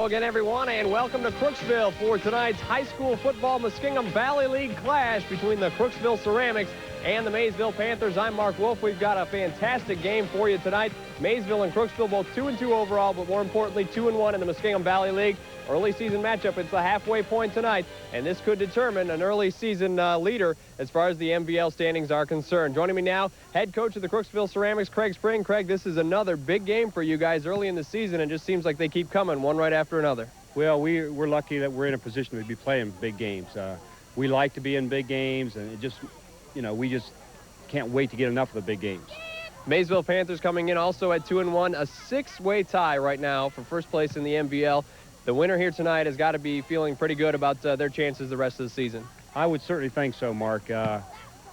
Hello again, everyone, and welcome to Crooksville for tonight's high school football Muskingum Valley League clash between the Crooksville Ceramics and the Maysville Panthers. I'm Mark Wolf. We've got a fantastic game for you tonight. Maysville and Crooksville both 2-2 overall, but more importantly, 2-1 in the Muskingum Valley League. Early season matchup. It's the halfway point tonight, and this could determine an early season leader as far as the MVL standings are concerned. Joining me now, head coach of the Crooksville Ceramics, Craig Spring. Craig, this is another big game for you guys early in the season, and just seems like they keep coming one right after another. Well, we're lucky that we're in a position to be playing big games. We like to be in big games, and it just, we just can't wait to get enough of the big games. Maysville Panthers coming in also at 2-1, a six-way tie right now for first place in the MVL. The winner here tonight has got to be feeling pretty good about their chances the rest of the season. I would certainly think so, Mark.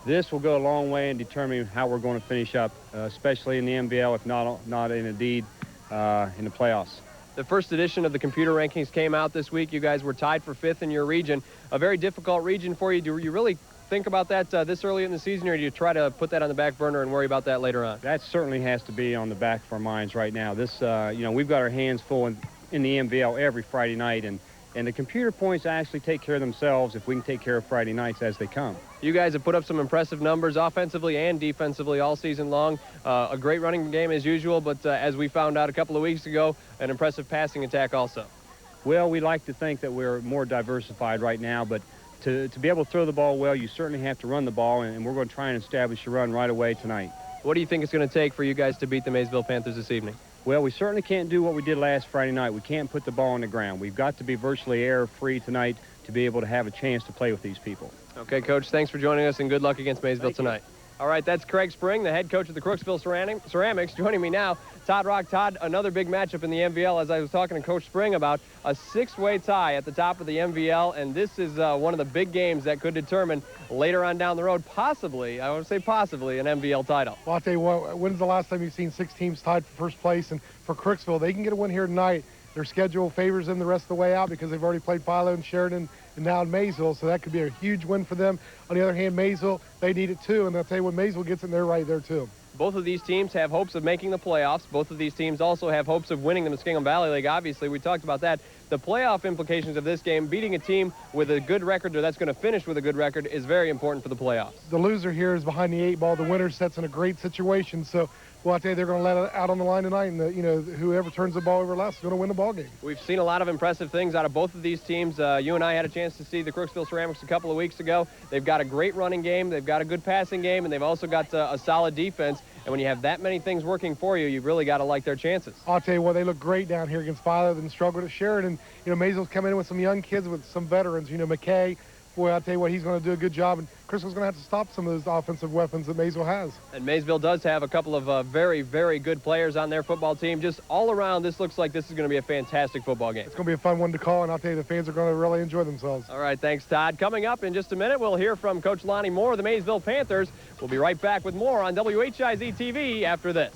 This will go a long way in determining how we're going to finish up, especially in the MVL, if not indeed in the playoffs. The first edition of the computer rankings came out this week. You guys were tied for 5th in your region. A very difficult region for you. Do you really think about that this early in the season, or do you try to put that on the back burner and worry about that later on? That certainly has to be on the back of our minds right now. This, we've got our hands full in the MVL every Friday night, and the computer points actually take care of themselves if we can take care of Friday nights as they come. You guys have put up some impressive numbers offensively and defensively all season long. A great running game as usual, but as we found out a couple of weeks ago, an impressive passing attack also. Well, we like to think that we're more diversified right now, but to be able to throw the ball well, you certainly have to run the ball, and we're going to try and establish a run right away tonight. What do you think it's going to take for you guys to beat the Maysville Panthers this evening? Well, we certainly can't do what we did last Friday night. We can't put the ball on the ground. We've got to be virtually error-free tonight to be able to have a chance to play with these people. Okay, Coach, thanks for joining us, and good luck against Maysville tonight. All right, that's Craig Spring, the head coach of the Crooksville Ceramics. Joining me now, Todd Rock. Todd, another big matchup in the MVL, as I was talking to Coach Spring about, a six-way tie at the top of the MVL, and this is one of the big games that could determine later on down the road, possibly, I would say possibly, an MVL title. Well, I'll tell you what, when's the last time you've seen 6 teams tied for first place? And for Crooksville, they can get a win here tonight. Their schedule favors them the rest of the way out because they've already played Philo and Sheridan and now in Maysville, so that could be a huge win for them. On the other hand, Maysville, they need it too, and I'll tell you, when Maysville gets in, they're right there too. Both of these teams have hopes of making the playoffs. Both of these teams also have hopes of winning the Muskingum Valley League. Obviously, we talked about that. The playoff implications of this game, beating a team with a good record or that's going to finish with a good record, is very important for the playoffs. The loser here is behind the 8 ball. The winner sets in a great situation. So, well, I'll tell you, they're going to let it out on the line tonight, and whoever turns the ball over last is going to win the ball game. We've seen a lot of impressive things out of both of these teams. You and I had a chance to see the Crooksville Ceramics a couple of weeks ago. They've got a great running game, they've got a good passing game, and they've also got a solid defense. And when you have that many things working for you, you've really got to like their chances. I'll tell you what, they look great down here against Philo and struggled at Sheridan. Maysville's coming in with some young kids, with some veterans. McKay, boy, I'll tell you what, he's going to do a good job. And Crystal's going to have to stop some of those offensive weapons that Maysville has. And Maysville does have a couple of very, very good players on their football team. Just all around, this looks like this is going to be a fantastic football game. It's going to be a fun one to call, and I'll tell you, the fans are going to really enjoy themselves. All right, thanks, Todd. Coming up in just a minute, we'll hear from Coach Lonnie Moore of the Maysville Panthers. We'll be right back with more on WHIZ TV after this.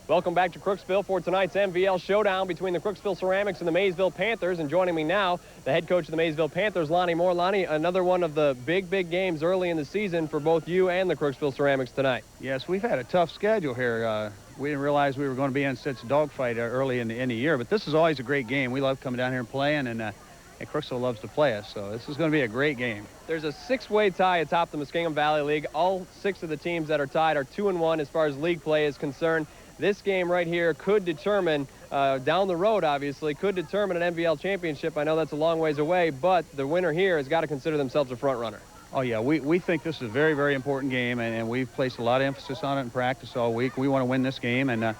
Welcome back to Crooksville for tonight's MVL showdown between the Crooksville Ceramics and the Maysville Panthers. And joining me now, the head coach of the Maysville Panthers, Lonnie Moore. Lonnie, another one of the big games early in the season for both you and the Crooksville Ceramics tonight. Yes, we've had a tough schedule here. We didn't realize we were going to be in such a dogfight early in the year, but this is always a great game. We love coming down here and playing, and Crooksville loves to play us, so this is going to be a great game. There's a six-way tie atop the Muskingum Valley League. All 6 of the teams that are tied are 2-1 as far as league play is concerned. This game right here could determine, down the road obviously, could determine an MVL championship. I know that's a long ways away, but the winner here has got to consider themselves a front runner. Oh yeah, we think this is a very, very important game, and we've placed a lot of emphasis on it in practice all week. We want to win this game, and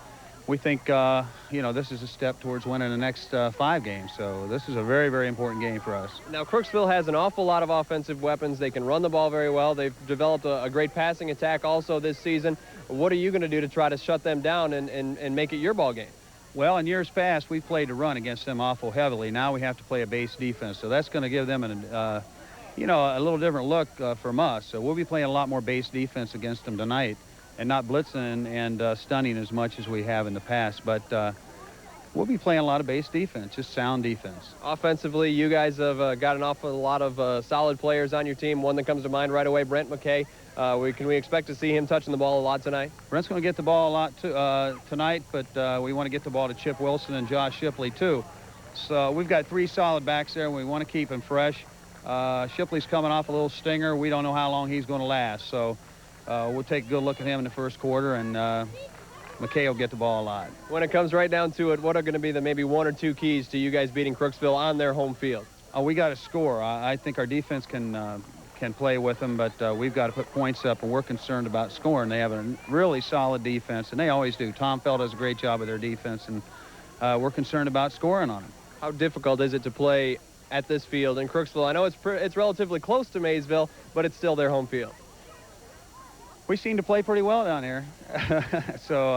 we think, this is a step towards winning the next 5 games. So this is a very, very important game for us. Now, Crooksville has an awful lot of offensive weapons. They can run the ball very well. They've developed a great passing attack also this season. What are you going to do to try to shut them down and make it your ball game? Well, in years past, we've played to run against them awful heavily. Now we have to play a base defense. So that's going to give them a little different look from us. So we'll be playing a lot more base defense against them tonight, and not blitzing and stunning as much as we have in the past. But we'll be playing a lot of base defense, just sound defense. Offensively, you guys have got an awful lot of solid players on your team. One that comes to mind right away, Brent McKay. Can we expect to see him touching the ball a lot tonight? Brent's going to get the ball a lot tonight, but we want to get the ball to Chip Wilson and Josh Shipley, too. So we've got 3 solid backs there, and we want to keep him fresh. Shipley's coming off a little stinger. We don't know how long he's going to last. So we'll take a good look at him in the first quarter, and McKay will get the ball a lot. When it comes right down to it, what are going to be the maybe 1 or 2 keys to you guys beating Crooksville on their home field? We got to score. I think our defense can play with them, but we've got to put points up, and we're concerned about scoring. They have a really solid defense, and they always do. Tom Feld does a great job with their defense, and we're concerned about scoring on them. How difficult is it to play at this field in Crooksville? I know it's relatively close to Maysville, but it's still their home field. We seem to play pretty well down here. So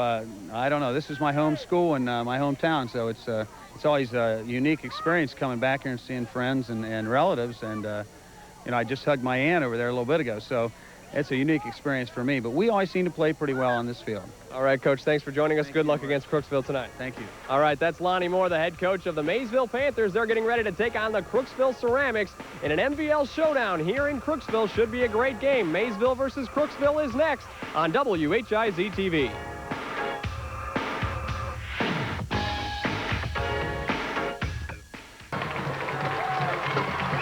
I don't know. This is my home school and my hometown, so it's always a unique experience coming back here and seeing friends and relatives. And you know, I just hugged my aunt over there a little bit ago, so it's a unique experience for me. But we always seem to play pretty well on this field. All right, Coach, thanks for joining us. Good luck against Crooksville tonight. Thank you. All right, that's Lonnie Moore, the head coach of the Maysville Panthers. They're getting ready to take on the Crooksville Ceramics in an MVL showdown here in Crooksville. Should be a great game. Maysville versus Crooksville is next on WHIZ-TV.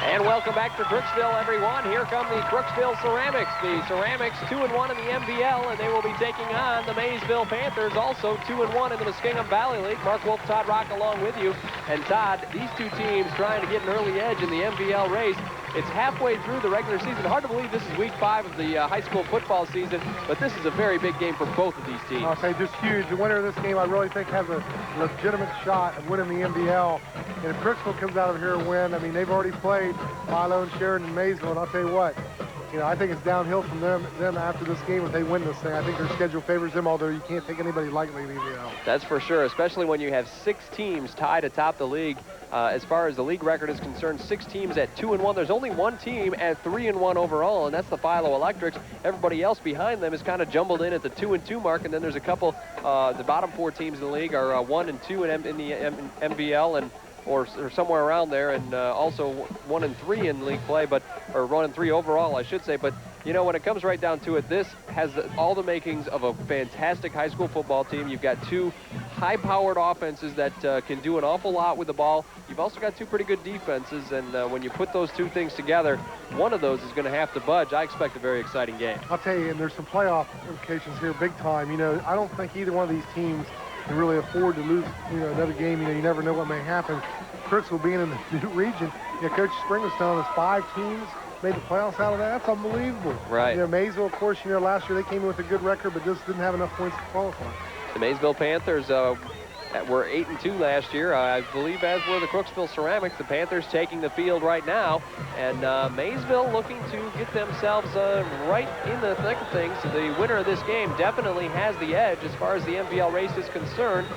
And welcome back to Crooksville, everyone. Here come the Crooksville Ceramics. The Ceramics 2-1 in the MVL, and they will be taking on the Maysville Panthers, also 2-1 in the Muskingum Valley League. Mark Wolf, Todd Rock along with you. And Todd, these two teams trying to get an early edge in the MVL race. It's halfway through the regular season. Hard to believe this is week 5 of the high school football season, but this is a very big game for both of these teams. I'll say just huge. The winner of this game, I really think, has a legitimate shot of winning the MVL. And if Crooksville comes out of here and win, I mean, they've already played Philo and Sheridan and Maysville, and I'll tell you what, you know, I think it's downhill from them after this game if they win this thing. I think their schedule favors them, although you can't take anybody lightly in the MVL. That's for sure, especially when you have 6 teams tied atop the league. As far as the league record is concerned, 6 teams at 2-1. There's only 1 team at 3-1 overall, and that's the Philo Electrics. Everybody else behind them is kind of jumbled in at the 2-2 mark, and then there's a couple, the bottom 4 teams in the league are 1-2 in the MVL, and or somewhere around there, and also 1-3 in league play, or 1-3 overall, I should say. But you know, when it comes right down to it, this has all the makings of a fantastic high school football team. You've got 2 high-powered offenses that can do an awful lot with the ball. You've also got 2 pretty good defenses, and when you put those 2 things together, one of those is going to have to budge. I expect a very exciting game. I'll tell you, and there's some playoff implications here big time. You know, I don't think either one of these teams can really afford to lose, you know, another game. You know, you never know what may happen. Crooksville being in the new region, you know, Coach Spring was telling us 5 teams made the playoffs out of that. That's unbelievable. Right. You know, Maysville, of course, you know, last year they came in with a good record, but just didn't have enough points to qualify. The Maysville Panthers were 8-2 last year, I believe, as were the Crooksville Ceramics. The Panthers taking the field right now, and Maysville looking to get themselves right in the thick of things. The winner of this game definitely has the edge as far as the MVL race is concerned,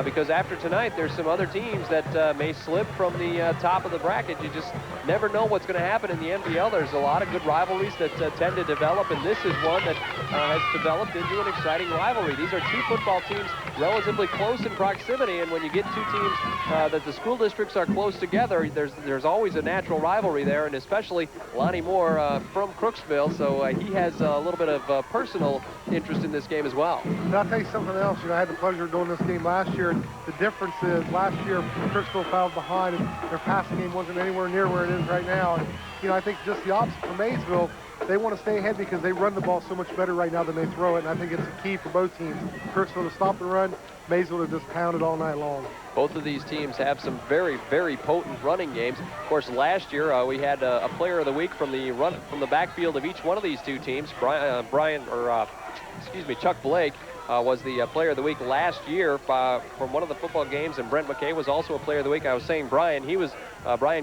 because after tonight, there's some other teams that may slip from the top of the bracket. You just never know what's going to happen in the MVL. There's a lot of good rivalries that tend to develop, and this is one that has developed into an exciting rivalry. These are 2 football teams relatively close in proximity, and when you get 2 teams that the school districts are close together, there's always a natural rivalry there, and especially Lonnie Moore from Crooksville, so he has a little bit of personal interest in this game as well. And I'll tell you something else. You know, I had the pleasure of doing this game last year, and the difference is last year Crooksville fouled behind, and their passing game wasn't anywhere near where it is right now. And, you know, I think just the opposite for Maysville. They want to stay ahead because they run the ball so much better right now than they throw it, and I think it's a key for both teams. Crooksville to stop the run, Maysville to just pound it all night long. Both of these teams have some very, very potent running games. Of course, last year we had a player of the week from the backfield of each one of these 2 teams. Chuck Blake was the player of the week last year from one of the football games, and Brent McKay was also a player of the week. I was saying Brian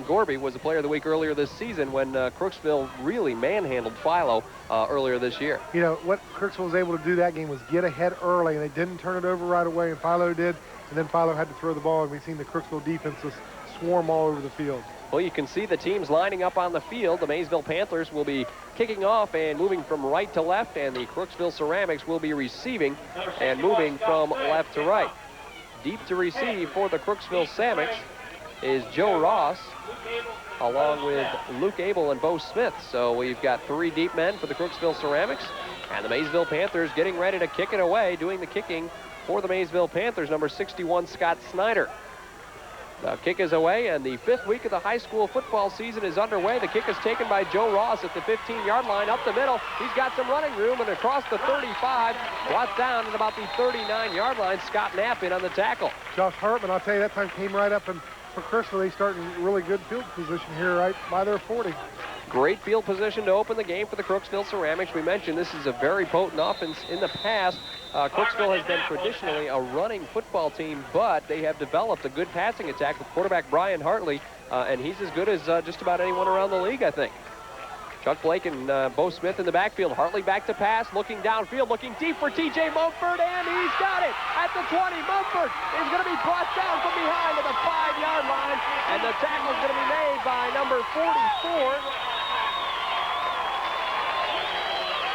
Gorby was the player of the week earlier this season when Crooksville really manhandled Philo earlier this year. You know, what Crooksville was able to do that game was get ahead early, and they didn't turn it over right away, and Philo did, and then Philo had to throw the ball, and we've seen the Crooksville defense just swarm all over the field. Well, you can see the teams lining up on the field. The Maysville Panthers will be kicking off and moving from right to left, and the Crooksville Ceramics will be receiving and moving from left to right. Deep to receive for the Crooksville Ceramics is Joe Ross, along with Luke Abel and Bo Smith. So we've got 3 deep men for the Crooksville Ceramics. And the Maysville Panthers getting ready to kick it away, doing the kicking for the Maysville Panthers, number 61, Scott Snyder. The kick is away, and the 5th week of the high school football season is underway. The kick is taken by Joe Ross at the 15-yard line, up the middle. He's got some running room, and across the 35, brought down at about the 39-yard line. Scott Knapp in on the tackle. Josh Hartman, I'll tell you, that time came right up, and for Crooksville, they start in really good field position here right by their 40. Great field position to open the game for the Crooksville Ceramics. We mentioned this is a very potent offense. In the past, Crooksville has been traditionally a running football team, but they have developed a good passing attack with quarterback Brian Hartley, and he's as good as just about anyone around the league, I think. Chuck Blake and Bo Smith in the backfield. Hartley back to pass, looking downfield, looking deep for TJ Mumford, and he's got it at the 20. Mumford is going to be brought down from behind to the 5-yard line, and the tackle is going to be made by number 44.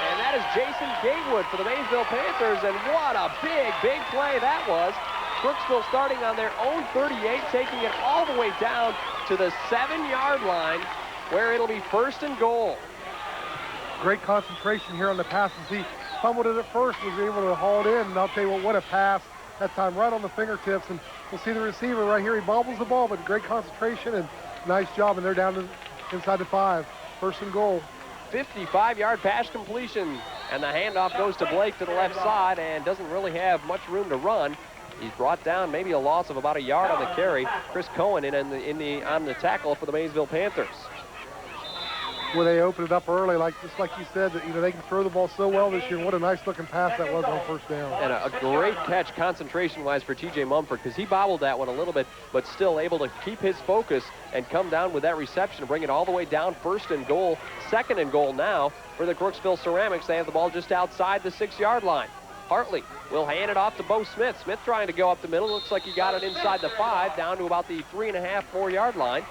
And that is Jason Gatewood for the Maysville Panthers, and what a big play that was. Crooksville starting on their own 38, taking it all the way down to the 7-yard line, where it'll be 1st and goal. Great concentration here on the passes. He fumbled it at first, was able to haul it in, and I'll tell you what a pass that time, right on the fingertips, and we'll see the receiver right here. He bobbles the ball, but great concentration and nice job, and they're down to inside the 5. 1st and goal. 55-yard pass completion, and the handoff goes to Blake to the left side and doesn't really have much room to run. He's brought down maybe a loss of about a yard on the carry. Chris Cohen on the tackle for the Maysville Panthers. Where they opened it up early, just like you said, that they can throw the ball so well this year. And what a nice looking pass that was on 1st down. And a great catch concentration-wise for TJ Mumford, because he bobbled that one a little bit, but still able to keep his focus and come down with that reception and bring it all the way down. 1st and goal, 2nd and goal now for the Crooksville Ceramics. They have the ball just outside the 6-yard line. Hartley will hand it off to Bo Smith. Smith trying to go up the middle. Looks like he got it inside the 5, down to about the 3.5, 4-yard line.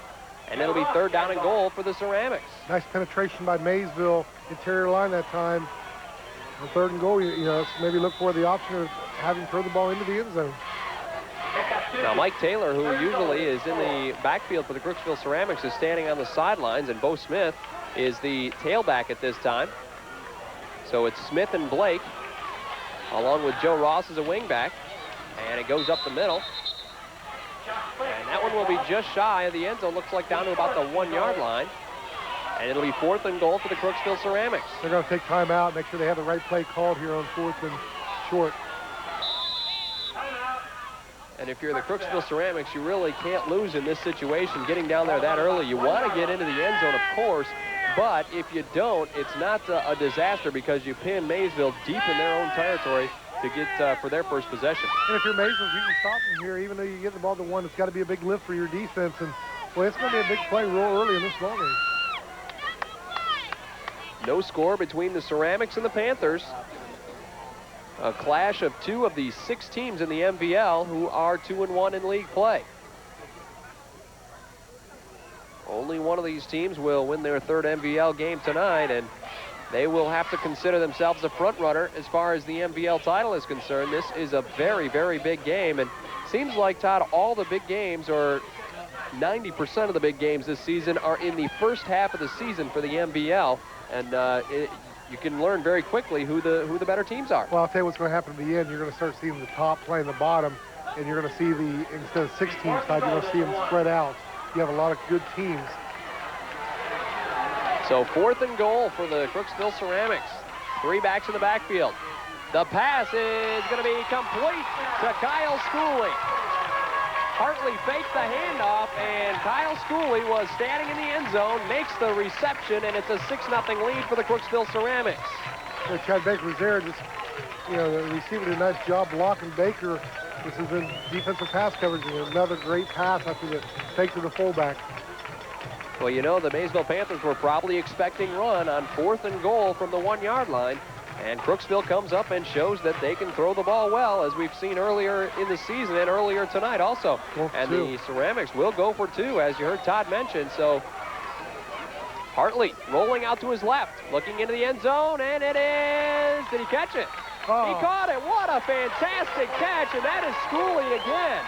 And it'll be 3rd down and goal for the Ceramics. Nice penetration by Maysville, interior line that time. On 3rd and goal, maybe look for the option of having throw the ball into the end zone. Now, Mike Taylor, who usually is in the backfield for the Crooksville Ceramics, is standing on the sidelines, and Bo Smith is the tailback at this time. So it's Smith and Blake, along with Joe Ross as a wingback, and it goes up the middle. And that one will be just shy of the end zone. Looks like down to about the 1-yard line. And it'll be 4th and goal for the Crooksville Ceramics. They're going to take time out, make sure they have the right play called here on 4th and short. And if you're the Crooksville Ceramics, you really can't lose in this situation, getting down there that early. You want to get into the end zone, of course, but if you don't, it's not a disaster, because you pin Maysville deep in their own territory to get for their first possession. And if you're Maysville, you can stop them here, even though you get the ball to 1. It's got to be a big lift for your defense, and boy, it's going to be a big play real early in this ball game. No score between the Ceramics and the Panthers. A clash of 2 of the 6 teams in the MVL who are 2-1 in league play. Only one of these teams will win their 3rd MVL game tonight, and they will have to consider themselves a front runner as far as the MVL title is concerned. This is a very, very big game, and seems like, Todd, all the big games, or 90% of the big games this season, are in the first half of the season for the MVL, and you can learn very quickly who the better teams are. Well, I'll tell you what's going to happen at the end. You're going to start seeing the top playing the bottom, and you're going to see instead of 6 teams side, you're going to see them spread out. You have a lot of good teams. So 4th and goal for the Crooksville Ceramics. 3 backs in the backfield. The pass is going to be complete to Kyle Schooley. Hartley faked the handoff, and Kyle Schooley was standing in the end zone, makes the reception, and it's a 6-0 lead for the Crooksville Ceramics. Chad Baker was there. Just, the receiver did a nice job blocking Baker. This is in defensive pass coverage, and another great pass after the fake to the fullback. Well, the Maysville Panthers were probably expecting run on 4th and goal from the 1-yard line. And Crooksville comes up and shows that they can throw the ball well, as we've seen earlier in the season and earlier tonight also. And the Ceramics will go for 2, as you heard Todd mention. So Hartley rolling out to his left, looking into the end zone, and it is, did he catch it? Oh. He caught it. What a fantastic catch, and that is Schooley again.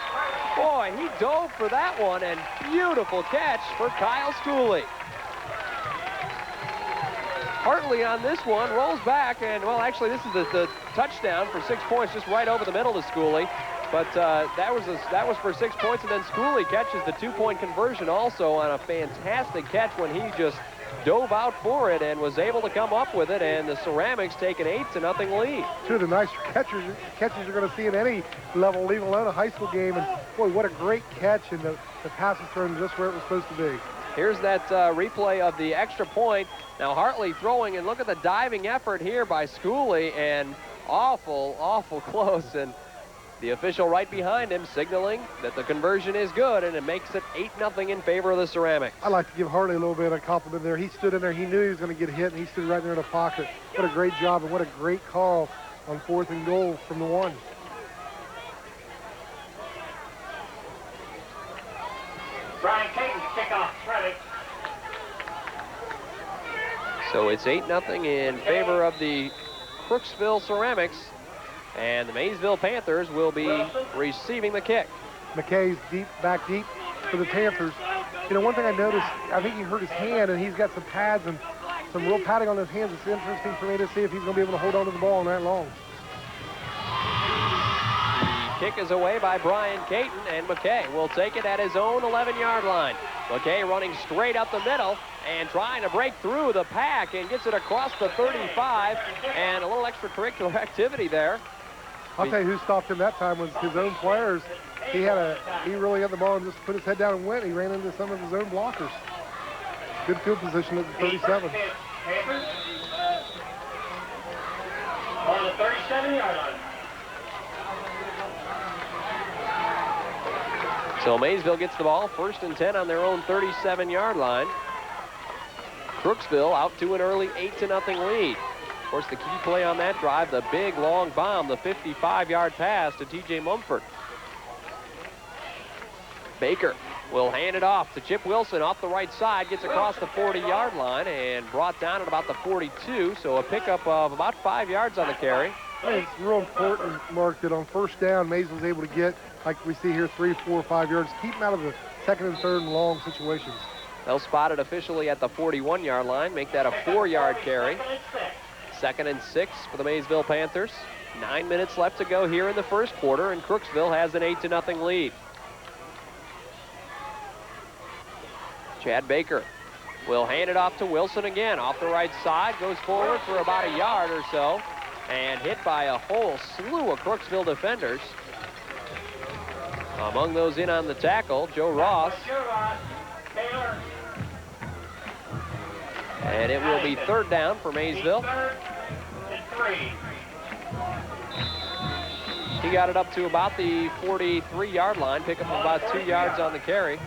Boy, he dove for that one, and beautiful catch for Kyle Schooley. Hartley on this one rolls back, and, well, actually, this is the touchdown for 6 points, just right over the middle to Schooley. But that was for 6 points, and then Schooley catches the 2-point conversion also on a fantastic catch when he just dove out for it and was able to come up with it, and the Ceramics take an 8-0 lead. Two of the nicer catches you're going to see in any level, leave alone a high school game. And boy, what a great catch, and the pass was thrown just where it was supposed to be. Here's that replay of the extra point. Now Hartley throwing, and look at the diving effort here by Schooley, and awful close. And the official right behind him signaling that the conversion is good, and it makes it 8-0 in favor of the Ceramics. I'd like to give Hartley a little bit of compliment there. He stood in there. He knew he was going to get hit, and he stood right there in the pocket. What a great job, and what a great call on 4th and goal from the 1. Brian Caton, kickoff, ready. So it's 8-0 in favor of the Crooksville Ceramics, and the Maysville Panthers will be receiving the kick. McKay's back deep for the Panthers. You know, one thing I noticed, I think he hurt his hand, and he's got some pads and some real padding on his hands. It's interesting for me to see if he's going to be able to hold on to the ball that long. The kick is away by Brian Caton, and McKay will take it at his own 11-yard line. McKay running straight up the middle and trying to break through the pack and gets it across the 35, and a little extracurricular activity there. I'll tell you who stopped him that time was his own players. He really had the ball and just put his head down and went. He ran into some of his own blockers. Good field position at the 37. On the 37-yard line. So Maysville gets the ball, 1st and 10 on their own 37-yard line. Crooksville out to an early 8-0 lead. Of course, the key play on that drive, the big long bomb, the 55-yard pass to T.J. Mumford. Baker will hand it off to Chip Wilson off the right side, gets across the 40-yard line and brought down at about the 42, so a pickup of about 5 yards on the carry. It's real important, Mark, that on 1st down, Maysville's able to get, like we see here, 3, 4, 5 yards. Keep them out of the 2nd and 3rd and long situations. They'll spot it officially at the 41-yard line, make that a 4-yard carry. 2nd and 6 for the Maysville Panthers. 9 minutes left to go here in the first quarter, and Crooksville has an 8-0 lead. Chad Baker will hand it off to Wilson again. Off the right side, goes forward for about a yard or so, and hit by a whole slew of Crooksville defenders. Among those in on the tackle, Joe Ross. And it will be 3rd down for Maysville. He got it up to about the 43-yard line, pick up about 2 yards on the carry.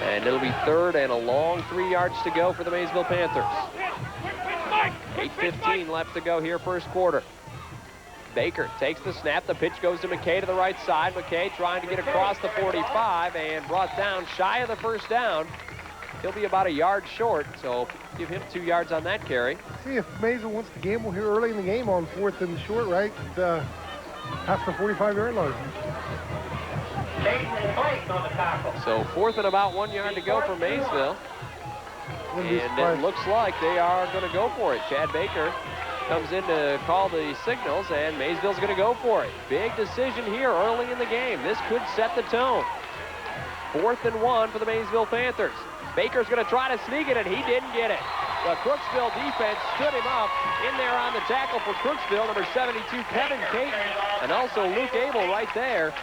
And it'll be 3rd and a long 3 yards to go for the Maysville Panthers. 8:15 left to go here first quarter. Baker takes the snap. The pitch goes to McKay to the right side. McKay trying to get across the 45 and brought down shy of the 1st down. He'll be about a yard short, so give him 2 yards on that carry. See if Maysville wants to gamble here early in the game on 4th and short, right? Past the 45-yard line. So 4th and about 1 yard to go for Maysville. And it looks like they are going to go for it. Chad Baker comes in to call the signals, and Maysville's going to go for it. Big decision here early in the game. This could set the tone. 4th and 1 for the Maysville Panthers. Baker's going to try to sneak it, and he didn't get it. The Crooksville defense stood him up in there on the tackle for Crooksville, number 72, Kevin Caton, and also Luke Abel right there.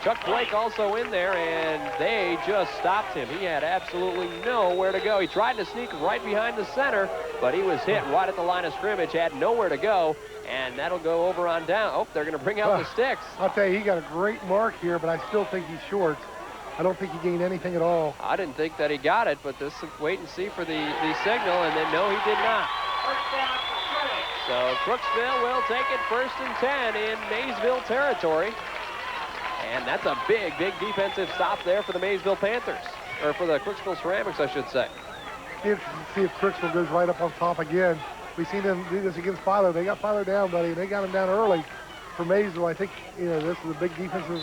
Chuck Blake also in there, and they just stopped him. He had absolutely nowhere to go. He tried to sneak right behind the center, but he was hit right at the line of scrimmage, had nowhere to go, and that'll go over on down. Oh, they're going to bring out the sticks. I'll tell you, he got a great mark here, but I still think he's short. I don't think he gained anything at all. I didn't think that he got it, but this wait and see for the signal, and then no, he did not. So Crooksville will take it 1st and 10 in Maysville territory. And that's a big defensive stop there for the Maysville Panthers, or for the Crooksville Ceramics, I should say. See if Crooksville goes right up on top again. We've seen them do this against Philo. They got Philo down, buddy, and they got him down early. for Maysville. I think, this is a big defensive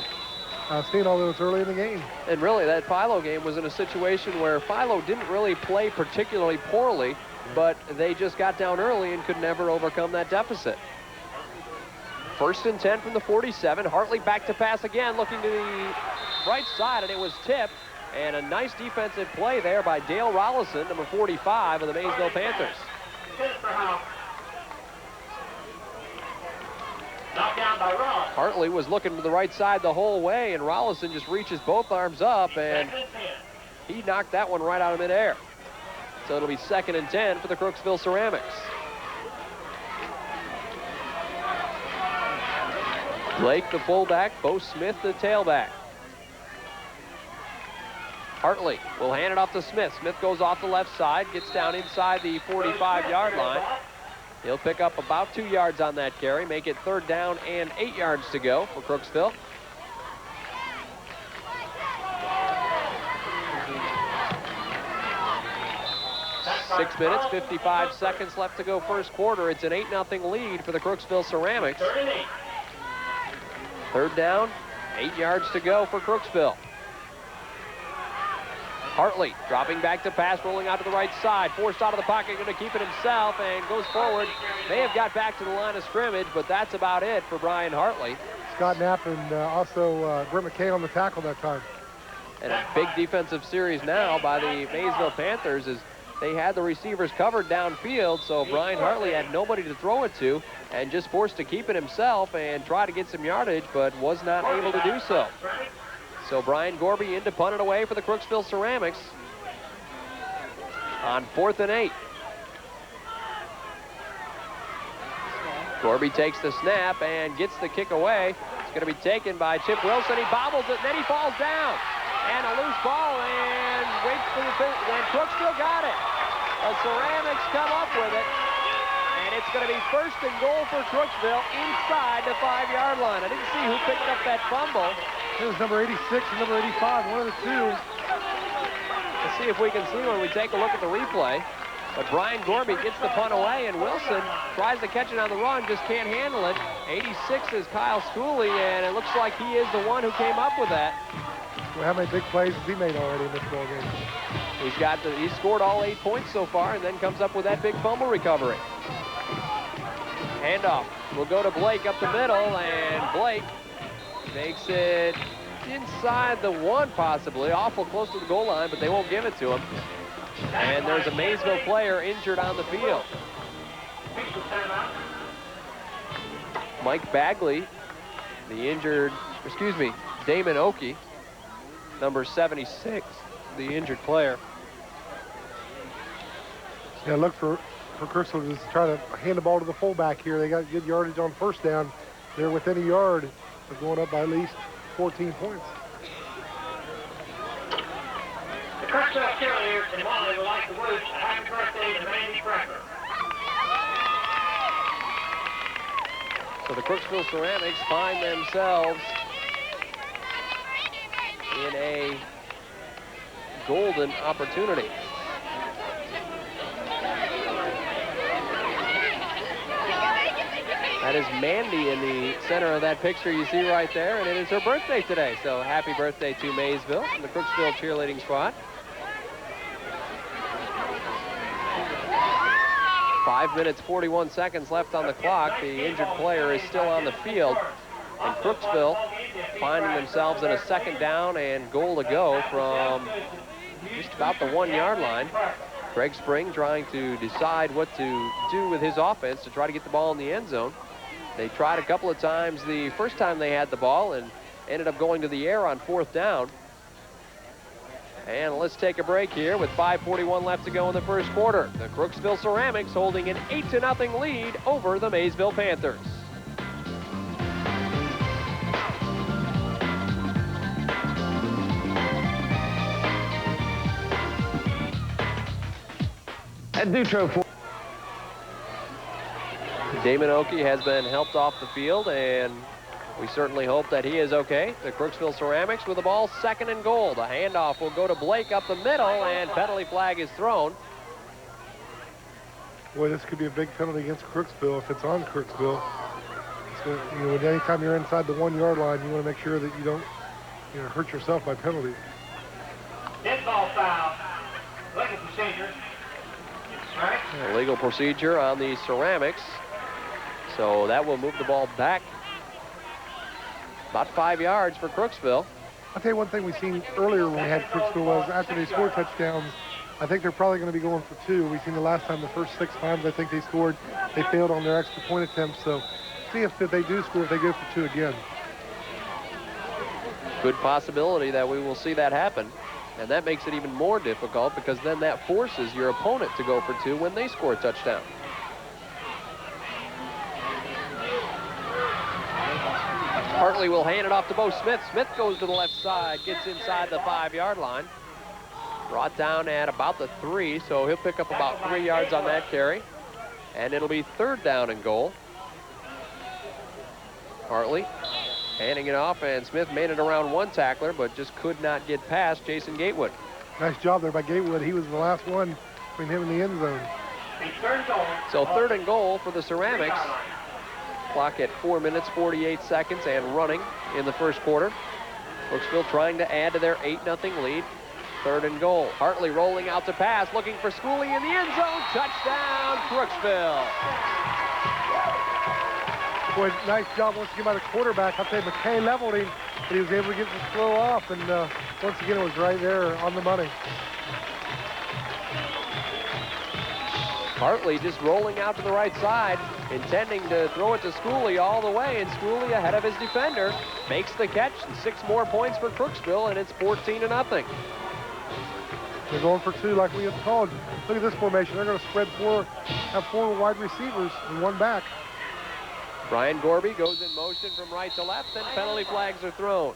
stand, although it's early in the game. And really, that Philo game was in a situation where Philo didn't really play particularly poorly, but they just got down early and could never overcome that deficit. 1st and 10 from the 47. Hartley back to pass again, looking to the right side, and it was tipped. And a nice defensive play there by Dale Rollison, number 45 of the Maysville Panthers. Knocked down by Ross. Hartley was looking to the right side the whole way, and Rollison just reaches both arms up, and he knocked that one right out of midair. So it'll be 2nd and 10 for the Crooksville Ceramics. Blake, the fullback, Bo Smith, the tailback. Hartley will hand it off to Smith. Smith goes off the left side, gets down inside the 45-yard line. He'll pick up about 2 yards on that carry, make it 3rd down and 8 yards to go for Crooksville. Six minutes, 55 seconds left to go first quarter. It's an 8-0 lead for the Crooksville Ceramics. 3rd down, 8 yards to go for Crooksville. Hartley dropping back to pass, rolling out to the right side. Forced out of the pocket, going to keep it himself and goes forward. May have got back to the line of scrimmage, but that's about it for Brian Hartley. Scott Knapp and also Brent McKay on the tackle that time. And a big defensive series now by the Maysville Panthers as they had the receivers covered downfield, so Brian Hartley had nobody to throw it to and just forced to keep it himself and try to get some yardage, but was not able to do so. So Brian Gorby in to punt it away for the Crooksville Ceramics on 4th and 8. Gorby takes the snap and gets the kick away. It's going to be taken by Chip Wilson. He bobbles it, and then he falls down. And a loose ball, and waits for the finish, and Crooksville got it. The Ceramics come up with it, and it's going to be 1st and goal for Crooksville inside the 5-yard line. I didn't see who picked up that fumble. It was number 86 and number 85, one of the two. Let's see if we can see when we take a look at the replay. But Brian Gorby gets the punt away, and Wilson tries to catch it on the run, just can't handle it. 86 is Kyle Schooley, and it looks like he is the one who came up with that. Well, how many big plays has he made already in this ball game? He's scored all 8 points so far, and then comes up with that big fumble recovery. Handoff will go to Blake up the middle, and Blake makes it inside the 1 possibly, awful close to the goal line, but they won't give it to him. And there's a Maysville player injured on the field. Mike Bagley, Damon Oakey, number 76, the injured player. Yeah, look for Crooksville to just try to hand the ball to the fullback here. They got good yardage on 1st down. They're within a yard of going up by at least 14 points. The Crooksville cheerleaders in Wally would like to wish a happy birthday to Mandy Cracker. So the Crooksville Ceramics find themselves in a golden opportunity. That is Mandy in the center of that picture you see right there, and it is her birthday today. So happy birthday to Maysville and the Crooksville cheerleading squad. 5 minutes, 41 seconds left on the clock. The injured player is still on the field. And Crooksville finding themselves in a 2nd down and goal to go from just about the 1-yard line. Greg Spring trying to decide what to do with his offense to try to get the ball in the end zone. They tried a couple of times the first time they had the ball and ended up going to the air on 4th down. And let's take a break here with 5:41 left to go in the first quarter. The Crooksville Ceramics holding an 8-0 lead over the Maysville Panthers. At Dutro for Damon Oakey has been helped off the field, and we certainly hope that he is okay. The Crooksville Ceramics with the ball 2nd and goal. The handoff will go to Blake up the middle, and penalty flag is thrown. Boy, this could be a big penalty against Crooksville if it's on Crooksville. Anytime you're inside the 1 yard line, you want to make sure that you don't hurt yourself by penalties. Dead ball foul. Legal procedure. Right. Legal procedure on the Ceramics. So that will move the ball back about 5 yards for Crooksville. I'll tell you one thing we've seen earlier when we had Crooksville was after they score touchdowns, I think they're probably going to be going for 2. We've seen the last time, the first 6 times I think they scored, they failed on their extra point attempts. So see if they do score, if they go for 2 again. Good possibility that we will see that happen. And that makes it even more difficult because then that forces your opponent to go for 2 when they score a touchdown. Hartley will hand it off to Bo Smith. Smith goes to the left side, gets inside the 5 yard line. Brought down at about the 3, so he'll pick up about 3 yards on that carry. And it'll be 3rd down and goal. Hartley handing it off, and Smith made it around 1 tackler, but just could not get past Jason Gatewood. Nice job there by Gatewood. He was the last one between him and the end zone. So 3rd and goal for the Ceramics. Clock at 4 minutes, 48 seconds, and running in the first quarter. Crooksville trying to add to their 8-0 lead. 3rd and goal. Hartley rolling out to pass, looking for Schooley in the end zone. Touchdown, Crooksville. Boy, nice job once again by the quarterback. I'll tell you, McKay leveled him, but he was able to get the throw off, and once again, it was right there on the money. Hartley just rolling out to the right side, intending to throw it to Schooley all the way, and Schooley ahead of his defender makes the catch, and 6 more points for Crooksville, and it's 14-0. They're going for 2 like we had called. Look at this formation. They're going to spread 4, have 4 wide receivers and 1 back. Brian Gorby goes in motion from right to left, and penalty flags are thrown.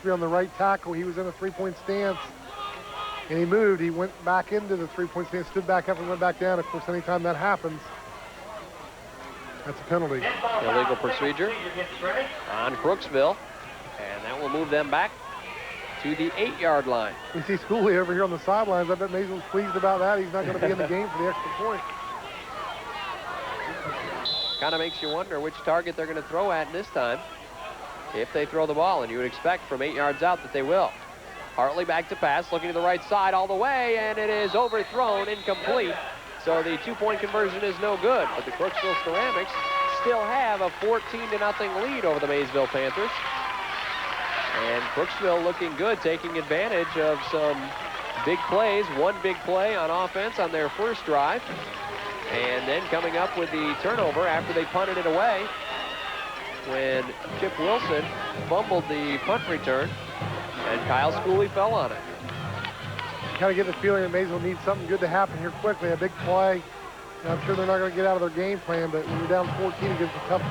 Be on the right tackle. He was in a 3-point stance, and he moved. He went back into the 3-point stance, stood back up, and went back down. Of course, anytime that happens, that's a penalty. Illegal procedure on Crooksville, and that will move them back to the 8 yard line. We see Schooley over here on the sidelines. I bet Maysville's pleased about that. He's not going to be in the game for the extra point. Kind of makes you wonder which target they're going to throw at this time if they throw the ball, and you would expect from 8 yards out that they will. Hartley back to pass, looking to the right side all the way, and it is overthrown, incomplete. So the 2-point conversion is no good, but the Crooksville Ceramics still have a 14-0 lead over the Maysville Panthers. And Crooksville looking good, taking advantage of some big plays. 1 big play on offense on their first drive. And then coming up with the turnover after they punted it away when Chip Wilson fumbled the punt return, and Kyle Schooley fell on it. You kind of get the feeling that Maysville needs something good to happen here quickly, a big play. And I'm sure they're not going to get out of their game plan, but when you're down 14 against a tough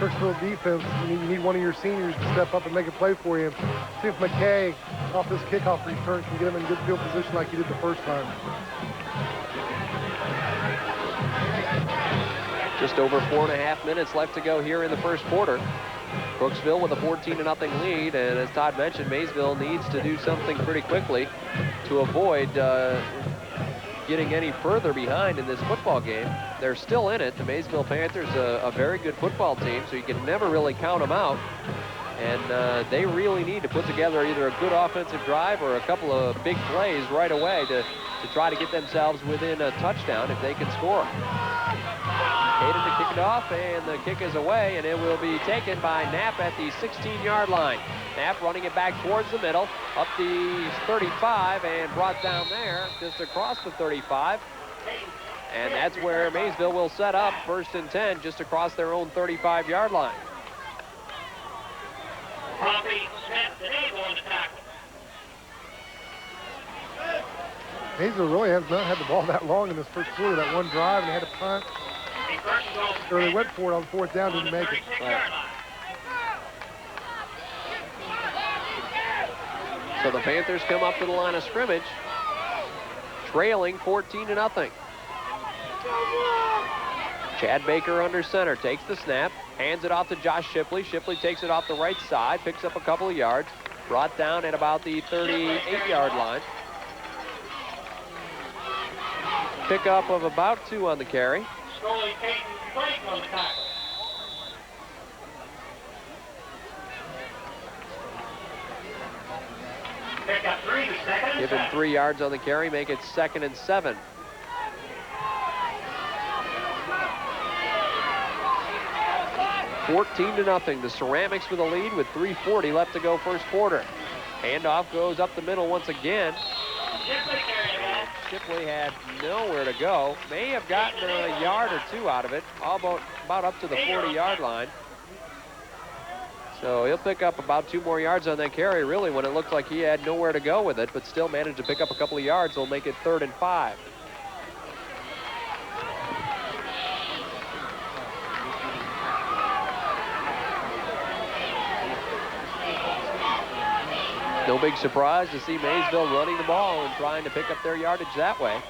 Crooksville defense, you need one of your seniors to step up and make a play for you. See if McKay, off this kickoff return, can get him in good field position like he did the first time. Just over 4.5 minutes left to go here in the first quarter. Crooksville with a 14-0 lead, and as Todd mentioned, Maysville needs to do something pretty quickly to avoid getting any further behind in this football game. They're still in it. The Maysville Panthers, a very good football team, so you can never really count them out. And they really need to put together either a good offensive drive or a couple of big plays right away to try to get themselves within a touchdown if they can score. Hayden to kick it off, and the kick is away, and it will be taken by Knapp at the 16-yard line. Knapp running it back towards the middle, up the 35, and brought down there just across the 35. And that's where Maysville will set up 1st and 10 just across their own 35-yard line. Poppy, Smith, and Abel on the tackle. Maysville really has not had the ball that long in this first quarter. That one drive, and they had a punt. Or they went for it on 4th down, didn't make it. Right. So the Panthers come up to the line of scrimmage, trailing 14-0. Chad Baker under center, takes the snap, hands it off to Josh Shipley. Shipley takes it off the right side, picks up a couple of yards, brought down at about the 38-yard line. Pickup of about 2 on the carry. Give him 3 yards on the carry, make it 2nd and 7. (14-0). The Ceramics with a lead with 3:40 left to go first quarter. Handoff goes up the middle once again. Shipley had nowhere to go. May have gotten a yard or 2 out of it, about up to the 40-yard line. So he'll pick up about 2 more yards on that carry, really, when it looked like he had nowhere to go with it, but still managed to pick up a couple of yards. He'll make it 3rd and 5. No big surprise to see Maysville running the ball and trying to pick up their yardage that way.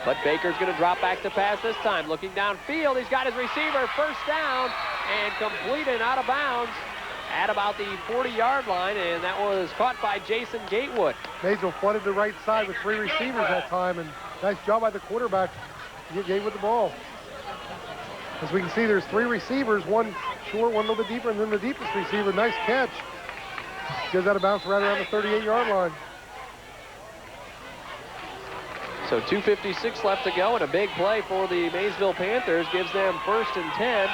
But Baker's going to drop back to pass this time. Looking downfield, he's got his receiver, first down, and completed out of bounds at about the 40-yard line, and that was caught by Jason Gatewood. Maysville flooded the right side with 3 receivers that time, and nice job by the quarterback to get Gatewood the ball. As we can see, there's 3 receivers, one short, one a little bit deeper, and then the deepest receiver. Nice catch. Goes out of bounds right around the 38-yard line. So 2:56 left to go, and a big play for the Maysville Panthers gives them 1st and 10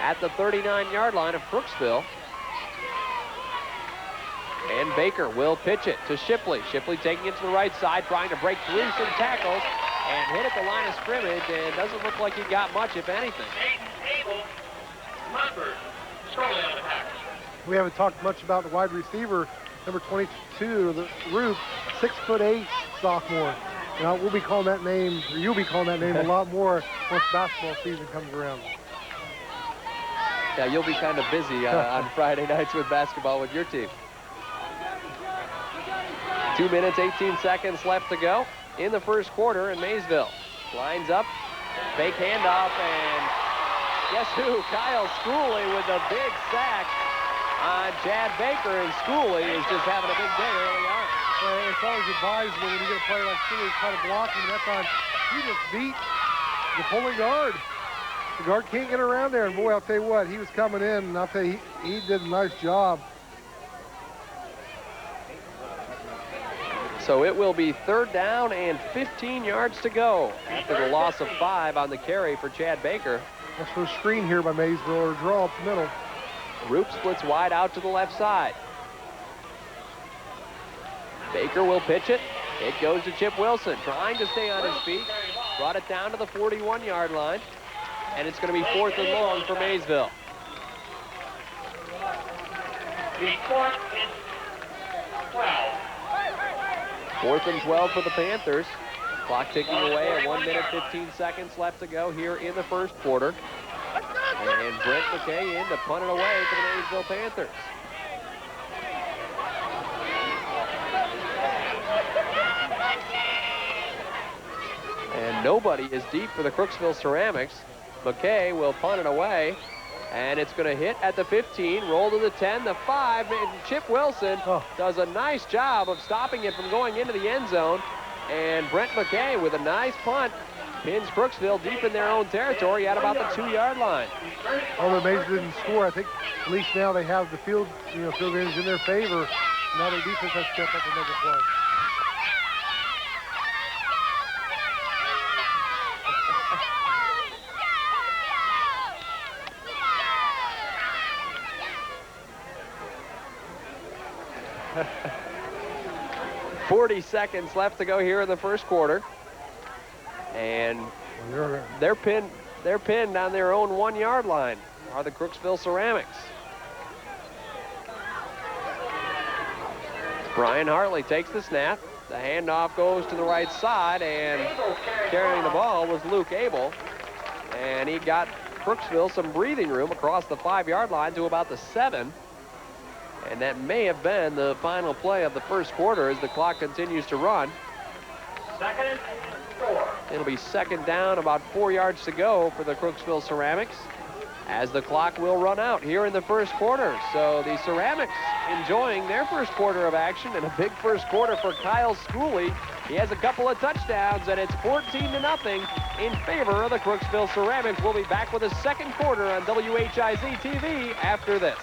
at the 39-yard line of Crooksville. And Baker will pitch it to Shipley. Shipley taking it to the right side, trying to break through some tackles, and hit at the line of scrimmage, and doesn't look like he got much, if anything. We haven't talked much about the wide receiver, number 22, the Roof, 6'8" sophomore. Now we'll be calling that name, or you'll be calling that name a lot more once basketball season comes around. Yeah, you'll be kind of busy on Friday nights with basketball with your team. 2 minutes, 18 seconds left to go in the first quarter, and Maysville lines up, fake handoff, and guess who? Kyle Schooley with a big sack on Chad Baker, and Schooley is just having a big day early on. Well, it's always advisable when you get a player like Schooley to try to block him. That time, he just beat the pulling guard. The guard can't get around there, and boy, I'll tell you what, he was coming in, and I'll tell you, he did a nice job. So it will be 3rd down and 15 yards to go after the loss of 5 on the carry for Chad Baker. That's for a screen here by Maysville, or a draw up the middle. Roop splits wide out to the left side. Baker will pitch it. It goes to Chip Wilson, trying to stay on his feet. Brought it down to the 41-yard line. And it's going to be 4th and long for Maysville. 4th and 12 for the Panthers. Clock ticking away at 1 minute, 15 seconds left to go here in the first quarter. And Brent McKay in to punt it away for the Maysville Panthers. And nobody is deep for the Crooksville Ceramics. McKay will punt it away, and it's going to hit at the 15, roll to the 10, the 5, and Chip Wilson does a nice job of stopping it from going into the end zone. And Brent McKay with a nice punt pins Crooksville deep in their own territory at about the 2-yard line. Although Maysville didn't score, I think at least now they have the field advantage in their favor. Now their defense has stepped up and make a play. .40 seconds left to go here in the first quarter. And they're pinned on their own 1-yard line, are the Crooksville Ceramics. Brian Hartley takes the snap. The handoff goes to the right side, and carrying the ball was Luke Abel. And he got Crooksville some breathing room across the 5-yard line to about the 7. And that may have been the final play of the first quarter as the clock continues to run. 2nd and 4. It'll be 2nd down, about 4 yards to go for the Crooksville Ceramics as the clock will run out here in the first quarter. So the Ceramics enjoying their first quarter of action, and a big first quarter for Kyle Schooley. He has a couple of touchdowns, and it's 14-0 in favor of the Crooksville Ceramics. We'll be back with the second quarter on WHIZ TV after this.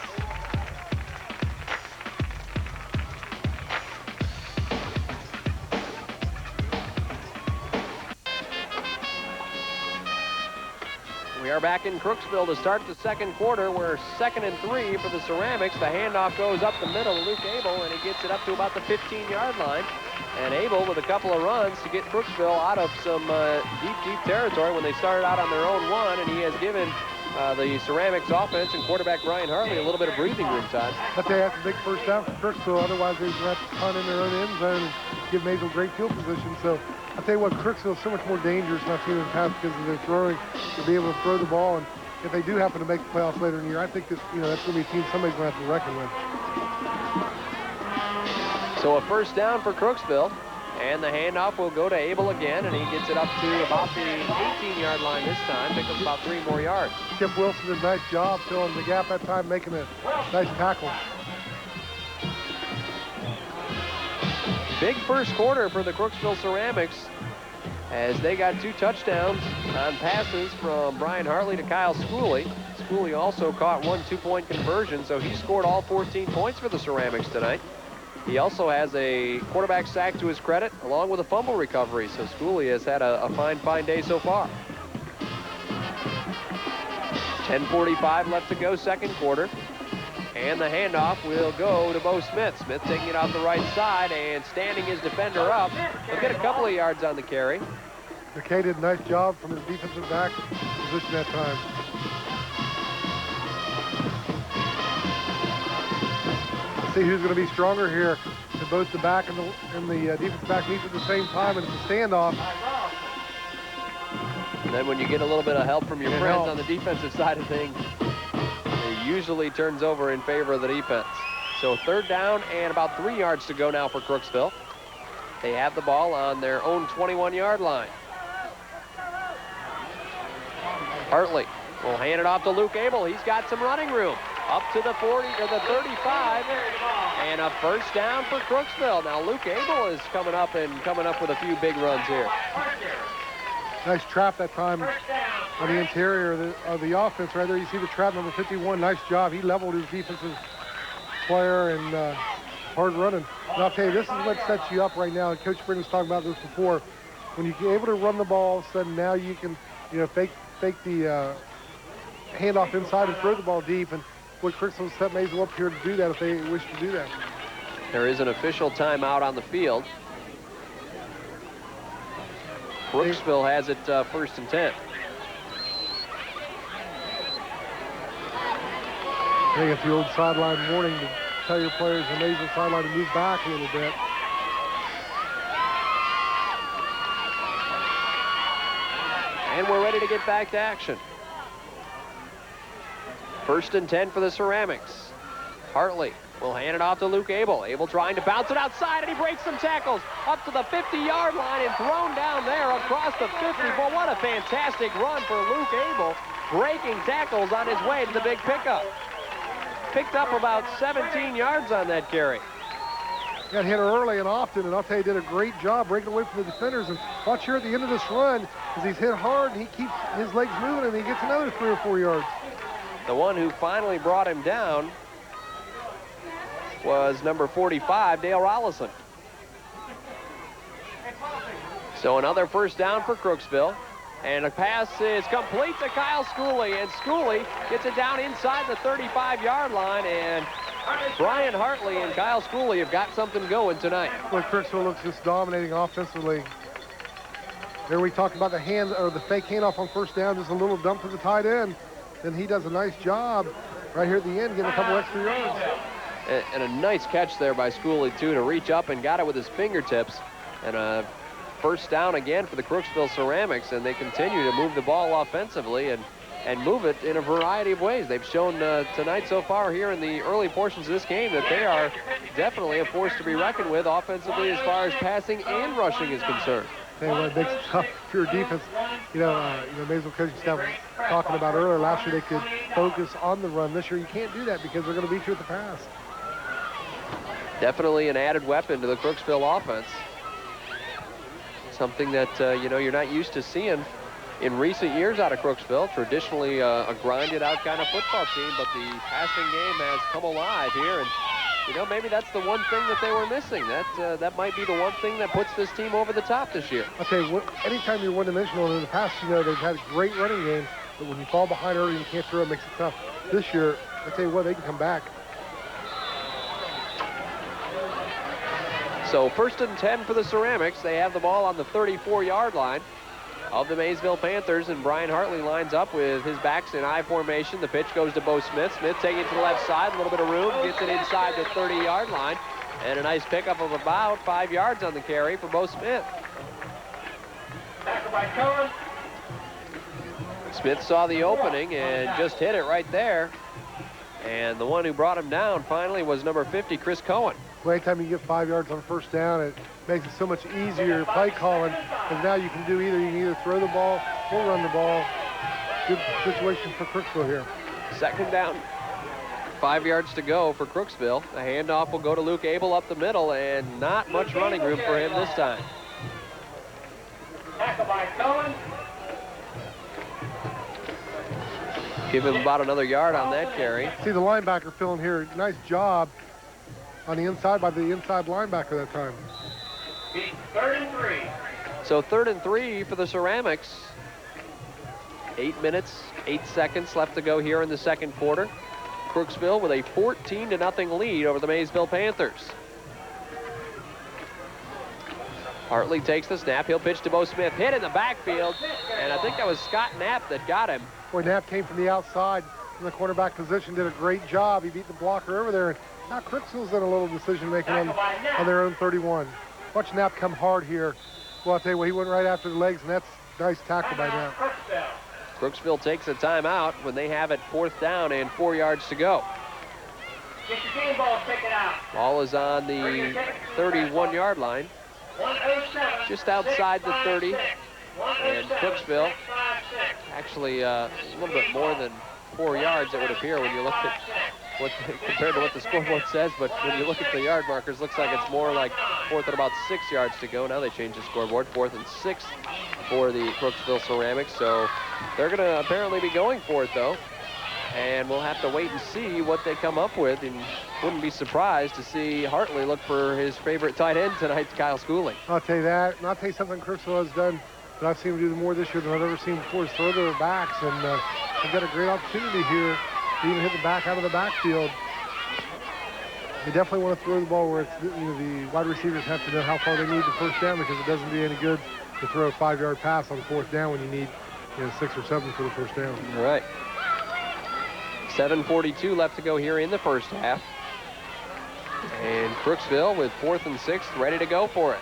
We are back in Crooksville to start the second quarter. We're 2nd and 3 for the Ceramics. The handoff goes up the middle to Luke Abel, and he gets it up to about the 15-yard line. And Abel with a couple of runs to get Crooksville out of some deep territory when they started out on their own one, and he has given the Ceramics offense and quarterback Brian Hartley a little bit of breathing room time. But they have to make first down for Crooksville, otherwise they're going to have to punt in their own end zone and give Maysville great field position. So I'll tell you what, Crooksville is so much more dangerous than I've seen in the past because of their throwing, to be able to throw the ball. And if they do happen to make the playoffs later in the year, I think that, that's going to be a team somebody's going to have to reckon with. So a first down for Crooksville, and the handoff will go to Abel again, and he gets it up to about the 18-yard line this time, pick up about 3 more yards. Skip Wilson did a nice job filling the gap that time, making a nice tackle. Big first quarter for the Crooksville Ceramics as they got 2 touchdowns on passes from Brian Hartley to Kyle Schooley. Schooley also caught 1 2-point conversion, so he scored all 14 points for the Ceramics tonight. He also has a quarterback sack to his credit, along with a fumble recovery, so Schooley has had a fine day so far. 10:45 left to go, second quarter. And the handoff will go to Bo Smith. Smith taking it out the right side and standing his defender up. He'll get a couple of yards on the carry. McKay did a nice job from his defensive back position that time. Let's see who's going to be stronger here. Both the back and the defensive back meet at the same time, and it's a standoff. And then when you get a little bit of help from your friends on the defensive side of things, it usually turns over in favor of the defense. So third down and about 3 yards to go now for Crooksville. They have the ball on their own 21-yard line. Hartley will hand it off to Luke Abel. He's got some running room. Up to the 40 or the 35, and a first down for Crooksville. Now Luke Abel is coming up with a few big runs here. Nice trap that time on the interior of the offense. Right there, you see the trap, number 51. Nice job. He leveled his defensive player and hard running. And I'll tell you, this is what sets you up right now. And Coach Britton was talking about this before. When you're able to run the ball, all of a sudden now you can, fake the handoff inside and throw the ball deep. And what Crooksville set Maysville up here to do that if they wish to do that. There is an official timeout on the field. Crooksville has it 1st and 10. I think it's the old sideline warning to tell your players on the Maysville sideline to move back a little bit. And we're ready to get back to action. 1st and 10 for the Ceramics. Hartley will hand it off to Luke Abel. Abel trying to bounce it outside, and he breaks some tackles up to the 50-yard line and thrown down there across the 50. But what a fantastic run for Luke Abel, breaking tackles on his way to the big pickup. Picked up about 17 yards on that carry. Got hit early and often, and I'll tell you, did a great job breaking away from the defenders. And watch here at the end of this run, as he's hit hard, and he keeps his legs moving, and he gets another 3 or 4 yards. The one who finally brought him down was number 45, Dale Rollison. So another first down for Crooksville. And a pass is complete to Kyle Schooley, and Schooley gets it down inside the 35-yard line, and Brian Hartley and Kyle Schooley have got something going tonight. Well, Crooksville looks just dominating offensively. There we talked about the fake handoff on first down, just a little dump to the tight end. And he does a nice job right here at the end, getting a couple extra yards. And a nice catch there by Schooley, too, to reach up and got it with his fingertips. And a first down again for the Crooksville Ceramics, and they continue to move the ball offensively and move it in a variety of ways. They've shown tonight so far here in the early portions of this game that they are definitely a force to be reckoned with offensively as far as passing and rushing is concerned. Hey, what makes it tough for your defense, Maysville coaching staff was talking about earlier, last year they could focus on the run. This year you can't do that because they're going to beat you with the pass. Definitely an added weapon to the Crooksville offense. Something that, you're not used to seeing in recent years out of Crooksville. Traditionally a grinded out kind of football team, but the passing game has come alive here. And maybe that's the one thing that they were missing. That might be the one thing that puts this team over the top this year. I'll tell you, anytime you're one-dimensional in the past, they've had a great running game. But when you fall behind early and you can't throw, it makes it tough. This year, I tell you what, they can come back. So 1st and 10 for the Ceramics. They have the ball on the 34-yard line of the Maysville Panthers, and Brian Hartley lines up with his backs in I formation. The pitch goes to Bo Smith. Smith taking it to the left side, a little bit of room, gets it inside the 30-yard line, and a nice pickup of about 5 yards on the carry for Bo Smith. Tackle by Cohen. Smith saw the opening and just hit it right there. And the one who brought him down finally was number 50, Chris Cohen. Well, anytime you get 5 yards on first down, it makes it so much easier play calling, because now you can do either. You can either throw the ball or run the ball. Good situation for Crooksville here. 2nd down, 5 yards to go for Crooksville. The handoff will go to Luke Abel up the middle, and not much running room for him this time. Tackle by Cohen. Give him about another yard on that carry. See the linebacker filling here. Nice job on the inside by the inside linebacker that time. 3rd and 3. So 3rd and 3 for the Ceramics. 8 minutes, 8 seconds left to go here in the 2nd quarter. Crooksville with a 14-0 lead over the Maysville Panthers. Hartley takes the snap. He'll pitch to Bo Smith. Hit in the backfield, and I think that was Scott Knapp that got him. Boy, Knapp came from the outside in the cornerback position, did a great job. He beat the blocker over there. And now Crooksville's in a little decision-making on their own 31. Watch Knapp come hard here. Well, I'll tell you what, he went right after the legs, and that's a nice tackle by Knapp. Crooksville takes a timeout when they have it 4th down and 4 yards to go. Get your game ball, take it out. Ball is on the 31-yard line, 107. just outside the 30. And Crooksville, 656. actually a little bit more than 4 yards, it would appear, when you look at what compared to what the scoreboard says. But when you look at the yard markers, looks like it's more like 4th and about 6 yards to go. Now they changed the scoreboard, 4th and 6 for the Crooksville Ceramics. So they're going to apparently be going for it, though. And we'll have to wait and see what they come up with. And wouldn't be surprised to see Hartley look for his favorite tight end tonight, Kyle Schooley. I'll tell you that. And I'll tell you something Crooksville has done that I've seen them do more this year than I've ever seen before, is throw their backs. And they've got a great opportunity here to even hit the back out of the backfield. They definitely want to throw the ball where it's, the wide receivers have to know how far they need the first down, because it doesn't do any good to throw a 5-yard pass on 4th down when you need 6 or 7 for the first down. All right. 7:42 left to go here in the first half. And Crooksville with 4th and 6 ready to go for it.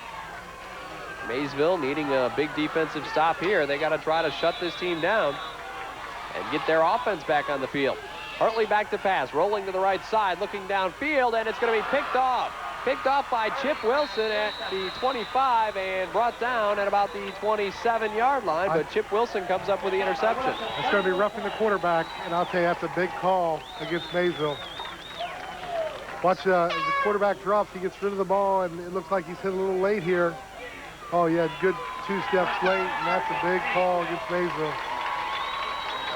Maysville needing a big defensive stop here. They got to try to shut this team down and get their offense back on the field. Hartley back to pass, rolling to the right side, looking downfield, and it's going to be picked off. Picked off by Chip Wilson at the 25 and brought down at about the 27-yard line, but Chip Wilson comes up with the interception. It's going to be roughing the quarterback, and I'll tell you, that's a big call against Maysville. Watch, as the quarterback drops, he gets rid of the ball, and it looks like he's hit a little late here. Oh, yeah, good 2 steps late, and that's a big call against Maysville.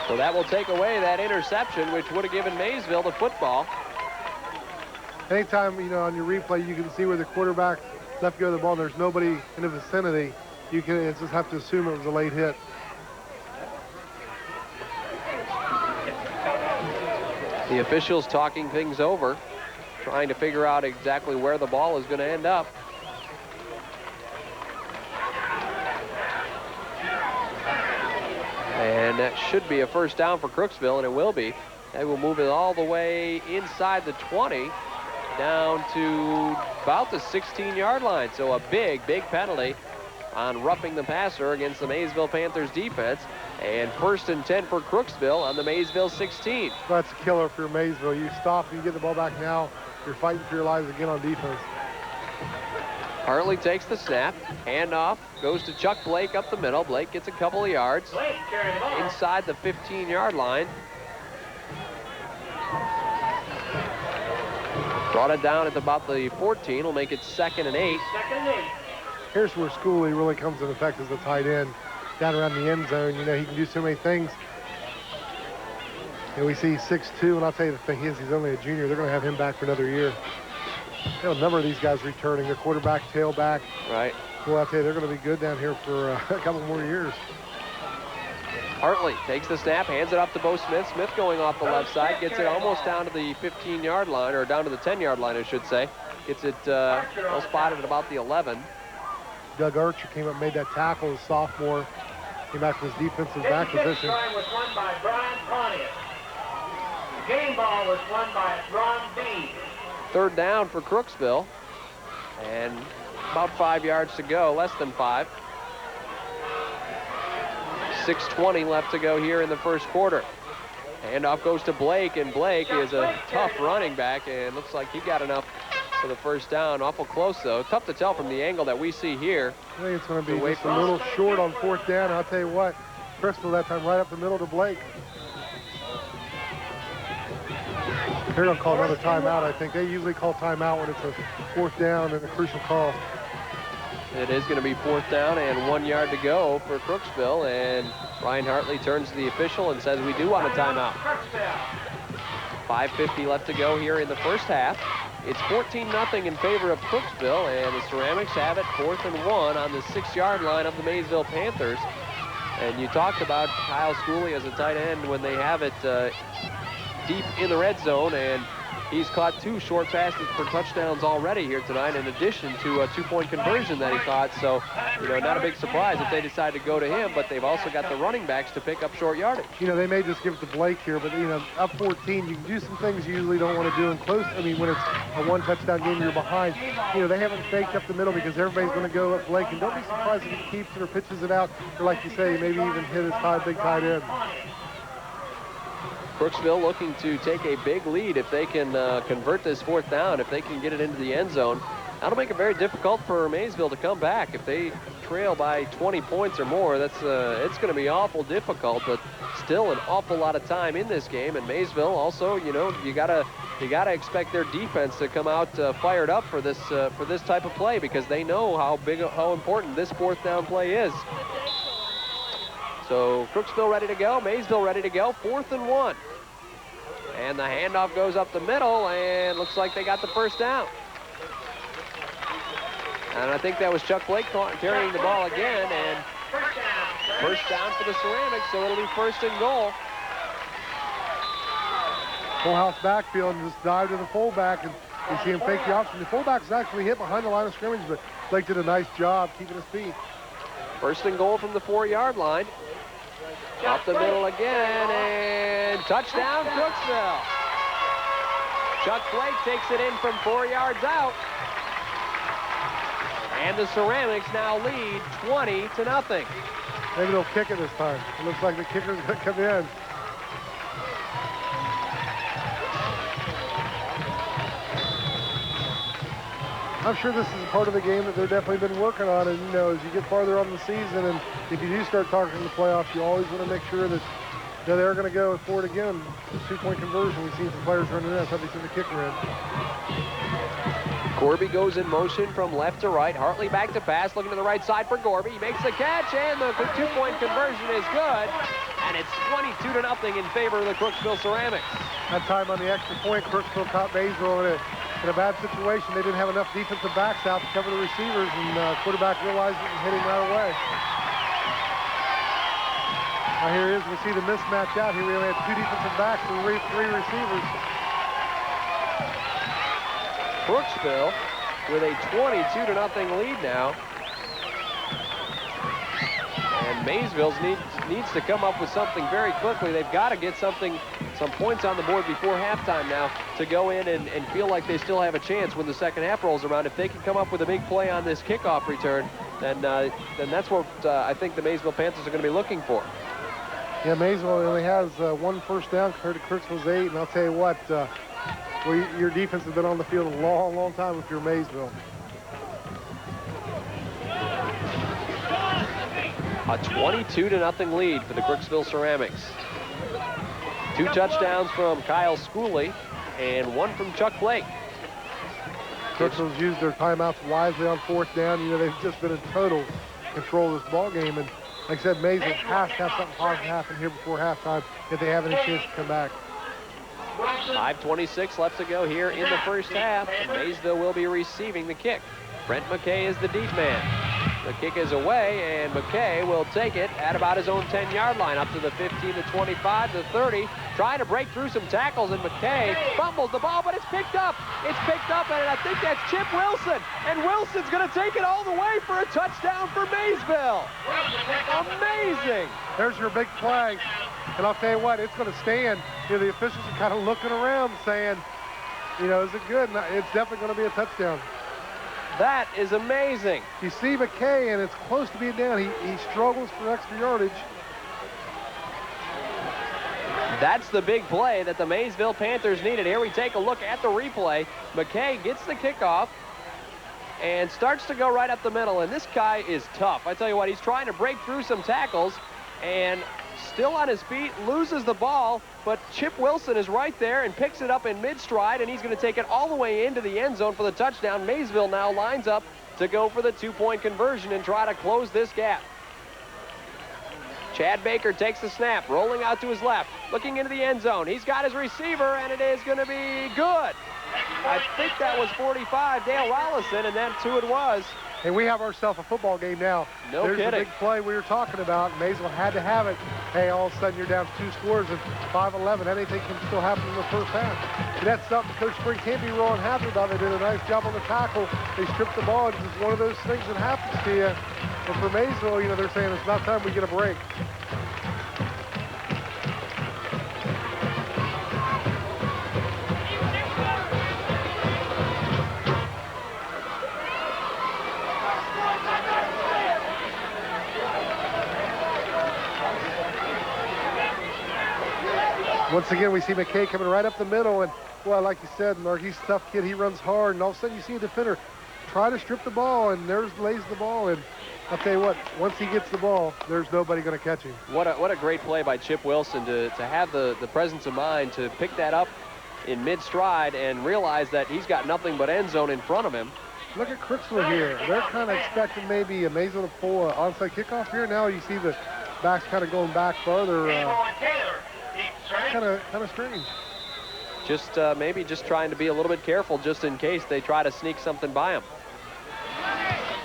So that will take away that interception, which would have given Maysville the football. Anytime, on your replay, you can see where the quarterback left go of the ball and there's nobody in the vicinity, you can just have to assume it was a late hit. The officials talking things over, trying to figure out exactly where the ball is going to end up. And that should be a first down for Crooksville, and it will be. They will move it all the way inside the 20, down to about the 16-yard line. So a big, big penalty on roughing the passer against the Maysville Panthers defense. And 1st and 10 for Crooksville on the Maysville 16. That's a killer for Maysville. You stop, you get the ball back now, you're fighting for your lives again on defense. Hartley takes the snap, handoff, goes to Chuck Blake up the middle. Blake gets a couple of yards inside the 15-yard line. Brought it down at about the 14. Will make it 2nd and 8. Here's where Schooley really comes into effect as a tight end. Down around the end zone, he can do so many things. And we see 6'2", and I'll tell you the thing is, he's only a junior. They're going to have him back for another year. A number of these guys returning. Their quarterback, tailback. Right. Well, I'll tell you, they're going to be good down here for a couple more years. Hartley takes the snap, hands it off to Bo Smith. Smith going off the left side, gets it almost down to the 15-yard line, or down to the 10-yard line, I should say. Gets it well spotted at about the 11. Doug Archer came up and made that tackle as sophomore. Came back from his defensive back position. The was won by Brian Pontius. The game ball was won by Ron B. Third down for Crooksville. And about 5 yards to go, less than 5. 6:20 left to go here in the first quarter. Handoff goes to Blake, and Blake is a tough running back, and looks like he got enough for the first down. Awful close, though. Tough to tell from the angle that we see here. I think it's going to be just a little short on 4th down. I'll tell you what, Crooksville that time right up the middle to Blake. They're going to call another timeout, I think. They usually call timeout when it's a 4th down and a crucial call. It is going to be 4th down and 1 yard to go for Crooksville, and Ryan Hartley turns to the official and says we do want a timeout. 5:50 left to go here in the first half. It's 14-0 in favor of Crooksville, and the Ceramics have it 4th and 1 on the 6-yard line of the Maysville Panthers. And you talked about Kyle Schooley as a tight end when they have it deep in the red zone, and he's caught 2 short passes for touchdowns already here tonight, in addition to a 2-point conversion that he caught. So, not a big surprise if they decide to go to him, but they've also got the running backs to pick up short yardage. They may just give it to Blake here, but, up 14, you can do some things you usually don't want to do in close. I mean, when it's a 1-touchdown game, you're behind. They haven't faked up the middle because everybody's going to go up Blake, and don't be surprised if he keeps it or pitches it out, or like you say, maybe even hit his big tight end. Crooksville looking to take a big lead if they can convert this 4th down, if they can get it into the end zone. That'll make it very difficult for Maysville to come back. If they trail by 20 points or more, it's going to be awful difficult, but still an awful lot of time in this game. And Maysville also, you gotta expect their defense to come out fired up for this type of play, because they know how important this 4th down play is. So Crooksville ready to go, Maysville ready to go, 4th and 1. And the handoff goes up the middle, and looks like they got the first down. And I think that was Chuck Blake carrying the ball again, and first down for the Ceramics, so it'll be 1st and goal. Full house backfield, and just dive to the fullback, and you see him fake the option. The fullback's actually hit behind the line of scrimmage, but Blake did a nice job keeping his feet. 1st and goal from the 4-yard line. Up the middle again, and touchdown, Crooksville. Chuck Blake takes it in from 4 yards out. And the Ceramics now lead 20-0. Maybe they'll kick it this time. It looks like the kicker's going to come in. I'm sure this is a part of the game that they've definitely been working on, and as you get farther on in the season, and if you do start targeting the playoffs, you always want to make sure that they're going to go for it again. The 2-point conversion, we've seen some players running in. That's how they send the kicker in. Gorby goes in motion from left to right. Hartley back to pass, looking to the right side for Gorby. He makes the catch, and the 2-point conversion is good. And it's 22-0 in favor of the Crooksville Ceramics. That time on the extra point, Crooksville caught Maysville in a bad situation. They didn't have enough defensive backs out to cover the receivers, and quarterback realized it and hit him right away. Now here it is. We see the mismatch out here. We only had 2 defensive backs and 3 receivers. Crooksville with a 22-0 lead now. And Maysville needs to come up with something very quickly. They've got to get some points on the board before halftime now to go in and feel like they still have a chance when the second half rolls around. If they can come up with a big play on this kickoff return, then that's what I think the Maysville Panthers are going to be looking for. Yeah, Maysville only has 1 first down compared to Crooksville's 8, and I'll tell you what, your defense has been on the field a long, long time if you're Maysville. A 22-0 lead for the Crooksville Ceramics. 2 touchdowns from Kyle Schooley and 1 from Chuck Blake. Crooksville's used their timeouts wisely on 4th down. They've just been in total control of this ball game, and like I said, Maysville has to have something positive happen here before halftime if they have any chance to come back. 5:26 left to go here in the first half, and Maysville will be receiving the kick. Brent McKay is the deep man. The kick is away, and McKay will take it at about his own 10-yard line, up to the 15, the 25, the 30, trying to break through some tackles, and McKay fumbles the ball, but it's picked up. It's picked up, and I think that's Chip Wilson, and Wilson's going to take it all the way for a touchdown for Maysville. Amazing. There's your big play, and I'll tell you what, it's going to stand. You know, the officials are kind of looking around saying, you know, is it good? And it's definitely going to be a touchdown. That is amazing. You see McKay, and it's close to being down. He struggles for extra yardage. That's the big play that the Maysville Panthers needed. Here we take a look at the replay. McKay gets the kickoff and starts to go right up the middle, and this guy is tough. I tell you what, he's trying to break through some tackles, and still on his feet, loses the ball, but Chip Wilson is right there and picks it up in mid-stride, and he's going to take it all the way into the end zone for the touchdown. Maysville now lines up to go for the two-point conversion and try to close this gap. Chad Baker takes the snap, rolling out to his left, looking into the end zone. He's got his receiver, and it is going to be good. I think that was 45, Dale Rollison, and that's who it was. And we have ourselves a football game now. No There's kidding. the big play we were talking about. Maysville had to have it. Hey, all of a sudden you're down 2 scores and 5-11. Anything can still happen in the first half. And that's something Coach Spring can't be real unhappy about. They did a nice job on the tackle. They stripped the ball. It's just one of those things that happens to you. And for Maysville, you know, they're saying it's about time we get a break. Once again, we see McKay coming right up the middle, and well, like you said, Mark, he's a tough kid. He runs hard, and all of a sudden you see a defender try to strip the ball, and there's lays the ball. And I'll tell you what, once he gets the ball, there's nobody going to catch him. What a great play by Chip Wilson to have the presence of mind to pick that up in mid-stride and realize that he's got nothing but end zone in front of him. Look at Crooksville here. They're kind of expecting maybe a Maysville to pull an onside kickoff here. Now you see the backs kind of going back farther. Kind of strange. Just maybe just trying to be a little bit careful just in case they try to sneak something by him.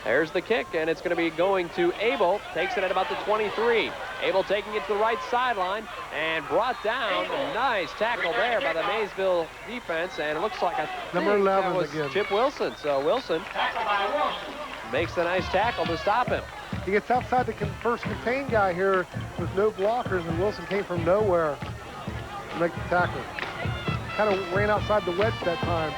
There's the kick, and it's going to be going to Abel. Takes it at about the 23. Abel taking it to the right sideline and brought down. A nice tackle there by the Maysville defense, and it looks like Number 11 that was again. Chip Wilson. So Wilson makes the nice tackle to stop him. He gets outside the first contained guy here with no blockers, and Wilson came from nowhere to make the tackle. Kind of ran outside the wedge that time.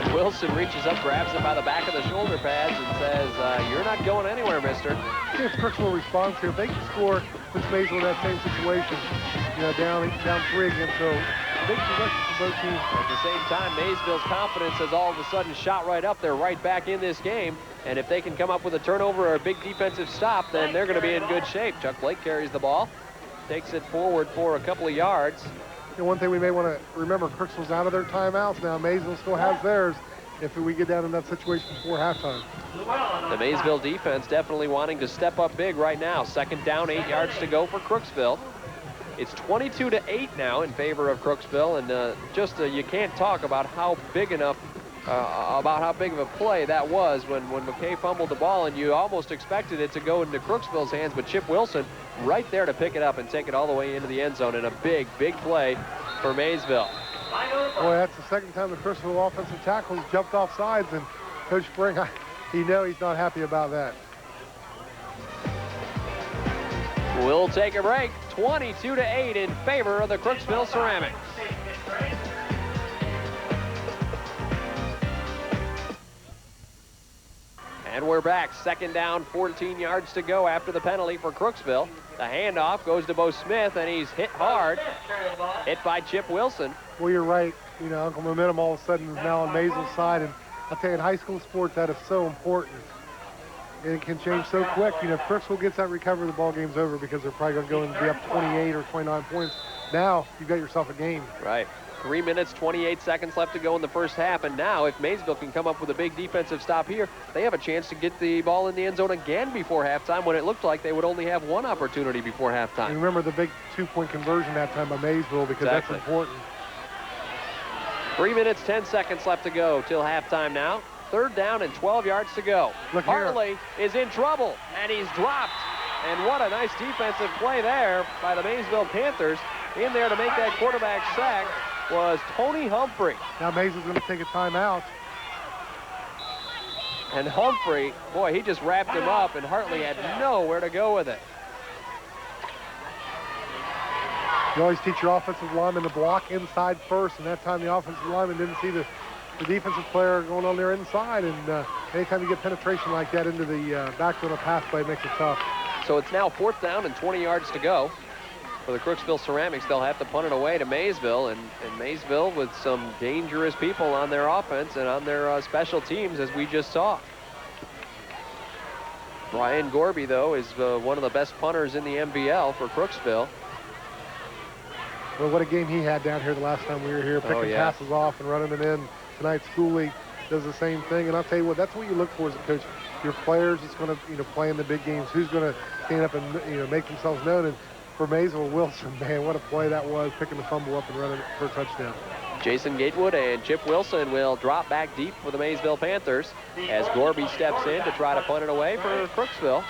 And Wilson reaches up, grabs him by the back of the shoulder pads, and says, "You're not going anywhere, mister." See if Crooksville responds here. If they can score, puts Maysville in that same situation. You know, down 3 again. So big possession for both teams. At the same time, Maysville's confidence has all of a sudden shot right up. They're right back in this game. And if they can come up with a turnover or a big defensive stop, then they're going to be in good shape. Chuck Blake carries the ball, takes it forward for a couple of yards. And one thing we may want to remember, Crooksville's out of their timeouts now. Maysville still has theirs if we get down in that situation before halftime. The Maysville defense definitely wanting to step up big right now. Second down, 8 yards to go for Crooksville. It's 22-8 now in favor of Crooksville, and you can't talk about how big of a play that was when McKay fumbled the ball, and you almost expected it to go into Crooksville's hands, but Chip Wilson right there to pick it up and take it all the way into the end zone, and a big play for Maysville. Boy, that's the second time the Crooksville offensive tackle has jumped off sides, and Coach Spring, he's not happy about that. We'll take a break. 22-8 in favor of the Crooksville Ceramics. And we're back. Second down, 14 yards to go after the penalty for Crooksville. The handoff goes to Bo Smith, and he's hit hard. Hit by Chip Wilson. Well, you're right. You know, Uncle Momentum all of a sudden is now on Maysville's side, and I'll tell you, in high school sports, that is so important. And it can change so quick. You know, if Crooksville gets that recovery, the ball game's over because they're probably going to go and be up 28 or 29 points. Now, you've got yourself a game. Right. 3 minutes, 28 seconds left to go in the first half. And now, if Maysville can come up with a big defensive stop here, they have a chance to get the ball in the end zone again before halftime, when it looked like they would only have one opportunity before halftime. And remember the big 2-point conversion that time by Maysville, because Exactly. That's important. 3 minutes, 10 seconds left to go till halftime now. 3rd down and 12 yards to go. Look here. Hartley is in trouble, and he's dropped. And what a nice defensive play there by the Maysville Panthers. In there to make that quarterback sack was Tony Humphrey. Now Maysville's going to take a timeout. And Humphrey, boy, he just wrapped him up, and Hartley had nowhere to go with it. You always teach your offensive lineman to block inside first, and that time the offensive lineman didn't see the defensive player going on their inside, and anytime you get penetration like that into the backfield of pathway, it makes it tough. So it's now 4th down and 20 yards to go. For the Crooksville Ceramics, they'll have to punt it away to Maysville, and Maysville with some dangerous people on their offense and on their special teams, as we just saw. Brian Gorby, though, is one of the best punters in the MVL for Crooksville. Well, what a game he had down here the last time we were here, picking passes off and running them in. Tonight, Schooley does the same thing, and I'll tell you what, that's what you look for as a coach. Your players that's going to, play in the big games, who's going to stand up and, make themselves known. And for Maysville, Wilson, man, what a play that was, picking the fumble up and running it for a touchdown. Jason Gatewood and Chip Wilson will drop back deep for the Maysville Panthers as Gorby steps in to try to punt it away for Crooksville.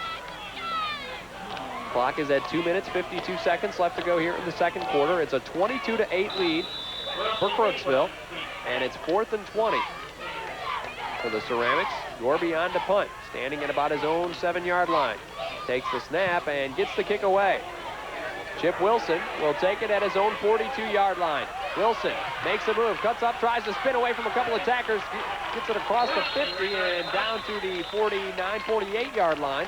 Clock is at 2 minutes, 52 seconds left to go here in the 2nd quarter. It's a 22-8 lead for Crooksville, and it's 4th and 20 for the Ceramics. Gorby on to punt, standing at about his own 7-yard line. Takes the snap and gets the kick away. Chip Wilson will take it at his own 42-yard line. Wilson makes a move, cuts up, tries to spin away from a couple of attackers, gets it across the 50 and down to the 49, 48-yard line.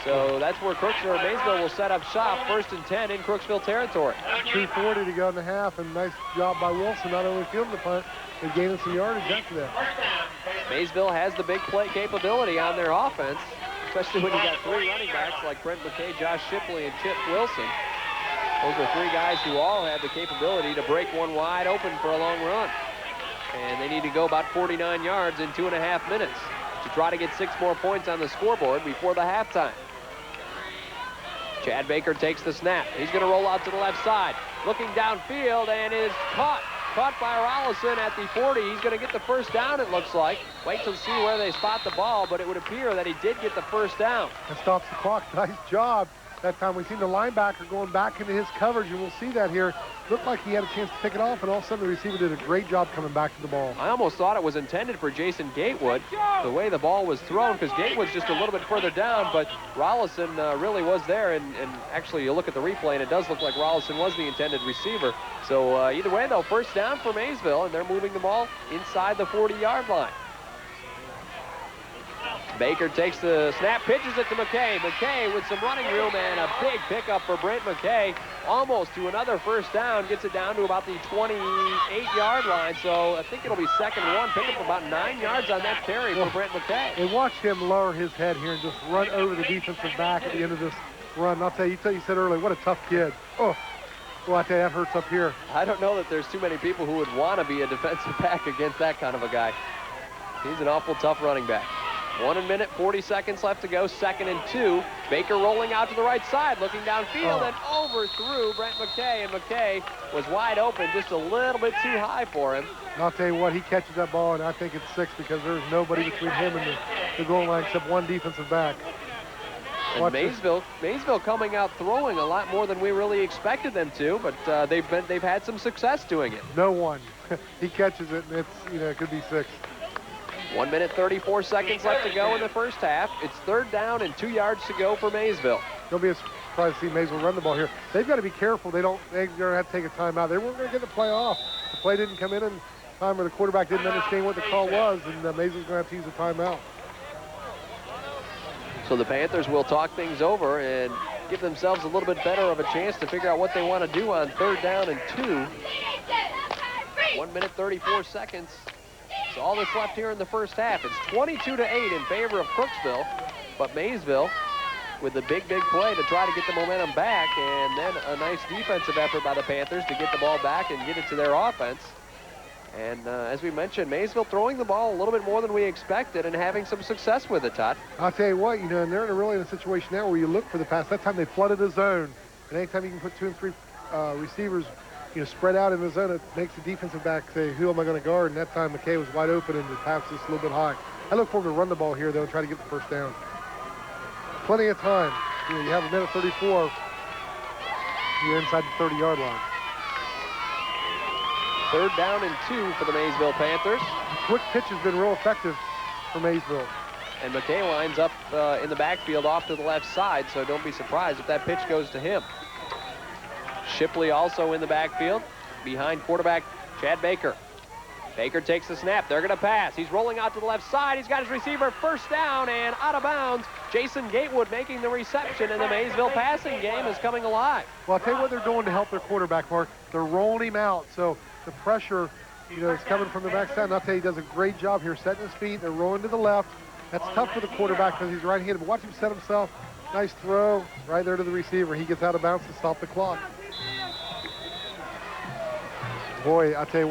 So that's where Crooksville Maysville will set up shop, 1st and 10 in Crooksville territory. 2:40 to go in the half, and nice job by Wilson, not only fielding the punt, but gaining some yardage after that. Maysville has the big play capability on their offense, especially when you got 3 running backs like Brent McKay, Josh Shipley, and Chip Wilson. Those are 3 guys who all have the capability to break one wide open for a long run. And they need to go about 49 yards in 2.5 minutes to try to get 6 more points on the scoreboard before the halftime. Chad Baker takes the snap. He's going to roll out to the left side, looking downfield, and is caught by Rollison at the 40. He's going to get the 1st down, it looks like. Wait till see where they spot the ball, but it would appear that he did get the 1st down. That stops the clock. Nice job. That time we've seen the linebacker going back into his coverage, and we'll see that here. Looked like he had a chance to pick it off, and all of a sudden the receiver did a great job coming back to the ball. I almost thought it was intended for Jason Gatewood, the way the ball was thrown, because Gatewood's just a little bit further down, but Rollison really was there, and actually you look at the replay, and it does look like Rollison was the intended receiver. So either way, though, 1st down for Maysville, and they're moving the ball inside the 40-yard line. Baker takes the snap, pitches it to McKay. McKay with some running room and a big pickup for Brent McKay. Almost to another 1st down. Gets it down to about the 28-yard line. So I think it'll be 2nd and 1. Pick up about 9 yards on that carry for Brent McKay. And watch him lower his head here and just run over the defensive back at the end of this run. I'll tell you, you said earlier, what a tough kid. Oh, well, I tell you, that hurts up here. I don't know that there's too many people who would want to be a defensive back against that kind of a guy. He's an awful tough running back. 1 minute, 40 seconds left to go, 2nd and 2. Baker rolling out to the right side, looking downfield and overthrew Brent McKay, and McKay was wide open, just a little bit too high for him. And I'll tell you what, he catches that ball, and I think it's 6 because there's nobody between him and the goal line except one defensive back. And Maysville coming out throwing a lot more than we really expected them to, but they've had some success doing it. No one. He catches it, and it's, it could be 6. 1 minute, 34 seconds left to go in the 1st half. It's 3rd down and 2 yards to go for Maysville. You'll be surprised to see Maysville run the ball here. They've got to be careful. They're going to have to take a timeout. They weren't going to get the play off. The play didn't come in time where the quarterback didn't understand what the call was, and Maysville's going to have to use a timeout. So the Panthers will talk things over and give themselves a little bit better of a chance to figure out what they want to do on 3rd down and 2. 1 minute, 34 seconds. That's all that's left here in the 1st half. It's 22-8 in favor of Crooksville, but Maysville with the big play to try to get the momentum back, and then a nice defensive effort by the Panthers to get the ball back and get it to their offense. And as we mentioned, Maysville throwing the ball a little bit more than we expected and having some success with it, Todd. I'll tell you what, and they're really in a situation now where you look for the pass. That time they flooded the zone, and anytime you can put 2 and 3 receivers spread out in the zone, it makes the defensive back say, who am I going to guard? And that time McKay was wide open and the pass just a little bit high. I look forward to run the ball here, though, and try to get the first down. Plenty of time. You have a minute 34. You're inside the 30-yard line. 3rd down and 2 for the Maysville Panthers. Quick pitch has been real effective for Maysville. And McKay lines up in the backfield off to the left side, so don't be surprised if that pitch goes to him. Shipley also in the backfield behind quarterback Chad Baker. Baker takes the snap. They're going to pass. He's rolling out to the left side. He's got his receiver first down and out of bounds. Jason Gatewood making the reception, and the Maysville passing game is coming alive. Well, I'll tell you what they're doing to help their quarterback, Mark. They're rolling him out, so the pressure, is coming from the backside. And I'll tell you, he does a great job here setting his feet. They're rolling to the left. That's tough for the quarterback because he's right-handed, but watch him set himself. Nice throw right there to the receiver. He gets out of bounds to stop the clock. Boy, I'll tell you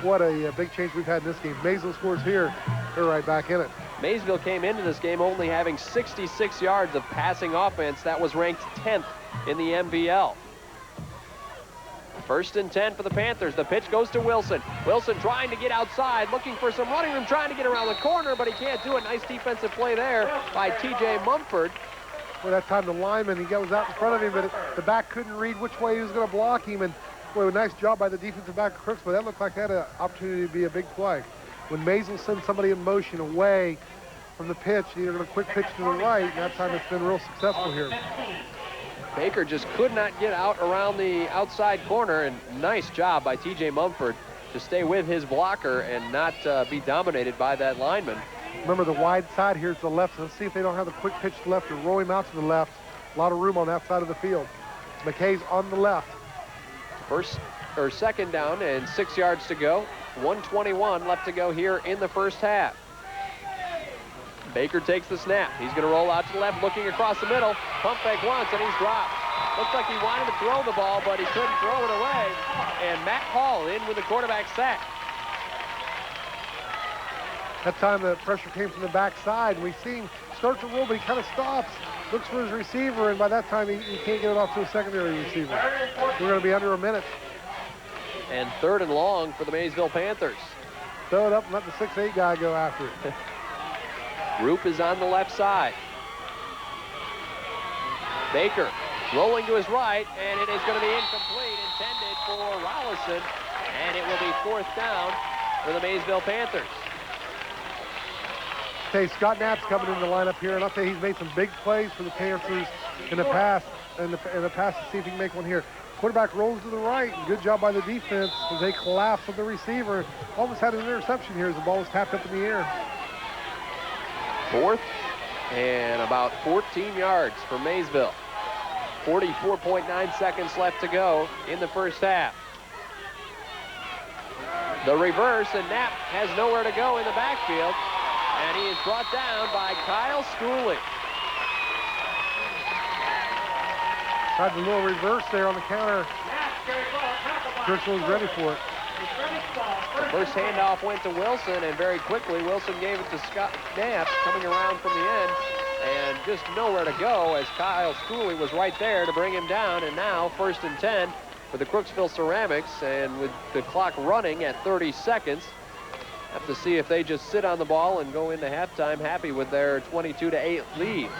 what a big change we've had in this game. Maysville scores here. They're right back in it. Maysville came into this game only having 66 yards of passing offense. That was ranked 10th in the MVL. 1st and 10 for the Panthers. The pitch goes to Wilson. Wilson trying to get outside, looking for some running room, trying to get around the corner, but he can't do it. Nice defensive play there by TJ Mumford. Well, that time the lineman, he goes out in front of him, but the back couldn't read which way he was going to block him. And boy, a nice job by the defensive back of Crooksville. That looked like that had an opportunity to be a big play. When Maysville sends somebody in motion away from the pitch, they're going to quick pitch to the right, and that time it's been real successful here. Baker just could not get out around the outside corner, and nice job by TJ Mumford to stay with his blocker and not be dominated by that lineman. Remember, the wide side here is the left, so let's see if they don't have the quick pitch to the left or roll him out to the left. A lot of room on that side of the field. McKay's on the left. 2nd down and 6 yards to go. 1:21 left to go here in the first half. Baker takes the snap. He's going to roll out to the left, looking across the middle. Pump fake once, and he's dropped. Looks like he wanted to throw the ball, but he couldn't throw it away. And Matt Hall in with the quarterback sack. That time the pressure came from the backside, and we see him start to roll, but he kind of stops, looks for his receiver, and by that time he can't get it off to a secondary receiver. We're going to be under a minute. And 3rd and long for the Maysville Panthers. Throw it up and let the 6'8" guy go after it. Roop is on the left side. Baker rolling to his right, and it is going to be incomplete, intended for Rollison, and it will be 4th down for the Maysville Panthers. Okay, Scott Knapp's coming in the lineup here, and I'll tell you, he's made some big plays for the Panthers in the past, and the pass to see if he can make one here. Quarterback rolls to the right. Good job by the defense as they collapse with the receiver. Almost had an interception here as the ball was tapped up in the air. 4th and about 14 yards for Maysville. 44.9 seconds left to go in the first half. The reverse, and Knapp has nowhere to go in the backfield, and he is brought down by Kyle Schooley. Tried the little reverse there on the counter. Crooksville was ready for it. The first handoff went to Wilson, and very quickly Wilson gave it to Scott Knapp coming around from the end, and just nowhere to go as Kyle Schooley was right there to bring him down. And now 1st and 10 for the Crooksville Ceramics, and with the clock running at 30 seconds, have to see if they just sit on the ball and go into halftime happy with their 22-8 lead.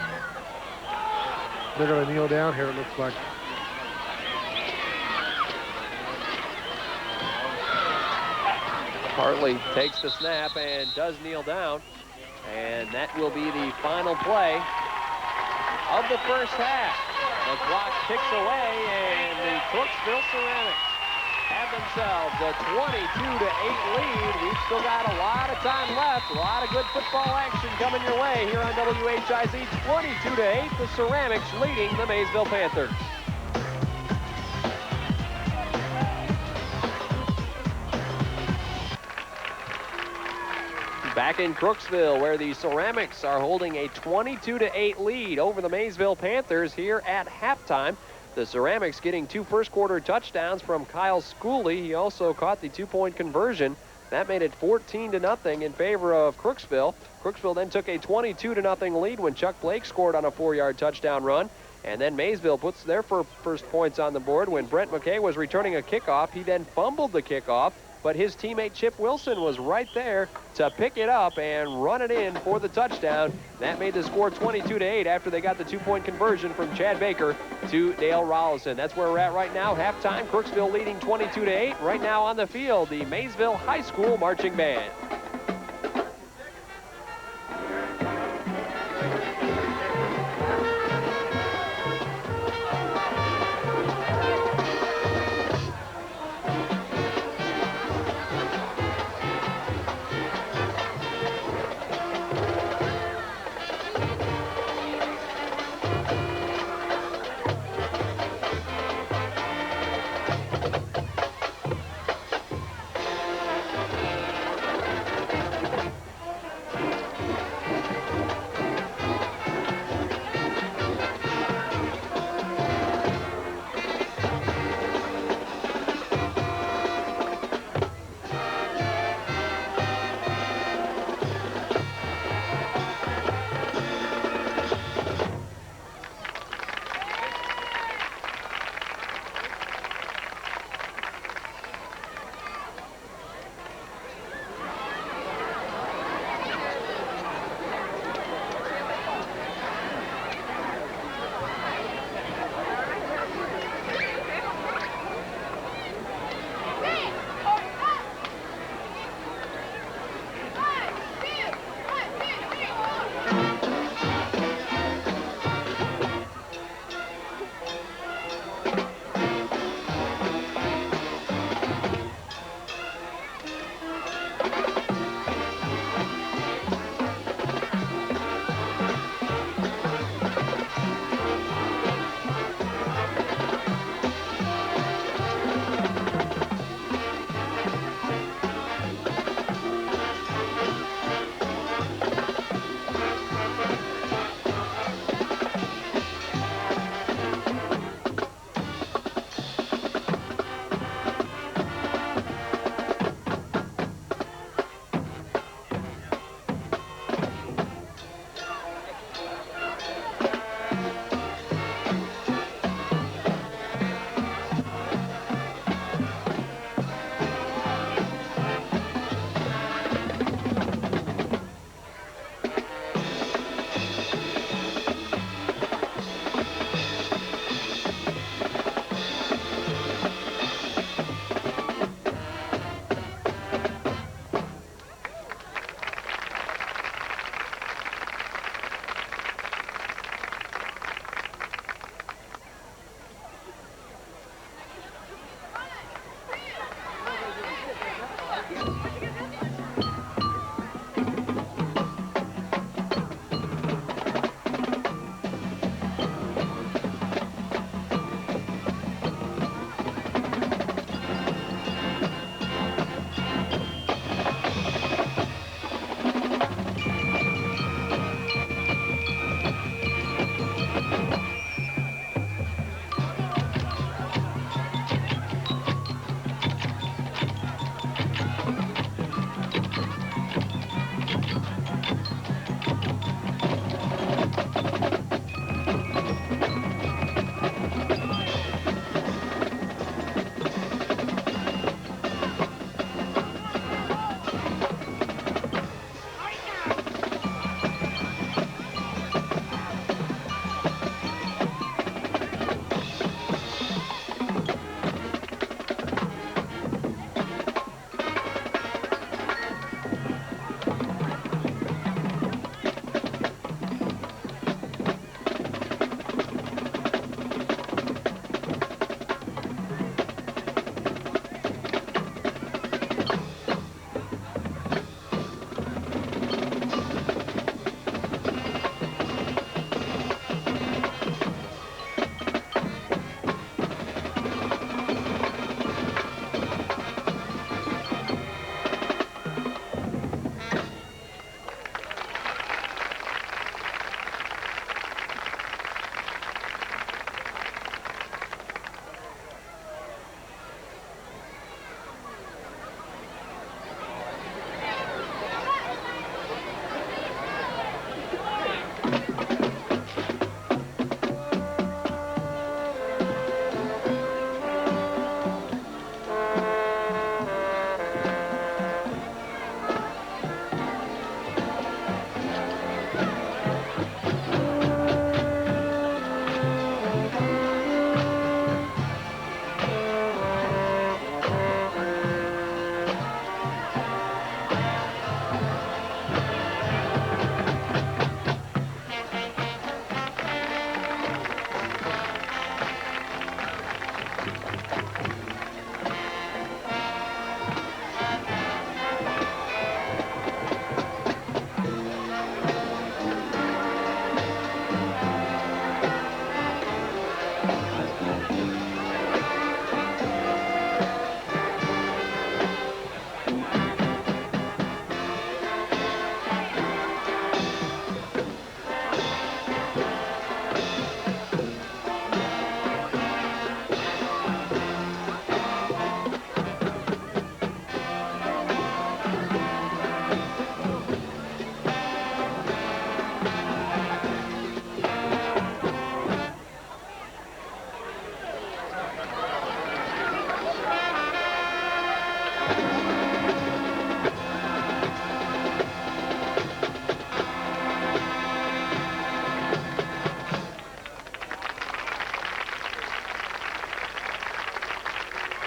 They're going to kneel down here, it looks like. Hartley takes the snap and does kneel down, and that will be the final play of the first half. The clock ticks away, and the Crooksville Ceramics have themselves a 22-8 lead. We've still got a lot of time left, a lot of good football action coming your way here on WHIZ. 22-8, the Ceramics leading the Maysville Panthers. Back in Crooksville, where the Ceramics are holding a 22-8 lead over the Maysville Panthers here at halftime. The Ceramics getting 2 first-quarter touchdowns from Kyle Schooley. He also caught the 2-point conversion. That made it 14-0 in favor of Crooksville. Crooksville then took a 22-0 lead when Chuck Blake scored on a 4-yard touchdown run. And then Maysville puts their first points on the board when Brent McKay was returning a kickoff. He then fumbled the kickoff, but his teammate Chip Wilson was right there to pick it up and run it in for the touchdown. That made the score 22-8 after they got the 2-point conversion from Chad Baker to Dale Rollison. That's where we're at right now. Halftime, Crooksville leading 22-8. Right now on the field, the Maysville High School marching band.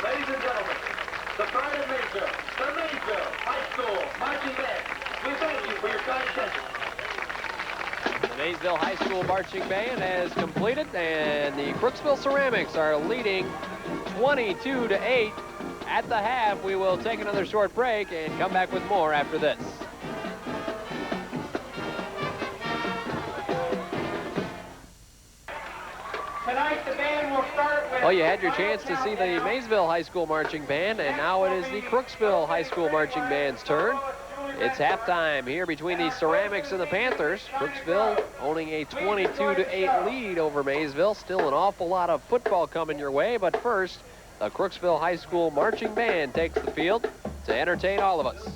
Ladies and gentlemen, the pride of Maysville, the Maysville High School Marching Band. We thank you for your kind attention. The Maysville High School Marching Band has completed, and the Crooksville Ceramics are leading 22-8 at the half. We will take another short break and come back with more after this. Tonight, the band will start with... Well, you had your chance to see the Maysville High School Marching Band, and now it is the Crooksville High School Marching Band's turn. It's halftime here between the Ceramics and the Panthers. Crooksville owning a 22-8 lead over Maysville. Still an awful lot of football coming your way, but first, the Crooksville High School Marching Band takes the field to entertain all of us.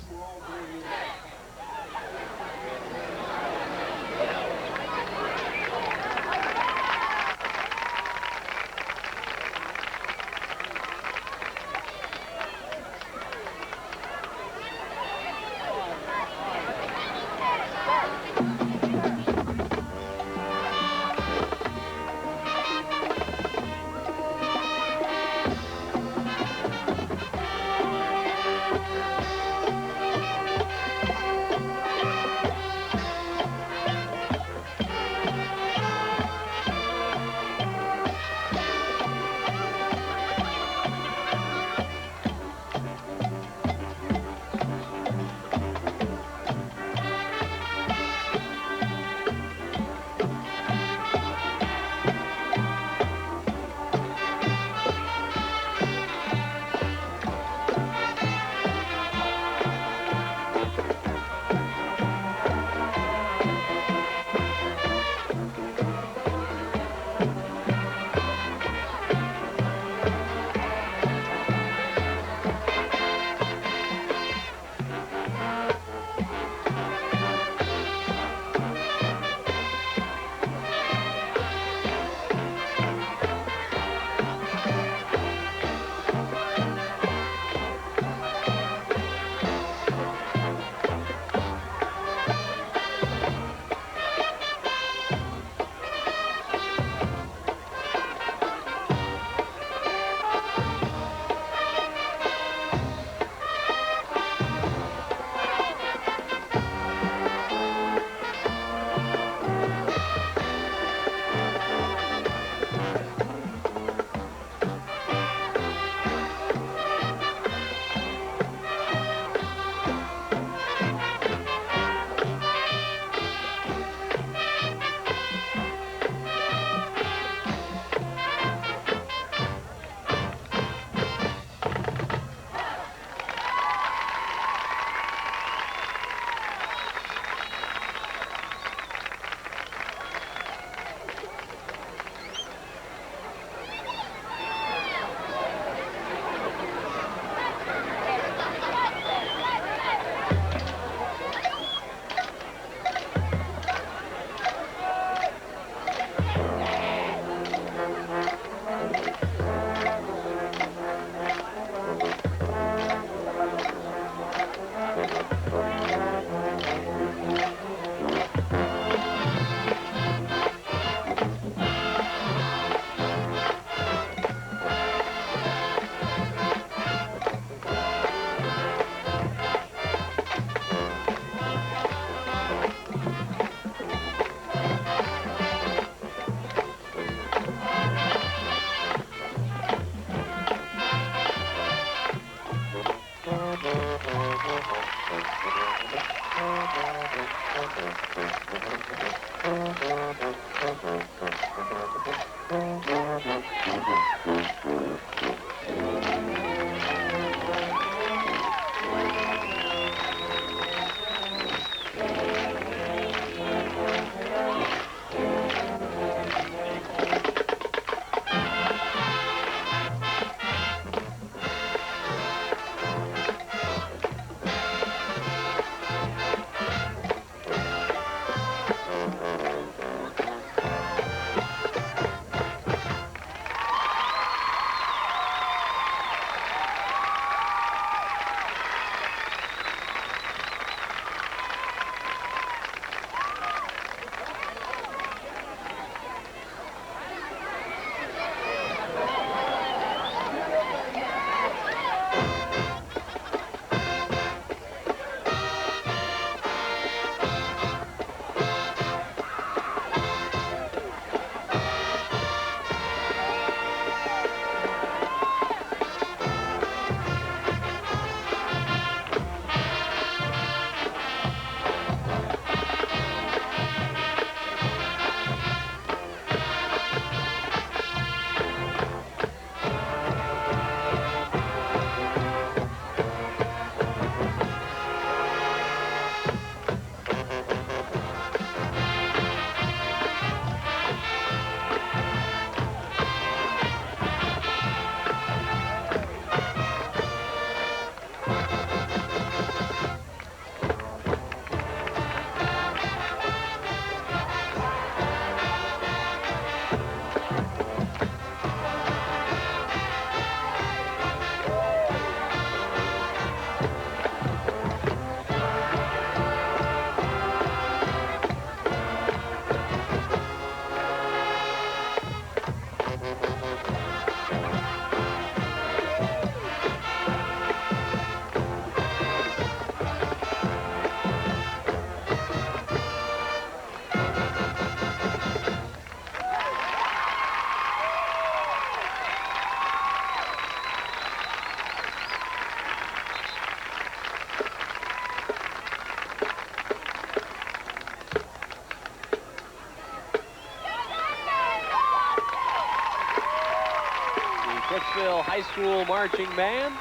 high school marching band,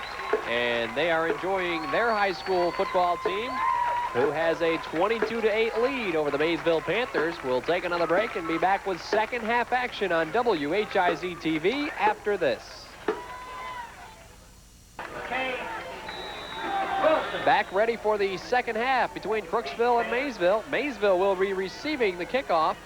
and they are enjoying their high school football team, who has a 22-8 lead over the Maysville Panthers. We'll take another break and be back with second half action on WHIZ TV after this. Back ready for the second half between Crooksville and Maysville. Maysville will be receiving the kickoff,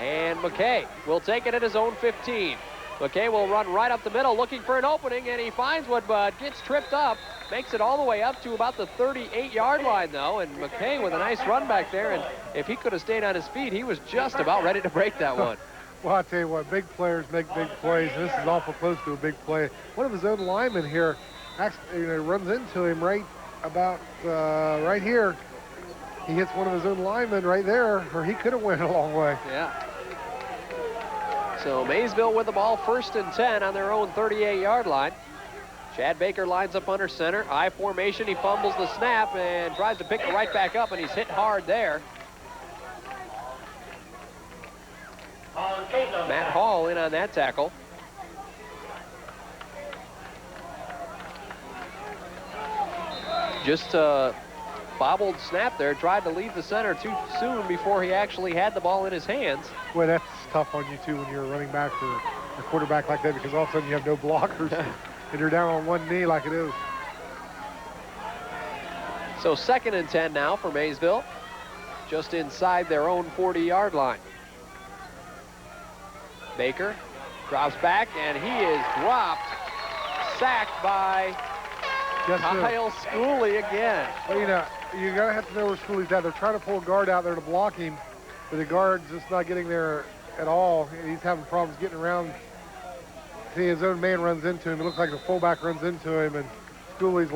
and McKay will take it at his own 15. McKay will run right up the middle looking for an opening, and he finds one, but gets tripped up. Makes it all the way up to about the 38-yard line, though, and McKay with a nice run back there, and if he could have stayed on his feet, he was just about ready to break that one. Well, I'll tell you what, big players make big plays, and this is awful close to a big play. One of his own linemen here actually, runs into him right about right here. He hits one of his own linemen right there, or he could have went a long way. Yeah. So Maysville with the ball, 1st and 10 on their own 38-yard line. Chad Baker lines up under center. I formation, he fumbles the snap and tries to pick it right back up, and he's hit hard there. Matt Hall in on that tackle. Just a bobbled snap there, tried to leave the center too soon before he actually had the ball in his hands. Well, that's tough on you, too, when you're a running back or a quarterback like that, because all of a sudden you have no blockers, and you're down on one knee like it is. So 2nd and 10 now for Maysville, just inside their own 40-yard line. Baker drops back, and he is dropped, sacked by Kyle Schooley again. Well, you know, you gotta have to know where Schooley's at. They're trying to pull a guard out there to block him, but the guard's just not getting there at all. He's having problems getting around. See, his own man runs into him. It looks like the fullback runs into him, and Schooley's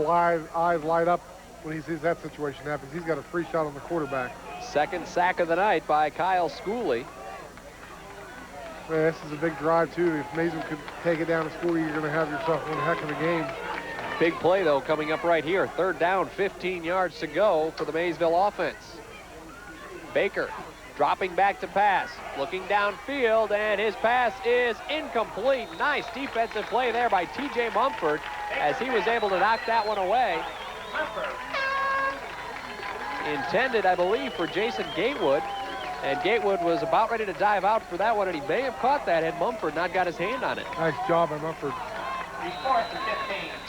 eyes light up when he sees that situation happen. He's got a free shot on the quarterback. 2nd sack of the night by Kyle Schooley. Man, this is a big drive, too. If Mason could take it down to Schooley, you're going to have yourself one heck of a game. Big play, though, coming up right here. 3rd down, 15 yards to go for the Maysville offense. Baker dropping back to pass, looking downfield, and his pass is incomplete. Nice defensive play there by T.J. Mumford as he was able to knock that one away. Intended, I believe, for Jason Gatewood, and Gatewood was about ready to dive out for that one, and he may have caught that had Mumford not got his hand on it. Nice job by Mumford.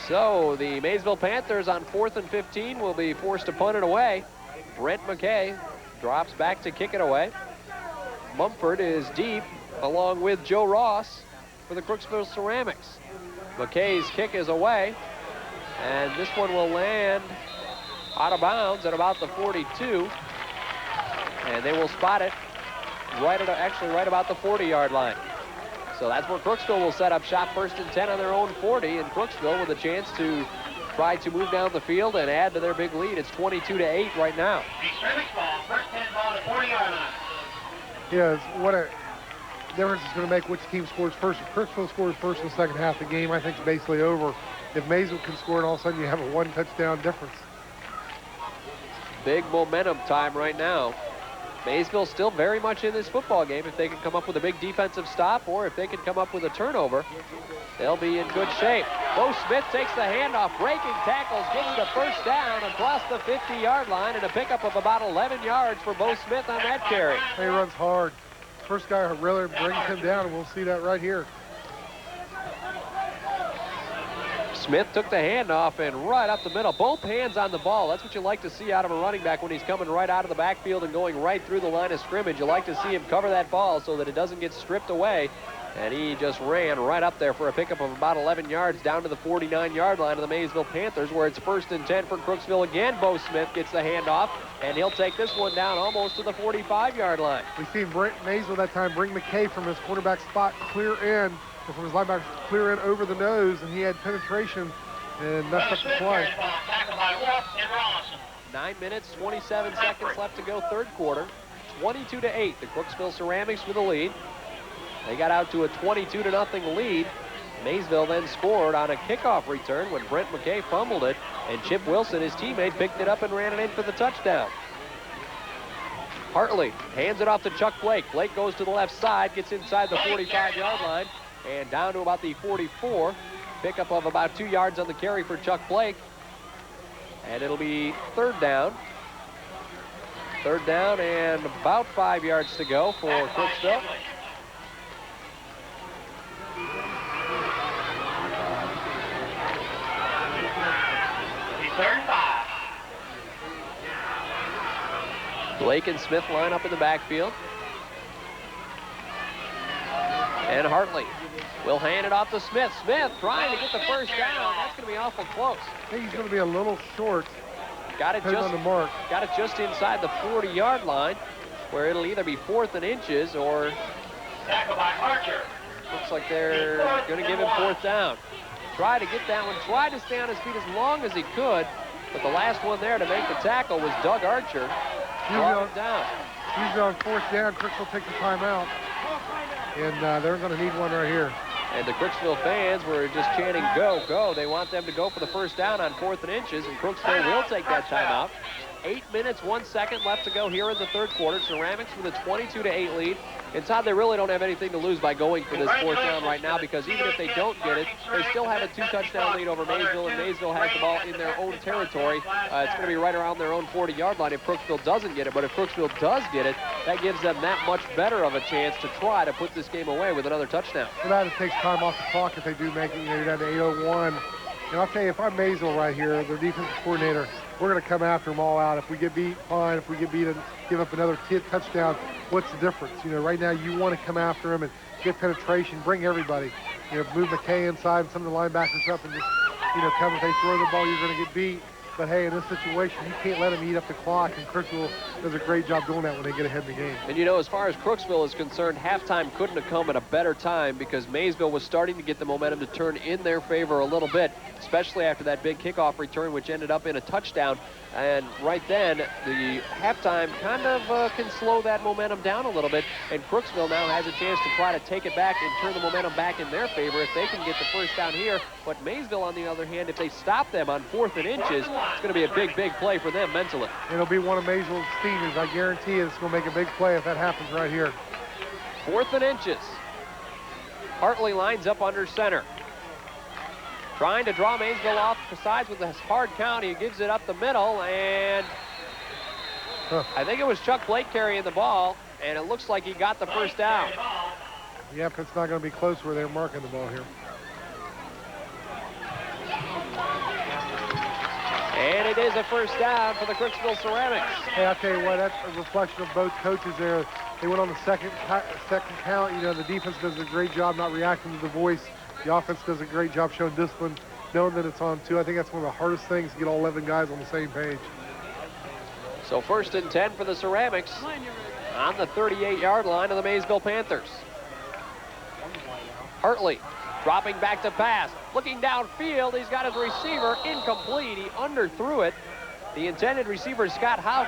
So the Maysville Panthers on 4th and 15 will be forced to punt it away. Brent McKay drops back to kick it away. Mumford is deep along with Joe Ross for the Crooksville Ceramics. McKay's kick is away, and this one will land out of bounds at about the 42, and they will spot it right about the 40-yard line. So that's where Crooksville will set up shop, 1st and 10 on their own 40, and Crooksville with a chance to try to move down the field and add to their big lead. It's 22-8 right now. Ball, 1st 10 ball to 40-yard line. Yeah, what a difference it's going to make which team scores first. If Crooksville scores first in the second half, the game, I think, is basically over. If Maysville can score, and all of a sudden you have a 1-touchdown difference. Big momentum time right now. Maysville still very much in this football game. If they can come up with a big defensive stop, or if they can come up with a turnover, they'll be in good shape. Bo Smith takes the handoff, breaking tackles, gets the 1st down across the 50-yard line, and a pickup of about 11 yards for Bo Smith on that carry. He runs hard. First guy who really brings him down, and we'll see that right here. Smith took the handoff and right up the middle. Both hands on the ball. That's what you like to see out of a running back when he's coming right out of the backfield and going right through the line of scrimmage. You like to see him cover that ball so that it doesn't get stripped away. And he just ran right up there for a pickup of about 11 yards down to the 49-yard line of the Maysville Panthers, where it's 1st and 10 for Crooksville again. Bo Smith gets the handoff, and he'll take this one down almost to the 45-yard line. We see Maysville that time bring McKay from his quarterback spot clear in, and from his linebacker clear in over the nose, and he had penetration and messed up the play. 9 minutes, 27 seconds left to go, 3rd quarter. 22-8, the Crooksville Ceramics with the lead. They got out to a 22-0 lead. Maysville then scored on a kickoff return when Brent McKay fumbled it, and Chip Wilson, his teammate, picked it up and ran it in for the touchdown. Hartley hands it off to Chuck Blake. Blake goes to the left side, gets inside the 45-yard line, and down to about the 44. Pickup of about 2 yards on the carry for Chuck Blake. And it'll be third down. Third down and about 5 yards to go for Crooksville. Third and 5. Blake and Smith line up in the backfield. And Hartley will hand it off to Smith. Smith trying to get the first down. That's going to be awful close. I think he's going to be a little short. Got it on the mark. Got it just inside the 40-yard line, where it'll either be 4th and inches or Tackle by Archer. looks like they're going to give him 4th down. Try to get that one. Tried to stay on his feet as long as he could, but the last one there to make the tackle was Doug Archer. Brought him down. Usually on 4th down, Crooksville takes a timeout, and they're going to need one right here. And the Crooksville fans were just chanting, go, go. They want them to go for the first down on 4th and inches, and Crooksville will take that timeout. 8 minutes, 1 second left to go here in the third quarter. Ceramics with a 22-8 lead. And Todd, they really don't have anything to lose by going for this 4th down right now, because even if they don't get it, they still have a 2-touchdown lead over Maysville, and Maysville has the ball in their own territory. It's going to be right around their own 40-yard line if Crooksville doesn't get it. But if Crooksville does get it, that gives them that much better of a chance to try to put this game away with another touchdown. So that it takes time off the clock if they do make it. You know, you're down to 8:01. And I'll tell you, if I'm Maysville right here, their defensive coordinator, we're going to come after them all out. If we get beat, fine. If we get beat and give up another touchdown, what's the difference? You know, right now you want to come after them and get penetration, bring everybody. You know, move McKay inside and some of the linebackers up and just, you know, come. If they throw the ball, you're going to get beat. But hey, in this situation, you can't let them eat up the clock, and Crooksville does a great job doing that when they get ahead in the game. And you know, as far as Crooksville is concerned, halftime couldn't have come at a better time, because Maysville was starting to get the momentum to turn in their favor a little bit, especially after that big kickoff return, which ended up in a touchdown. And right then, the halftime kind of can slow that momentum down a little bit, and Crooksville now has a chance to try to take it back and turn the momentum back in their favor if they can get the first down here. But Maysville, on the other hand, if they stop them on 4th and inches, it's going to be a big, big play for them mentally. It'll be one of Maysville's seniors. I guarantee you it's going to make a big play if that happens right here. 4th and inches. Hartley lines up under center. Trying to draw Maysville off the sides with this hard count. He gives it up the middle, and I think it was Chuck Blake carrying the ball, and it looks like he got the first down. Yep, it's not going to be close where they're marking the ball here. And it is a first down for the Crooksville Ceramics. Hey, I'll tell you what, that's a reflection of both coaches there. They went on the second count. You know, the defense does a great job not reacting to the voice. The offense does a great job showing discipline, knowing that it's on 2. I think that's one of the hardest things, to get all 11 guys on the same page. So 1st and 10 for the Ceramics on the 38-yard line of the Maysville Panthers. Hartley dropping back to pass, looking downfield. He's got his receiver incomplete. He underthrew it. The intended receiver is Scott Houck.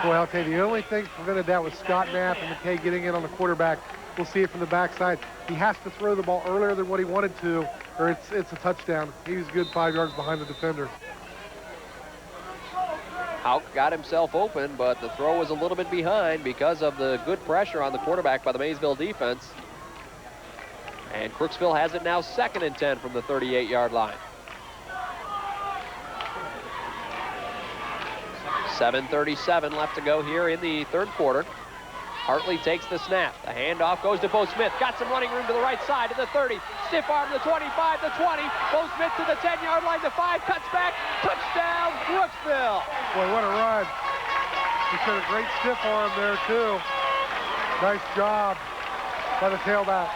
Boy, I'll tell you, the only thing prevented that was Scott Knapp and McKay getting in on the quarterback. We'll see it from the backside. He has to throw the ball earlier than what he wanted to, or it's a touchdown. He was good 5 yards behind the defender. Houck got himself open, but the throw was a little bit behind because of the good pressure on the quarterback by the Maysville defense. And Crooksville has it now 2nd and 10 from the 38-yard line. 7:37 left to go here in the third quarter. Hartley takes the snap. The handoff goes to Bo Smith. Got some running room to the right side to the 30. Stiff arm to the 25, the 20. Bo Smith to the 10-yard line, the 5. Cuts back. Touchdown, Crooksville. Boy, what a run. He showed a great stiff arm there, too. Nice job by the tailback.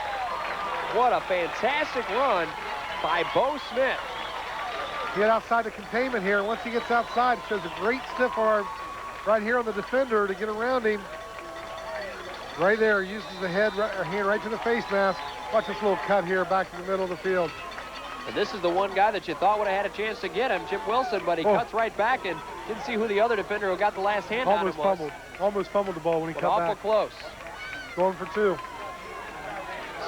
What a fantastic run by Bo Smith. He got outside the containment here. Once he gets outside, shows a great stiff arm right here on the defender to get around him. Right there, uses the hand right to the face mask. Watch this little cut here back in the middle of the field. And this is the one guy that you thought would have had a chance to get him, Chip Wilson, but he cuts right back and didn't see who the other defender who got the last hand on him was. Almost fumbled the ball when he cut awful back. Close. Going for 2.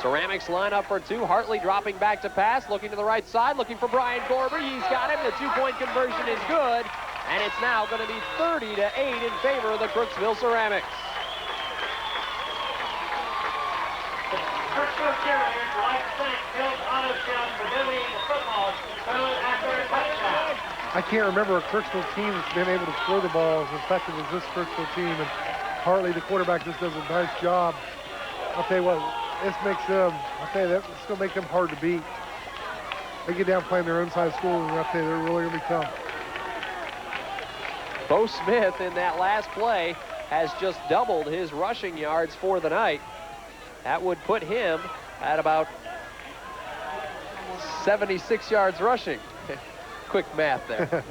Ceramics line up for 2. Hartley dropping back to pass, looking to the right side, looking for Brian Gorber. He's got him. The 2-point conversion is good, and it's now going to be 30-8 in favor of the Crooksville Ceramics. Crooksville Ceramics, like St. built on a I can't remember a Crooksville team that's been able to throw the ball as effective as this Crooksville team, and Hartley, the quarterback, just does a nice job. I'll tell you what, this makes them, it's going to make them hard to beat. They get down playing their own side of school, and I'll tell you, they're really going to be tough. Bo Smith in that last play has just doubled his rushing yards for the night. That would put him at about 76 yards rushing. Quick math there.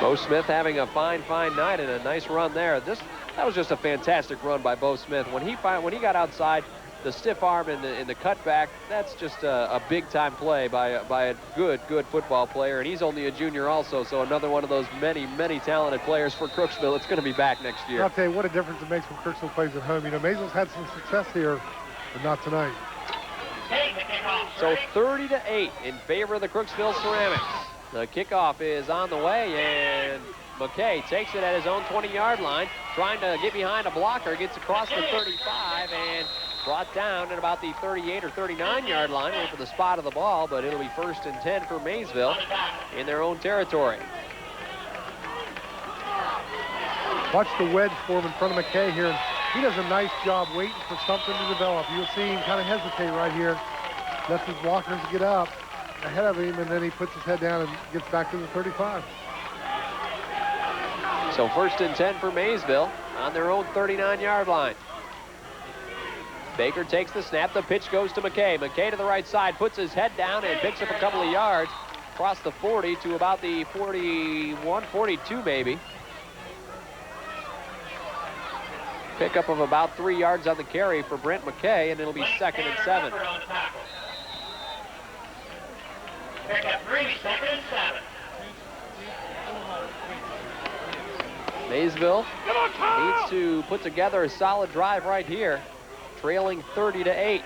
Bo Smith having a fine night and a nice run there. That was just a fantastic run by Bo Smith. When he got outside, the stiff arm and the cutback, that's just a big-time play by a good football player. And he's only a junior also, so another one of those many talented players for Crooksville. It's going to be back next year. I'll tell you what a difference it makes when Crooksville plays at home. You know, Maysville's had some success here, but not tonight. So 30-8 in favor of the Crooksville Ceramics. The kickoff is on the way, and McKay takes it at his own 20-yard line, trying to get behind a blocker, gets across the 35, and brought down at about the 38 or 39-yard line. Wait for the spot of the ball, but it'll be 1st and 10 for Maysville in their own territory. Watch the wedge form in front of McKay here. He does a nice job waiting for something to develop. You'll see him kind of hesitate right here. Lets his blockers get up ahead of him, and then he puts his head down and gets back to the 35. So 1st and 10 for Maysville on their own 39-yard line. Baker takes the snap. The pitch goes to McKay. McKay to the right side, puts his head down and picks up a couple of yards across the 40 to about the 41, 42 maybe. Pickup of about 3 yards on the carry for Brent McKay, and it'll be 2nd and 7. Pickup 3, 2nd and 7. Maysville needs to put together a solid drive right here, trailing 30-8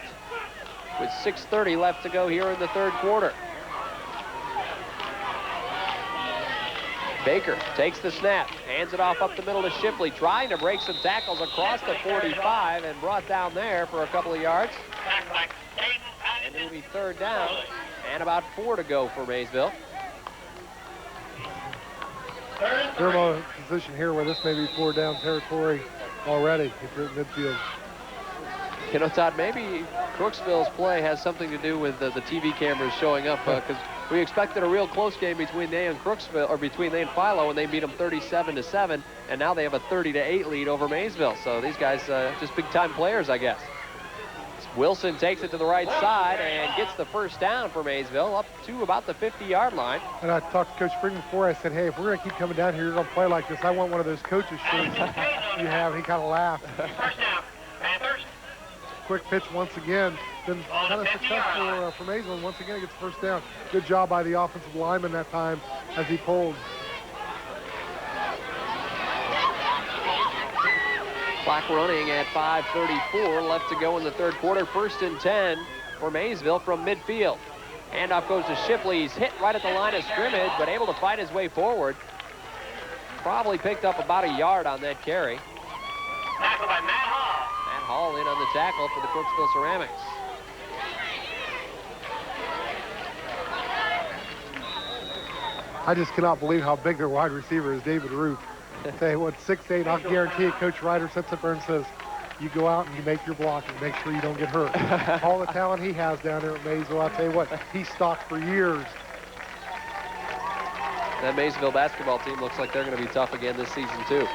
with 6:30 left to go here in the 3rd quarter. Baker takes the snap, hands it off up the middle to Shipley, trying to break some tackles across the 45 and brought down there for a couple of yards. And it'll be 3rd down and about 4 to go for Maysville. They're in a position here where this may be 4 down territory already if you're at midfield. You know, Todd, maybe Crooksville's play has something to do with the TV cameras showing up, because we expected a real close game between they and Crooksville, or between they and Philo, and they beat them 37-7, and now they have a 30-8 lead over Maysville. So these guys just big-time players, I guess. Wilson takes it to the right side and gets the 1st down for Maysville up to about the 50-yard line. And I talked to Coach Spring before. I said, hey, if we're going to keep coming down here, you're going to play like this. I want one of those coaches shirts you have. He kind of laughed. 1st down, Panthers. Quick pitch once again. Been kind of successful for Maysville. Once again, he gets 1st down. Good job by the offensive lineman that time as he pulled. Clock running at 5:34 left to go in the 3rd quarter. 1st and 10 for Maysville from midfield. Handoff goes to Shipley. He's hit right at the line of scrimmage, but able to fight his way forward. Probably picked up about a yard on that carry. Tackled by Matt Hall. Matt Hall in on the tackle for the Crooksville Ceramics. I just cannot believe how big their wide receiver is, David Roof. Say what, 6'8", I'll guarantee it. Coach Ryder sits up there and says, you go out and you make your block and make sure you don't get hurt. All the talent he has down there at Maysville, I'll tell you what, he's stocked for years. That Maysville basketball team looks like they're going to be tough again this season, too.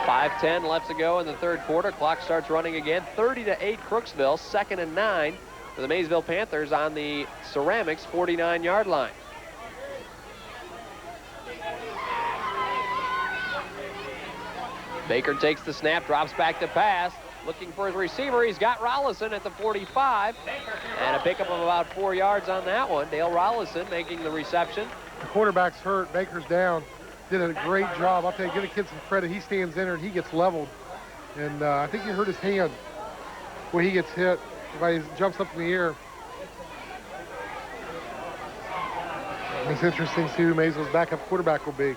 .5:10 left to go in the 3rd quarter. Clock starts running again. 30-8 Crooksville. 2nd and 9 for the Maysville Panthers on the Ceramics 49-yard line. Baker takes the snap, drops back to pass. Looking for his receiver. He's got Rollison at the 45. And a pickup of about 4 yards on that one. Dale Rollison making the reception. The quarterback's hurt. Baker's down. Did a great job. I'll tell you, give the kid some credit. He stands in there and he gets leveled. And I think he hurt his hand when he gets hit. He jumps up in the air. It's interesting to see who Maysville's backup quarterback will be.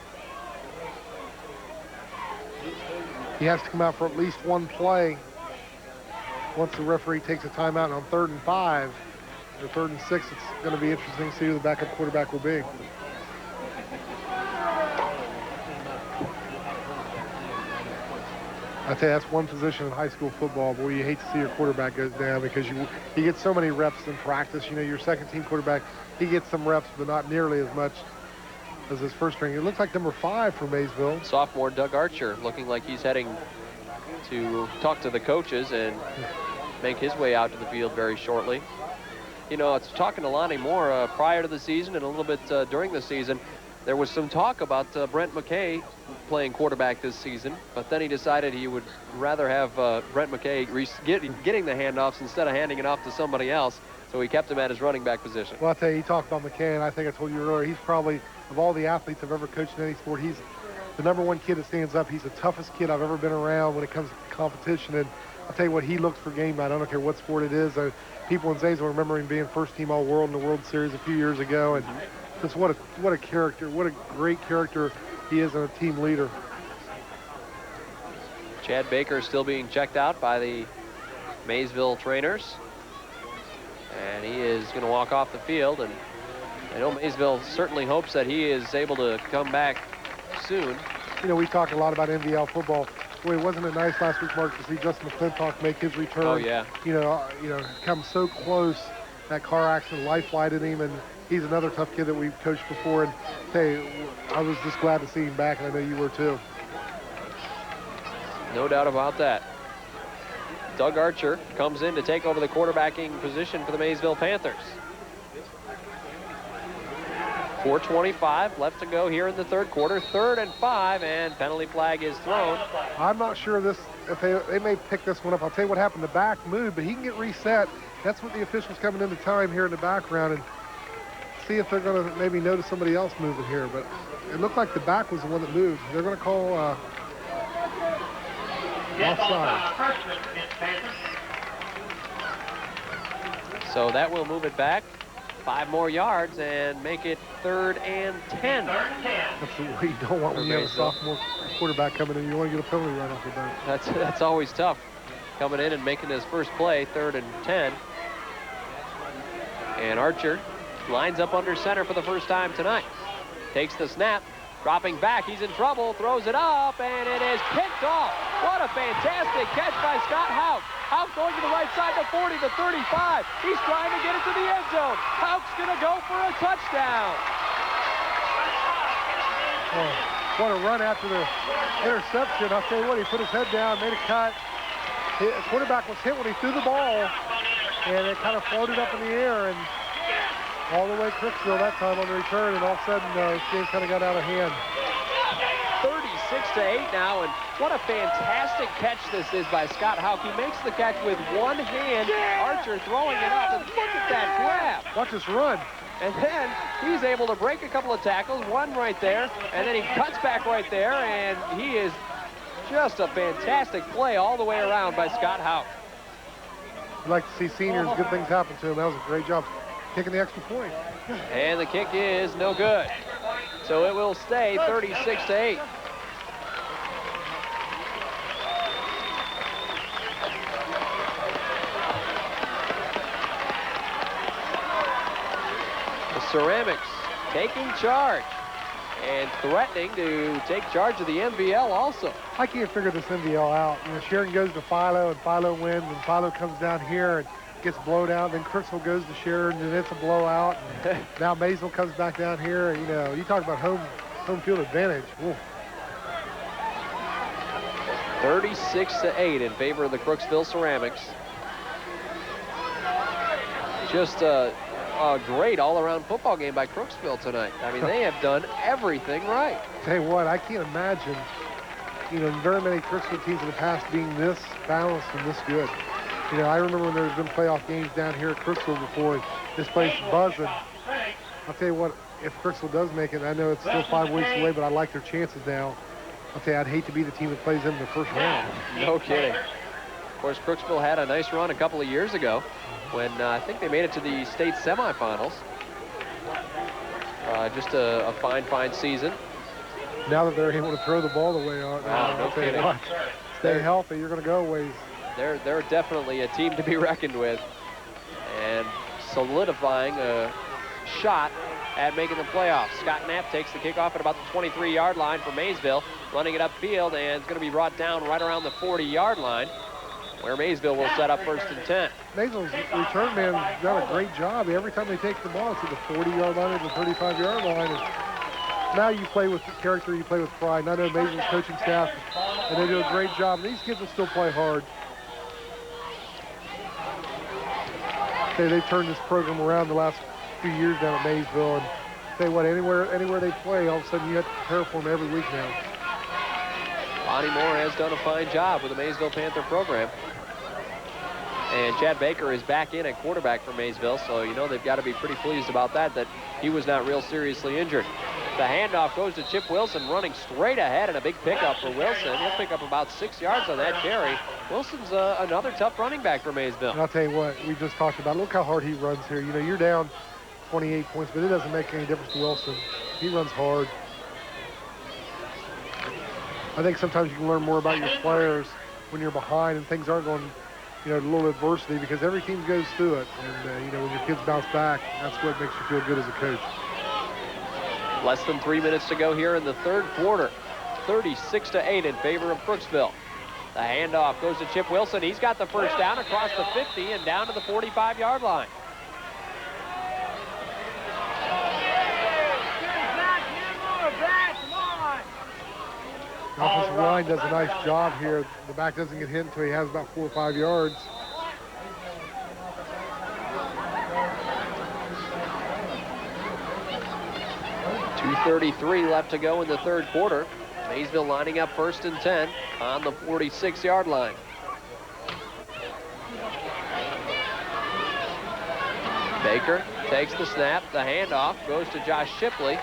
he has to come out for at least one play. Once the referee takes a timeout on 3rd and 5, or 3rd and 6, it's going to be interesting to see who the backup quarterback will be. I tell you, that's one position in high school football, boy, you hate to see your quarterback goes down because you get so many reps in practice. You know, your second-team quarterback, he gets some reps, but not nearly as much as his first string. It looks like number 5 for Maysville. Sophomore Doug Archer looking like he's heading to talk to the coaches and make his way out to the field very shortly. You know, it's talking to Lonnie Moore prior to the season and a little bit during the season. There was some talk about Brent McKay playing quarterback this season, but then he decided he would rather have Brent McKay getting the handoffs instead of handing it off to somebody else, so he kept him at his running back position. Well, I'll tell you, he talked about McKay, and I think I told you earlier, he's probably, of all the athletes I've ever coached in any sport, he's the #1 kid that stands up. He's the toughest kid I've ever been around when it comes to competition, and I'll tell you what, he looks for game night. I don't care what sport it is. People in Zanesville remember him being first-team All-World in the World Series a few years ago, and just what a character, what a great character he is and a team leader. Chad Baker still being checked out by the Maysville trainers, and he is going to walk off the field. And I know Maysville certainly hopes that he is able to come back soon. You know, we talk a lot about NVL football. Boy, wasn't it nice last week, Mark, to see Justin McClintock make his return? Oh yeah. You know, come so close. That car accident life-flighted him, and he's another tough kid that we've coached before. And hey, I was just glad to see him back, and I know you were too. No doubt about that. Doug Archer comes in to take over the quarterbacking position for the Maysville Panthers. 4:25 left to go here in the 3rd quarter. 3rd and 5, and penalty flag is thrown. I'm not sure if they may pick this one up. I'll tell you what happened. The back moved, but he can get reset. That's what the officials coming into time here in the background, and see if they're going to maybe notice somebody else moving here. But it looked like the back was the one that moved. They're going to call offside. So that will move it back 5 more yards and make it 3rd and 10. That's what you don't want when you have a sophomore quarterback coming in. You want to get a penalty right off the bat. That's always tough, coming in and making his first play. 3rd and 10. And Archer lines up under center for the first time tonight. Takes the snap, dropping back. He's in trouble, throws it up, and it is picked off. What a fantastic catch by Scott Houck. Houck going to the right side to 40 to 35. He's trying to get it to the end zone. Houck's going to go for a touchdown. Oh, what a run after the interception. I'll tell you what, he put his head down, made a cut. The quarterback was hit when he threw the ball, and it kind of floated up in the air, and all the way Crooksville that time on the return, and all of a sudden this game kind of got out of hand. 36-8 now, and what a fantastic catch this is by Scott Houck. He makes the catch with one hand. Archer throwing it up, and look at that grab. Watch this run. And then he's able to break a couple of tackles, one right there, and then he cuts back right there, and he is just a fantastic play all the way around by Scott Houck. I'd like to see seniors, good things happen to him. That was a great job kicking the extra point. And the kick is no good. So it will stay 36-8. The Ceramics taking charge and threatening to take charge of the MVL also. I can't figure this MVL out. You know, Sheridan goes to Philo, and Philo wins, and Philo comes down here and gets blown out. Then Crooksville goes to Sheridan, and it's a blowout. And now Maysville comes back down here. You know, you talk about home field advantage. Ooh. 36-8 in favor of the Crooksville Ceramics. Just a great all-around football game by Crooksville tonight. I mean, they have done everything right. Tell you what, I can't imagine, you know, very many Crooksville teams in the past being this balanced and this good. You know, I remember when there's been playoff games down here at Crooksville before, this place buzzing. I'll tell you what, if Crooksville does make it, I know it's still 5 weeks away, but I like their chances now. I'll tell you, I'd hate to be the team that plays them in the first round. No kidding. Of course, Crooksville had a nice run a couple of years ago when I think they made it to the state semifinals. Just a fine season. Now that they're able to throw the ball the way out, Wow, no I'll tell you kidding. what, stay healthy, you're going to go ways. They're definitely a team to be reckoned with, and solidifying a shot at making the playoffs. Scott Knapp takes the kickoff at about the 23-yard line for Maysville, running it upfield, and it's going to be brought down right around the 40-yard line, where Maysville will set up 1st and 10. Maysville's return man done a great job. Every time they take the ball, it's at the 40-yard line or the 35-yard line. And now you play with character, you play with pride. And I know Maysville's coaching staff, and they do a great job. And these kids will still play hard. They've turned this program around the last few years down at Maysville. And tell you what, anywhere they play, all of a sudden you have to prepare for them every week now. Bonnie Moore has done a fine job with the Maysville Panther program. And Chad Baker is back in at quarterback for Maysville, so you know they've got to be pretty pleased about that he was not real seriously injured. The handoff goes to Chip Wilson, running straight ahead, and a big pickup for Wilson. He'll pick up about 6 yards on that carry. Wilson's another tough running back for Maysville. And I'll tell you what, we just talked about, look how hard he runs here. You know, you're down 28 points, but it doesn't make any difference to Wilson. He runs hard. I think sometimes you can learn more about your players when you're behind and things aren't going, you know, a little adversity, because every team goes through it. And, you know, when your kids bounce back, that's what makes you feel good as a coach. Less than 3 minutes to go here in the third quarter. 36-8 in favor of Crooksville. The handoff goes to Chip Wilson. He's got the first down across the 50 and down to the 45-yard line. The offensive line does a nice job here. The back doesn't get hit until he has about 4 or 5 yards. .233 left to go in the third quarter. Maysville lining up 1st and 10 on the 46-yard line. Baker takes the snap. The handoff goes to Josh Shipley,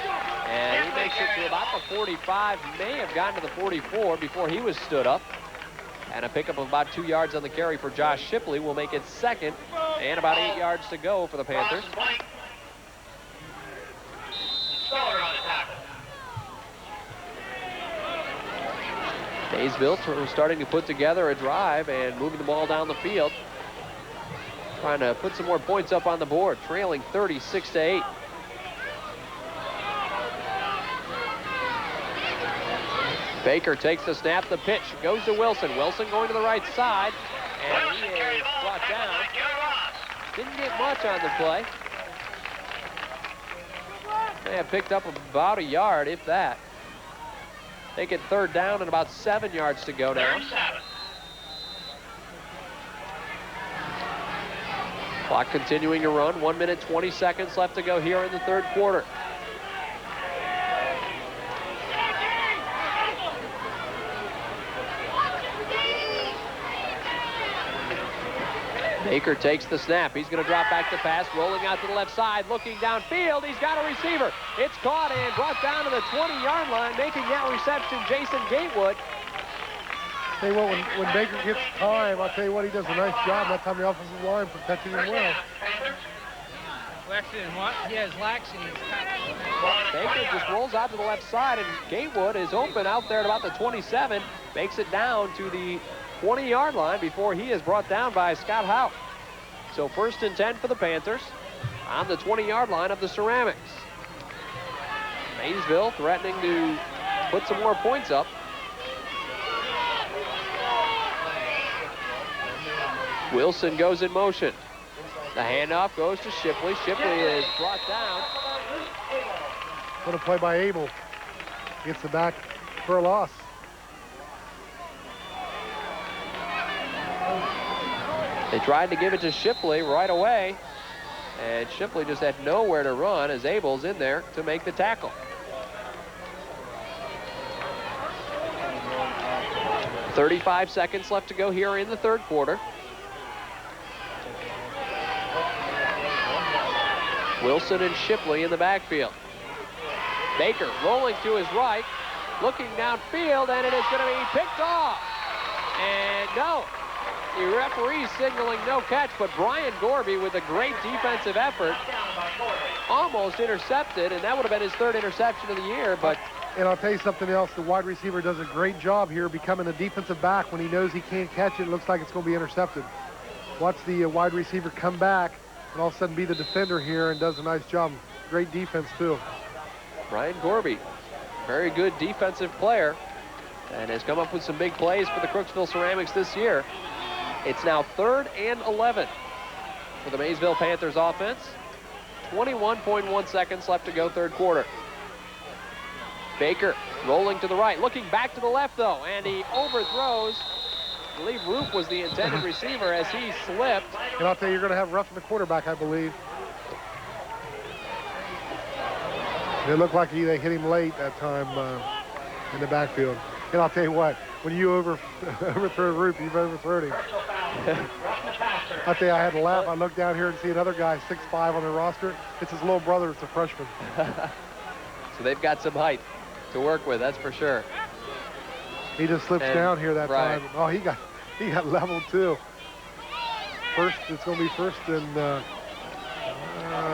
and he makes it to about the 45, may have gotten to the 44 before he was stood up. And a pickup of about 2 yards on the carry for Josh Shipley will make it 2nd and about 8 yards to go for the Panthers. Maysville starting to put together a drive and moving the ball down the field. Trying to put some more points up on the board, trailing 36-8. Baker takes the snap, the pitch goes to Wilson. Wilson going to the right side, and he is brought down. Didn't get much on the play. They have picked up about a yard, if that. They get 3rd down and about 7 yards to go now. Clock continuing to run. 1 minute, 20 seconds left to go here in the third quarter. Baker takes the snap. He's going to drop back to pass, rolling out to the left side, looking downfield. He's got a receiver. It's caught and brought down to the 20-yard line, making that reception Jason Gatewood. Tell you what, when Baker gets time, I'll tell you what, he does a nice job that time the offensive line protecting him well. Baker just rolls out to the left side, and Gatewood is open out there at about the 27, makes it down to the 20-yard line before he is brought down by Scott Howe. So 1st and 10 for the Panthers on the 20-yard line of the Ceramics. Maysville threatening to put some more points up. Wilson goes in motion. The handoff goes to Shipley. Shipley is brought down. What a play by Abel. Gets the back for a loss. They tried to give it to Shipley right away, and Shipley just had nowhere to run as Abel's in there to make the tackle. .35 seconds left to go here in the third quarter. Wilson and Shipley in the backfield. Baker rolling to his right, looking downfield, and it is going to be picked off. And no, the referee signaling no catch, but Brian Gorby with a great defensive effort almost intercepted, and that would have been his 3rd interception of the year, but And I'll tell you something else. The wide receiver does a great job here becoming a defensive back. When he knows he can't catch it, it looks like it's going to be intercepted. Watch the wide receiver come back and all of a sudden be the defender here and does a nice job. Great defense, too. Ryan Gorby, very good defensive player, and has come up with some big plays for the Crooksville Ceramics this year. It's now 3rd and 11 for the Maysville Panthers offense. 21.1 seconds left to go, third quarter. Baker rolling to the right, looking back to the left, though, and he overthrows. I believe Roop was the intended receiver as he slipped. And I'll tell you, you're going to have roughing the quarterback, I believe. It looked like they hit him late that time in the backfield. And I'll tell you what, when you overthrow Roop, you've overthrown him. I'll tell you, I had to laugh. I looked down here and see another guy, 6'5", on the roster. It's his little brother. It's a freshman. So they've got some height to work with, that's for sure. He just slips down here that time. Oh, he got leveled too. First, it's going to be first, and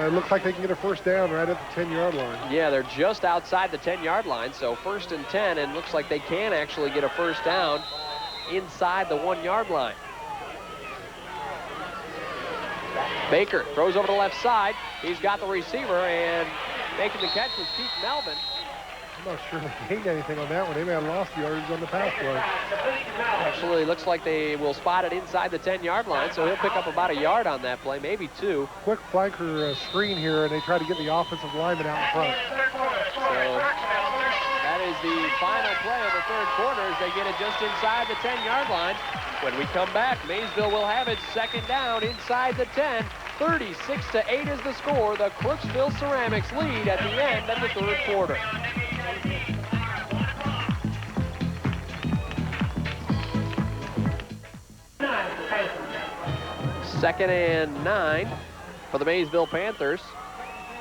it looks like they can get a first down right at the 10-yard line. Yeah, they're just outside the 10-yard line, so 1st and 10, and looks like they can actually get a first down inside the 1-yard line. Baker throws over to the left side. He's got the receiver, and making the catch was Keith Melvin. I'm not sure they gained anything on that one. They may have lost yardage on the pass play. Actually, looks like they will spot it inside the 10-yard line, so he'll pick up about a yard on that play, maybe 2. Quick flanker screen here, and they try to get the offensive lineman out in front. So that is the final play of the third quarter as they get it just inside the 10-yard line. When we come back, Maysville will have it 2nd down inside the 10. 36-8 is the score. The Crooksville Ceramics lead at the end of the third quarter. Second and 9 for the Maysville Panthers.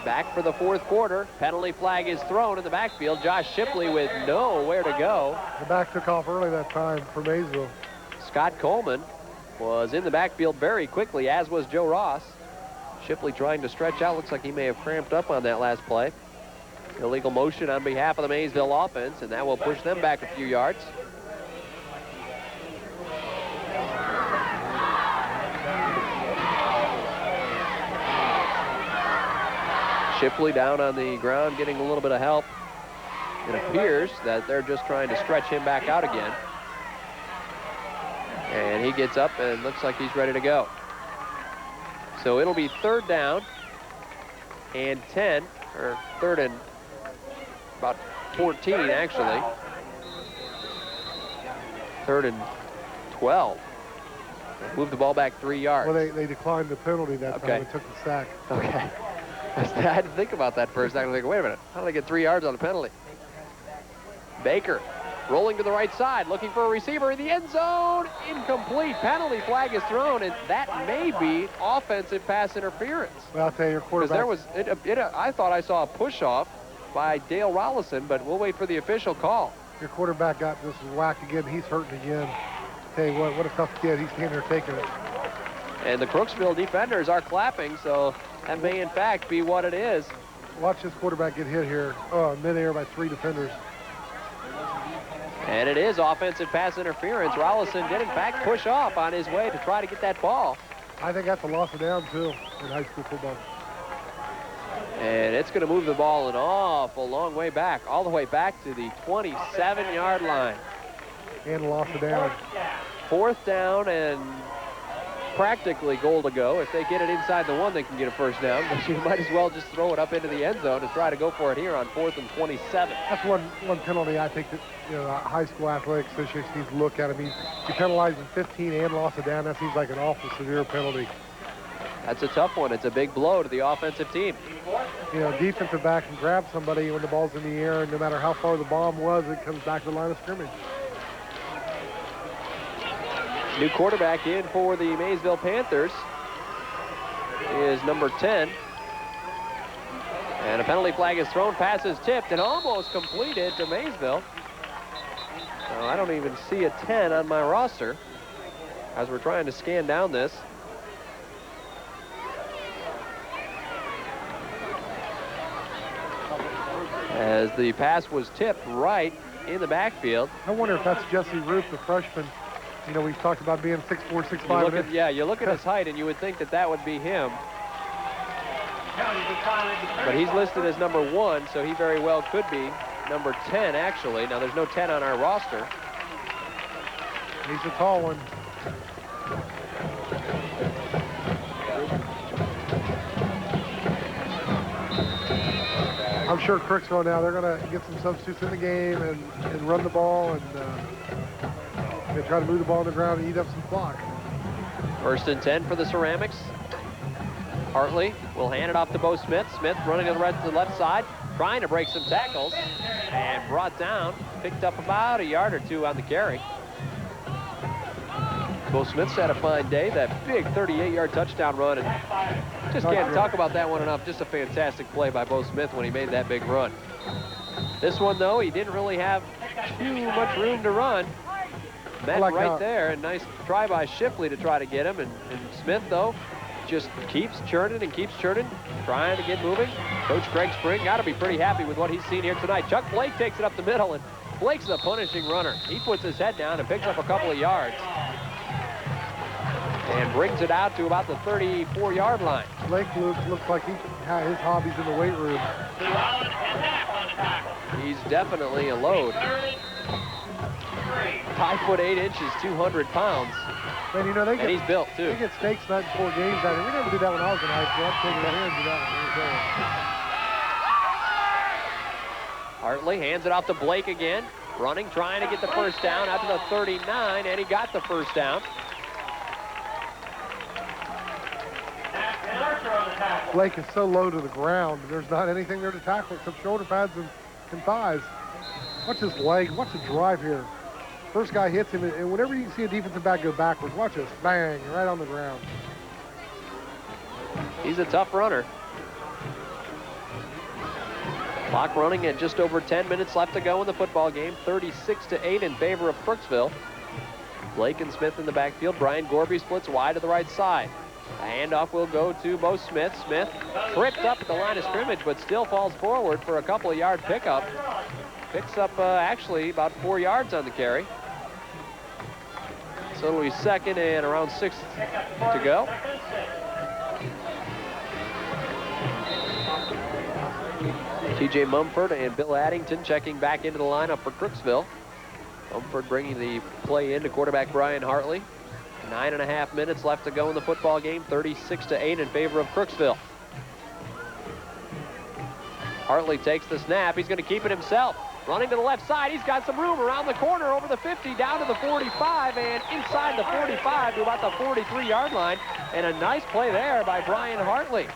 Back for the fourth quarter. Penalty flag is thrown in the backfield. Josh Shipley with nowhere to go. The back took off early that time for Maysville. Scott Coleman was in the backfield very quickly, as was Joe Ross. Shipley trying to stretch out. Looks like he may have cramped up on that last play. Illegal motion on behalf of the Maysville offense, and that will push them back a few yards. Shipley down on the ground getting a little bit of help. It appears that they're just trying to stretch him back out again. And he gets up and looks like he's ready to go. So it'll be 3rd down and 10, or 3rd and about 14 actually. 3rd and 12. Move the ball back 3 yards. Well, they declined the penalty that time and took the sack. Okay. I had to think about that for a second. I was like, wait a minute, how did they get 3 yards on a penalty? Baker rolling to the right side, looking for a receiver in the end zone. Incomplete. Penalty flag is thrown, and that may be offensive pass interference. Well, I'll tell you, your quarterback. Because there was, I thought I saw a push-off by Dale Rollison, but we'll wait for the official call. Your quarterback got this whack again. He's hurting again. Tell you what a tough kid. He's standing there taking it. And the Crooksville defenders are clapping, so that may in fact be what it is. Watch this quarterback get hit here. Oh, midair by 3 defenders. And it is offensive pass interference. Rollison did in fact push off on his way to try to get that ball. I think that's a loss of down too in high school football. And it's going to move the ball an awful long way back, all the way back to the 27-yard line. And a loss of down. 4th down and practically goal to go. If they get it inside the 1, they can get a first down, but you might as well just throw it up into the end zone and try to go for it here on 4th and 27. That's one penalty I think that high school athletic association needs to look at. I mean, you penalize in 15 and loss of down. That seems like an awful severe penalty. That's a tough one. It's a big blow to the offensive team. Defensive back can grab somebody when the ball's in the air, and no matter how far the bomb was, it comes back to the line of scrimmage. New quarterback in for the Maysville Panthers is number 10. And a penalty flag is thrown. Pass is tipped and almost completed to Maysville. So I don't even see a 10 on my roster as we're trying to scan down this. as the pass was tipped right in the backfield. I wonder if that's Jesse Roop, the freshman. You know, we've talked about being 6'4", 6'5". Yeah, you look at his height, and you would think that that would be him. But he's listed as number 1, so he very well could be number 10, actually. Now, there's no 10 on our roster. He's a tall one. I'm sure Crooksville now, they're going to get some substitutes in the game and run the ball and they try to move the ball on the ground and eat up some clock. 1st and 10 for the Ceramics. Hartley will hand it off to Bo Smith. Smith running to the left side, trying to break some tackles, and brought down, picked up about a yard or 2 on the carry. Bo Smith's had a fine day. That big 38-yard touchdown run, and just can't talk about that one enough. Just a fantastic play by Bo Smith when he made that big run. This one, though, he didn't really have too much room to run. Met right there, and nice try by Shipley to try to get him, and Smith, though, just keeps churning and keeps churning, trying to get moving. Coach Greg Spring got to be pretty happy with what he's seen here tonight. Chuck Blake takes it up the middle, and Blake's the punishing runner. He puts his head down and picks up a couple of yards and brings it out to about the 34-yard line. Blake looks like his hobby's in the weight room. He's definitely a load. 5 foot 8 inches, 200 pounds. Man, you know, and he's built, too. They get stakes night before games out here. We never did that when I was in high school. I'm taking it here and do that one. Hartley hands it off to Blake again. Running, trying to get the first down out to the 39, and he got the first down. Blake is so low to the ground. There's not anything there to tackle except shoulder pads and thighs. Watch his leg. Watch the drive here. First guy hits him, and whenever you see a defensive back go backwards, watch this. Bang, right on the ground. He's a tough runner. Clock running at just over 10 minutes left to go in the football game. 36-8 in favor of Crooksville. Blake and Smith in the backfield. Brian Gorby splits wide to the right side. A handoff will go to Bo Smith. Smith tripped up at the line of scrimmage, but still falls forward for a couple of yard pickup. Picks up actually about 4 yards on the carry. So it'll be 2nd and around 6 to go. TJ Mumford and Bill Addington checking back into the lineup for Crooksville. Mumford bringing the play in to quarterback Brian Hartley. 9.5 minutes left to go in the football game. 36-8 in favor of Crooksville. Hartley takes the snap. He's going to keep it himself. Running to the left side. He's got some room around the corner over the 50 down to the 45 and inside the 45 to about the 43-yard line. And a nice play there by Brian Hartley.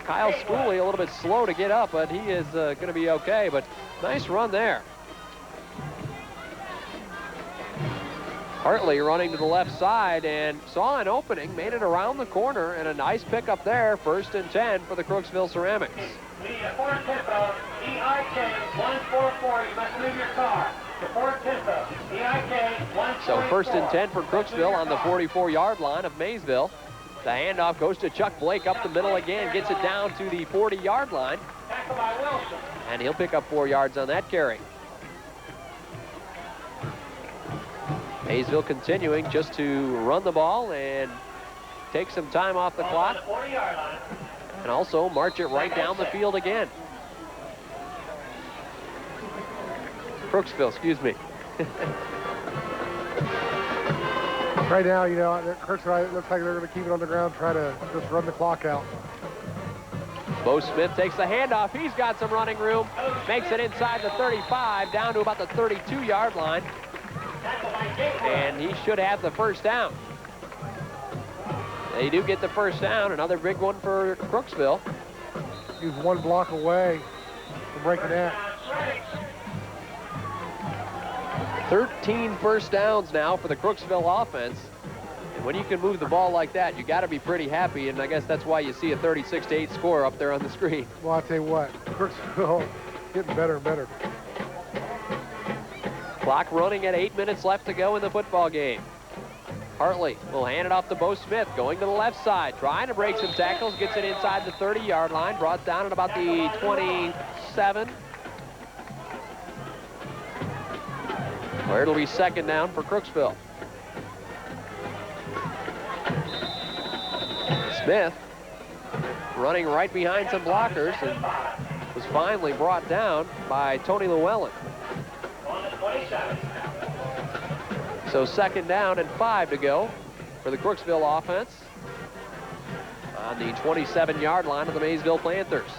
Kyle Schooley a little bit slow to get up, but he is going to be okay. But nice run there. Hartley running to the left side and saw an opening, made it around the corner, and a nice pickup there. 1st and 10 for the Crooksville Ceramics. We need a Ford Tempo, EIK 144. You must move your car. The Ford Tempo, EIK 144. So 1st and 10 for Crooksville on the 44-yard line of Maysville. The handoff goes to Chuck Blake up the middle again, gets it down to the 40-yard line. Tackle by Wilson. And he'll pick up 4 yards on that carry. Maysville continuing just to run the ball and take some time off the clock. And also march it right down the field again. Crooksville, excuse me. Right now, you know, Crooksville, it looks like they're going to keep it on the ground, try to just run the clock out. Bo Smith takes the handoff. He's got some running room. Makes it inside the 35, down to about the 32-yard line. And he should have the first down. They do get the first down. Another big one for Crooksville. He was 1 block away from breaking that. 13 first downs now for the Crooksville offense. And when you can move the ball like that, you got to be pretty happy. And I guess that's why you see a 36-8 score up there on the screen. Well, I'll tell you what, Crooksville getting better and better. Clock running at 8 minutes left to go in the football game. Hartley will hand it off to Bo Smith, going to the left side, trying to break some tackles, gets it inside the 30-yard line, brought down at about the 27, Or it'll be second down for Crooksville. Smith running right behind some blockers and was finally brought down by Tony Llewellyn. So second down and 5 to go for the Crooksville offense on the 27-yard line of the Maysville Panthers.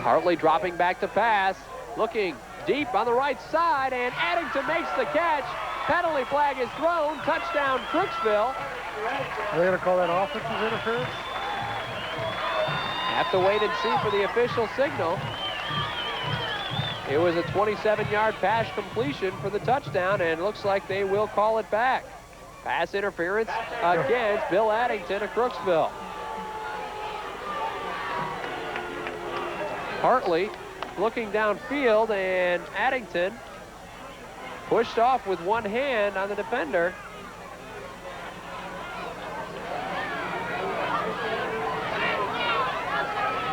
Hartley dropping back to pass, looking deep on the right side, and Addington makes the catch. Penalty flag is thrown. Touchdown, Crooksville. Are they going to call that offensive interference? Have to wait and see for the official signal. It was a 27-yard pass completion for the touchdown, and it looks like they will call it back. Pass interference against Bill Addington of Crooksville. Hartley looking downfield, and Addington pushed off with one hand on the defender.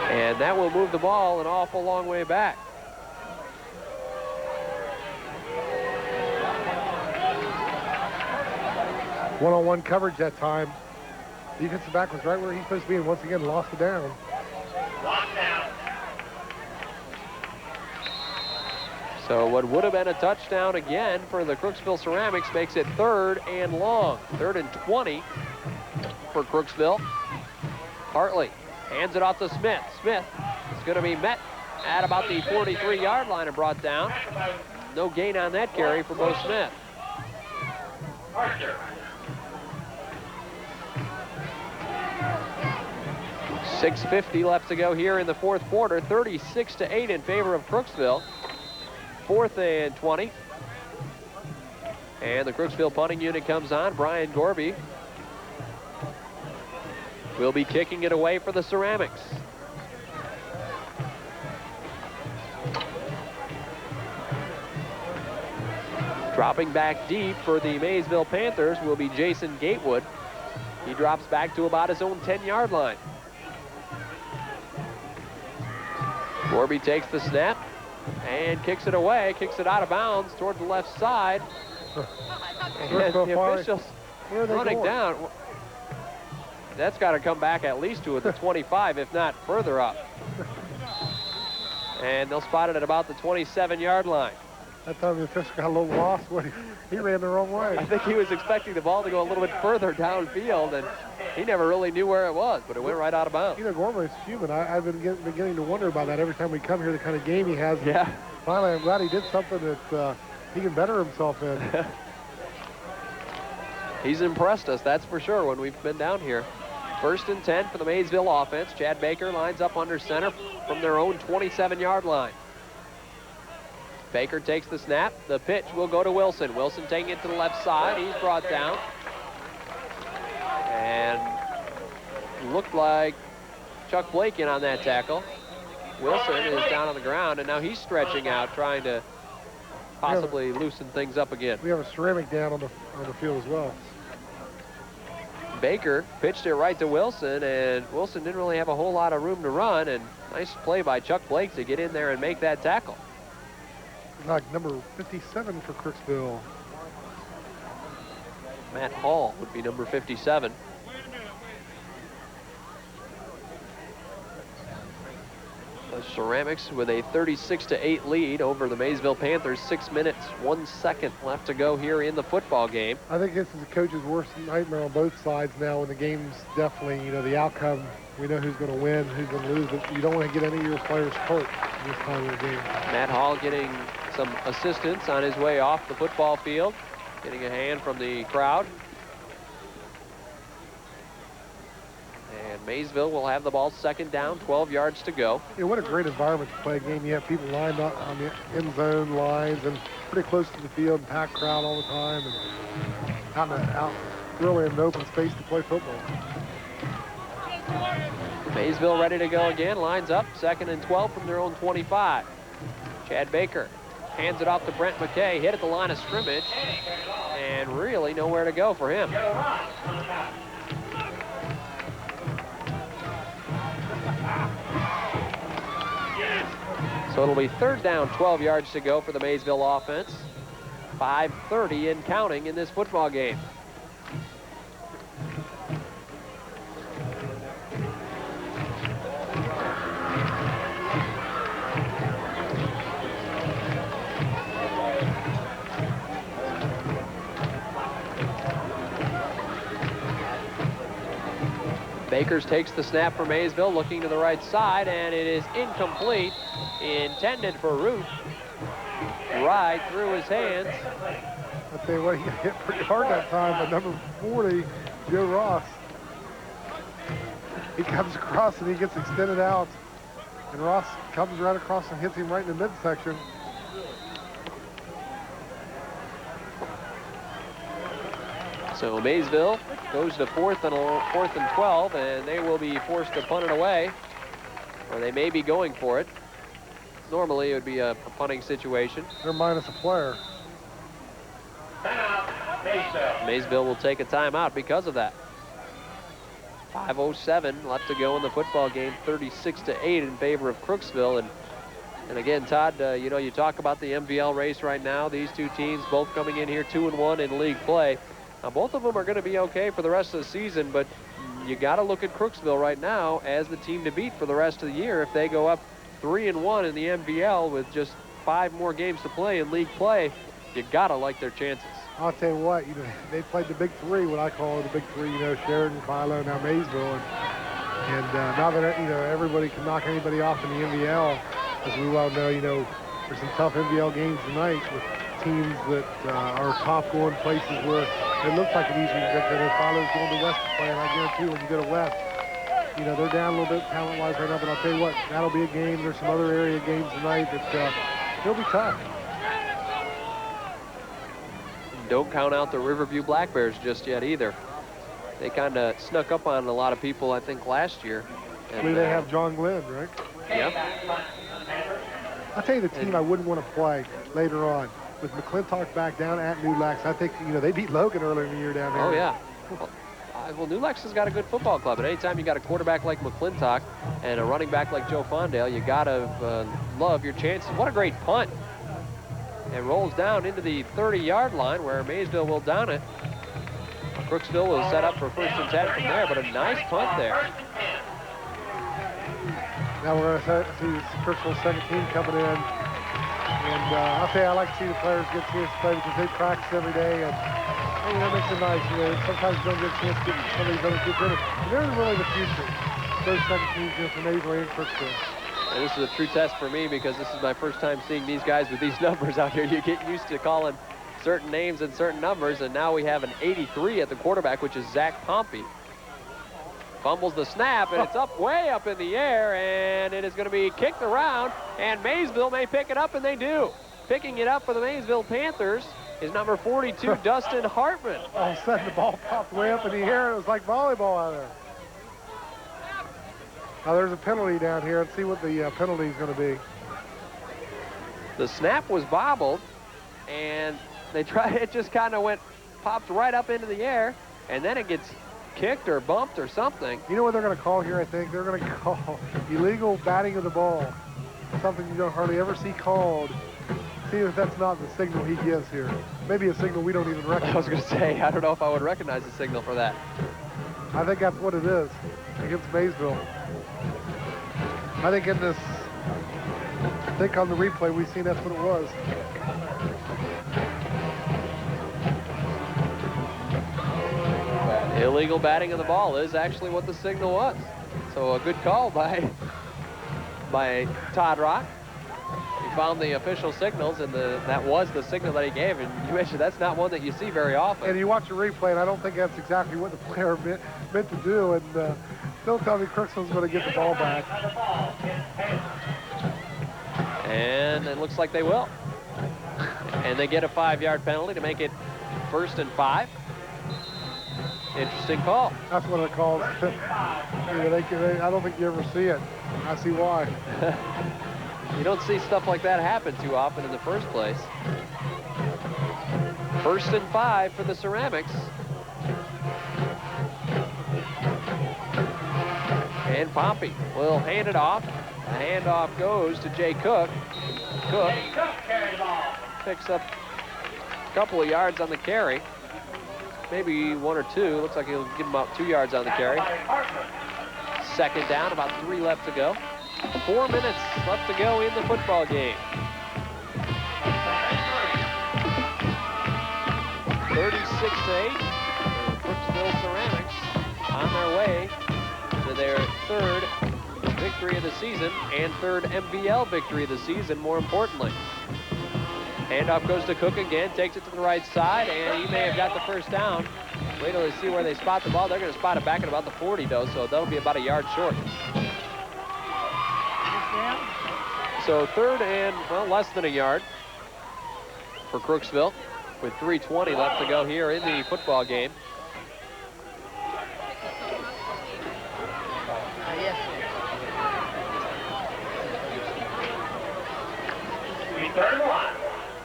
And that will move the ball an awful long way back. One-on-one coverage that time. Defensive back was right where he's supposed to be, and once again lost it down. So what would have been a touchdown again for the Crooksville Ceramics makes it 3rd and long. 3rd and 20 for Crooksville. Hartley hands it off to Smith. Smith is going to be met at about the 43-yard line and brought down. No gain on that carry for Bo Smith. 6:50 left to go here in the 4th quarter. 36-8 in favor of Crooksville. 4th and 20. And the Crooksville punting unit comes on. Brian Gorby will be kicking it away for the Ceramics. Dropping back deep for the Maysville Panthers will be Jason Gatewood. He drops back to about his own 10-yard line. Gorby takes the snap and kicks it away, kicks it out of bounds toward the left side. And the officials running down. That's got to come back at least to the 25, if not further up. And they'll spot it at about the 27-yard line. That time the official got a little lost when he ran the wrong way. I think he was expecting the ball to go a little bit further downfield, and he never really knew where it was, but it went right out of bounds. You know, Gorman's human. I've been beginning to wonder about that every time we come here, the kind of game he has. Yeah. Finally, I'm glad he did something that he can better himself in. He's impressed us, that's for sure, when we've been down here. 1st and 10 for the Maysville offense. Chad Baker lines up under center from their own 27-yard line. Baker takes the snap. The pitch will go to Wilson. Wilson taking it to the left side. He's brought down. And looked like Chuck Blake in on that tackle. Wilson is down on the ground, and now he's stretching out, trying to possibly loosen things up again. We have a ceramic down on the field as well. Baker pitched it right to Wilson, and Wilson didn't really have a whole lot of room to run, and nice play by Chuck Blake to get in there and make that tackle. Like number 57 for Crooksville. Matt Hall would be number 57. The Ceramics with a 36-8 lead over the Maysville Panthers. 6 minutes, 1 second left to go here in the football game. I think this is the coach's worst nightmare on both sides now, when the game's definitely, you know, the outcome. We know who's going to win, who's going to lose, but you don't want to get any of your players hurt in this time of the game. Matt Hall getting some assistance on his way off the football field, getting a hand from the crowd. And Maysville will have the ball 2nd down, 12 yards to go. Yeah, what a great environment to play a game. You have people lined up on the end zone lines and pretty close to the field, and packed crowd all the time, and out really in an open space to play football. Maysville ready to go again, lines up, 2nd and 12 from their own 25. Chad Baker hands it off to Brent McKay, hit at the line of scrimmage, and really nowhere to go for him. So it'll be 3rd down, 12 yards to go for the Maysville offense. 5:30 and counting in this football game. Bakers takes the snap for Maysville, looking to the right side, and it is incomplete. Intended for Root. Right through his hands. I'll tell you what, he got hit pretty hard that time by number 40, Joe Ross. He comes across and he gets extended out. And Ross comes right across and hits him right in the midsection. So Maysville goes to 4th and 12, and they will be forced to punt it away, or they may be going for it. Normally it would be a punting situation. They're minus a player. Maysville will take a timeout because of that. 5:07 left to go in the football game, 36-8 in favor of Crooksville. And again, Todd, you know, you talk about the MVL race right now. These two teams both coming in here 2-1 in league play. Now, both of them are going to be okay for the rest of the season, but you got to look at Crooksville right now as the team to beat for the rest of the year. If they go up 3-1 in the MVL with just 5 more games to play in league play, you got to like their chances. I'll tell you what, you know, they played the big three, what I call the big three, you know, Sheridan, Philo, now Maysville. And now that, you know, everybody can knock anybody off in the MVL, as we well know, you know, there's some tough MVL games tonight with teams that are top going places where it looks like an easy trip. Philo's going to West to play, and I guarantee when you go to West, you know, they're down a little bit talent-wise right now, but I'll tell you what, that'll be a game. There's some other area games tonight that it'll be tough. Don't count out the Riverview Black Bears just yet either. They kind of snuck up on a lot of people, I think, last year. I believe they have John Glenn, right? Yep. I'll tell you the team I wouldn't want to play later on. With McClintock back down at New Lax, I think, you know, they beat Logan earlier in the year down there. Oh, yeah. Well, New Lax has got a good football club, and anytime you got a quarterback like McClintock and a running back like Joe Fondale, you got to love your chances. What a great punt. It rolls down into the 30-yard line where Maysville will down it. Crooksville will set up for 1st and 10 from there, but a nice punt there. Now we're going to see Crooksville's second team coming in. And I'll tell you, I like to see the players get a chance to play because they practice every day. And you know, it makes it nice. You know, sometimes you don't get a chance to get some of these other kids in it. And they're really the future. Those second teams, you know, from Maysville and Crooksville. And this is a true test for me because this is my first time seeing these guys with these numbers out here. You get used to calling certain names and certain numbers, and now we have an 83 at the quarterback, which is Zach Pompey. Fumbles the snap, and it's up way up in the air, and it is going to be kicked around, and Maysville may pick it up, and they do. Picking it up for the Maysville Panthers is number 42, Dustin Hartman. All of a sudden, the ball popped way up in the air, and it was like volleyball out there. Now there's a penalty down here. Let's see what the penalty is going to be. The snap was bobbled, and they tried. It just kind of popped right up into the air, and then it gets kicked or bumped or something. You know what they're going to call here, I think? They're going to call illegal batting of the ball. Something you don't hardly ever see called. See if that's not the signal he gives here. Maybe a signal we don't even recognize. I was going to say, I don't know if I would recognize the signal for that. I think that's what it is against Maysville. I think in this, I think on the replay we've seen that's what it was. Illegal batting of the ball is actually what the signal was. So a good call by Todd Rock. He found the official signals, and that was the signal that he gave. And you mentioned that's not one that you see very often. And you watch the replay, and I don't think that's exactly what the player meant to do. And don't tell me Crooksville's going to get the ball back. And it looks like they will. And they get a 5-yard penalty to make it 1st and 5. Interesting call. That's what it calls. You know, I don't think you ever see it. I see why. You don't see stuff like that happen too often in the first place. 1st and 5 for the Ceramics. And Pompey will hand it off The handoff goes to Jay Cook. Cook carried the ball. picks up a couple of yards on the carry. Maybe 1 or 2. Looks like he'll give him about 2 yards on the carry. Second down, about 3 left to go. 4 minutes left to go in the football game. 36-8. Crooksville Ceramics on their way to their 3rd victory of the season and 3rd MVL victory of the season, more importantly. Handoff goes to Cook again, takes it to the right side, and he may have got the first down. Wait till they see where they spot the ball. They're going to spot it back at about the 40, though, so that'll be about a yard short. So 3rd and, well, less than a yard for Crooksville with 3:20 left to go here in the football game.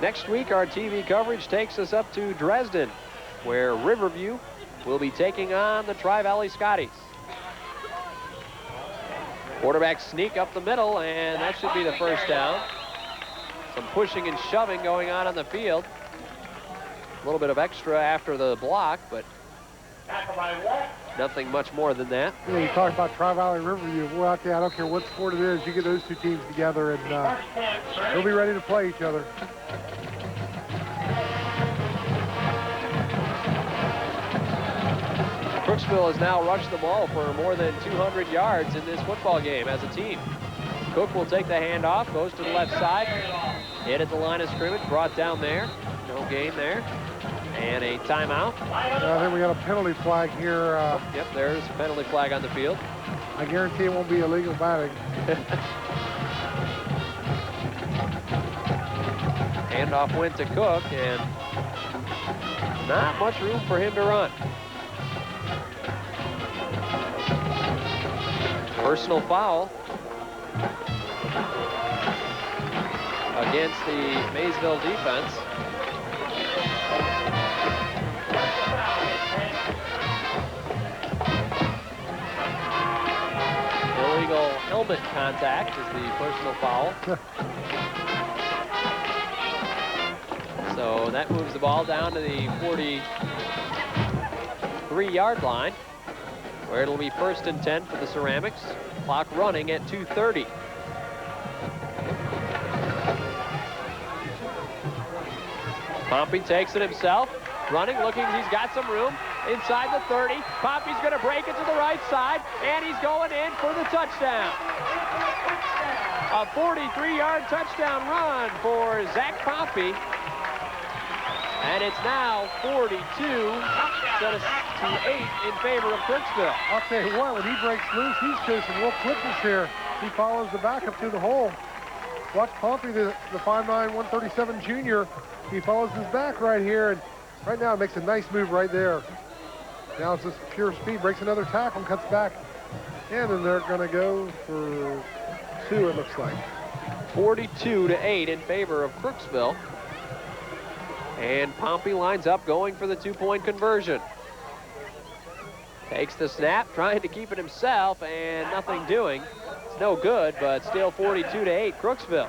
Next week, our TV coverage takes us up to Dresden, where Riverview will be taking on the Tri-Valley Scotties. Quarterback sneak up the middle, and that should be the first down. Some pushing and shoving going on the field. A little bit of extra after the block, but nothing much more than that. Yeah, you talk about Tri-Valley Riverview. Well, okay, I don't care what sport it is. You get those two teams together, and they'll be ready to play each other. Crooksville has now rushed the ball for more than 200 yards in this football game as a team. Cook will take the handoff, goes to the left side, hit at the line of scrimmage, brought down there. No gain there. And a timeout. I think we got a penalty flag here. Yep, there's a penalty flag on the field. I guarantee it won't be illegal batting. Handoff went to Cook, and not much room for him to run. Personal foul against the Maysville defense. Illegal helmet contact is the personal foul. So that moves the ball down to the 43-yard line, where it'll be 1st and 10 for the Ceramics. Clock running at 2:30. Pompey takes it himself, running, looking, he's got some room inside the 30. Pompey's going to break it to the right side, and he's going in for the touchdown. A 43-yard touchdown run for Zach Pompey. And it's now 42 to 8 in favor of Crooksville. I'll tell you what, when he breaks loose, he shows some real quickness here. He follows the backup to the hole. Watch Pompey, the 5'9", 137 junior. He follows his back right here, and right now makes a nice move right there. Now it's just pure speed, breaks another tackle, cuts back in, and they're going to go for 2, it looks like. 42 to 8 in favor of Crooksville. And Pompey lines up going for the 2-point conversion. Takes the snap, trying to keep it himself, and nothing doing. It's no good, but still 42 to 8, Crooksville.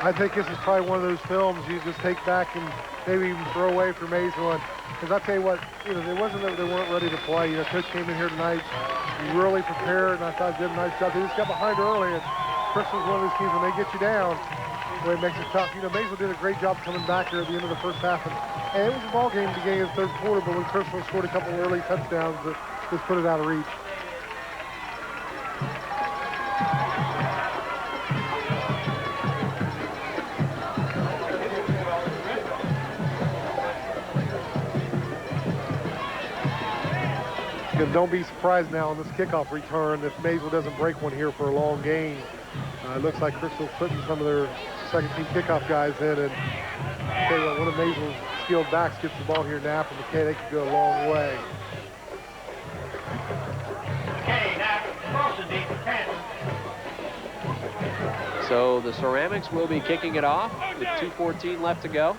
I think this is probably one of those films you just take back and maybe even throw away for Maysville. Because I'll tell you what, you know, it wasn't that they weren't ready to play. You know, Coach came in here tonight, really prepared, and I thought he did a nice job. They just got behind early, and Crooksville's one of those teams, when they get you down, it makes it tough. You know, Maysville did a great job coming back here at the end of the first half. And it was a ball game at the beginning of the 3rd quarter, but when Crooksville scored a couple of early touchdowns, it just put it out of reach. Don't be surprised now on this kickoff return if Maysville doesn't break one here for a long game. It looks like Crooksville's putting some of their second-team kickoff guys in, and I'll tell you what, one of Maysville's skilled backs gets the ball here in Napa, McKay, they could go a long way. So the Ceramics will be kicking it off with 2:14 left to go.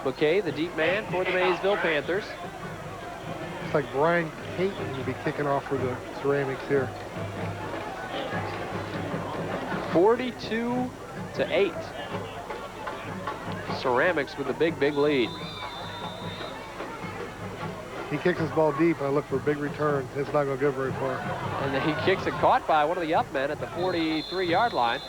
McKay, the deep man for the Maysville Panthers. It's like Brian Payton will be kicking off for the Ceramics here. 42-8. Ceramics with a big lead. He kicks his ball deep, and I look for a big return. It's not going to go very far. And then he kicks it caught by one of the up men at the 43-yard line.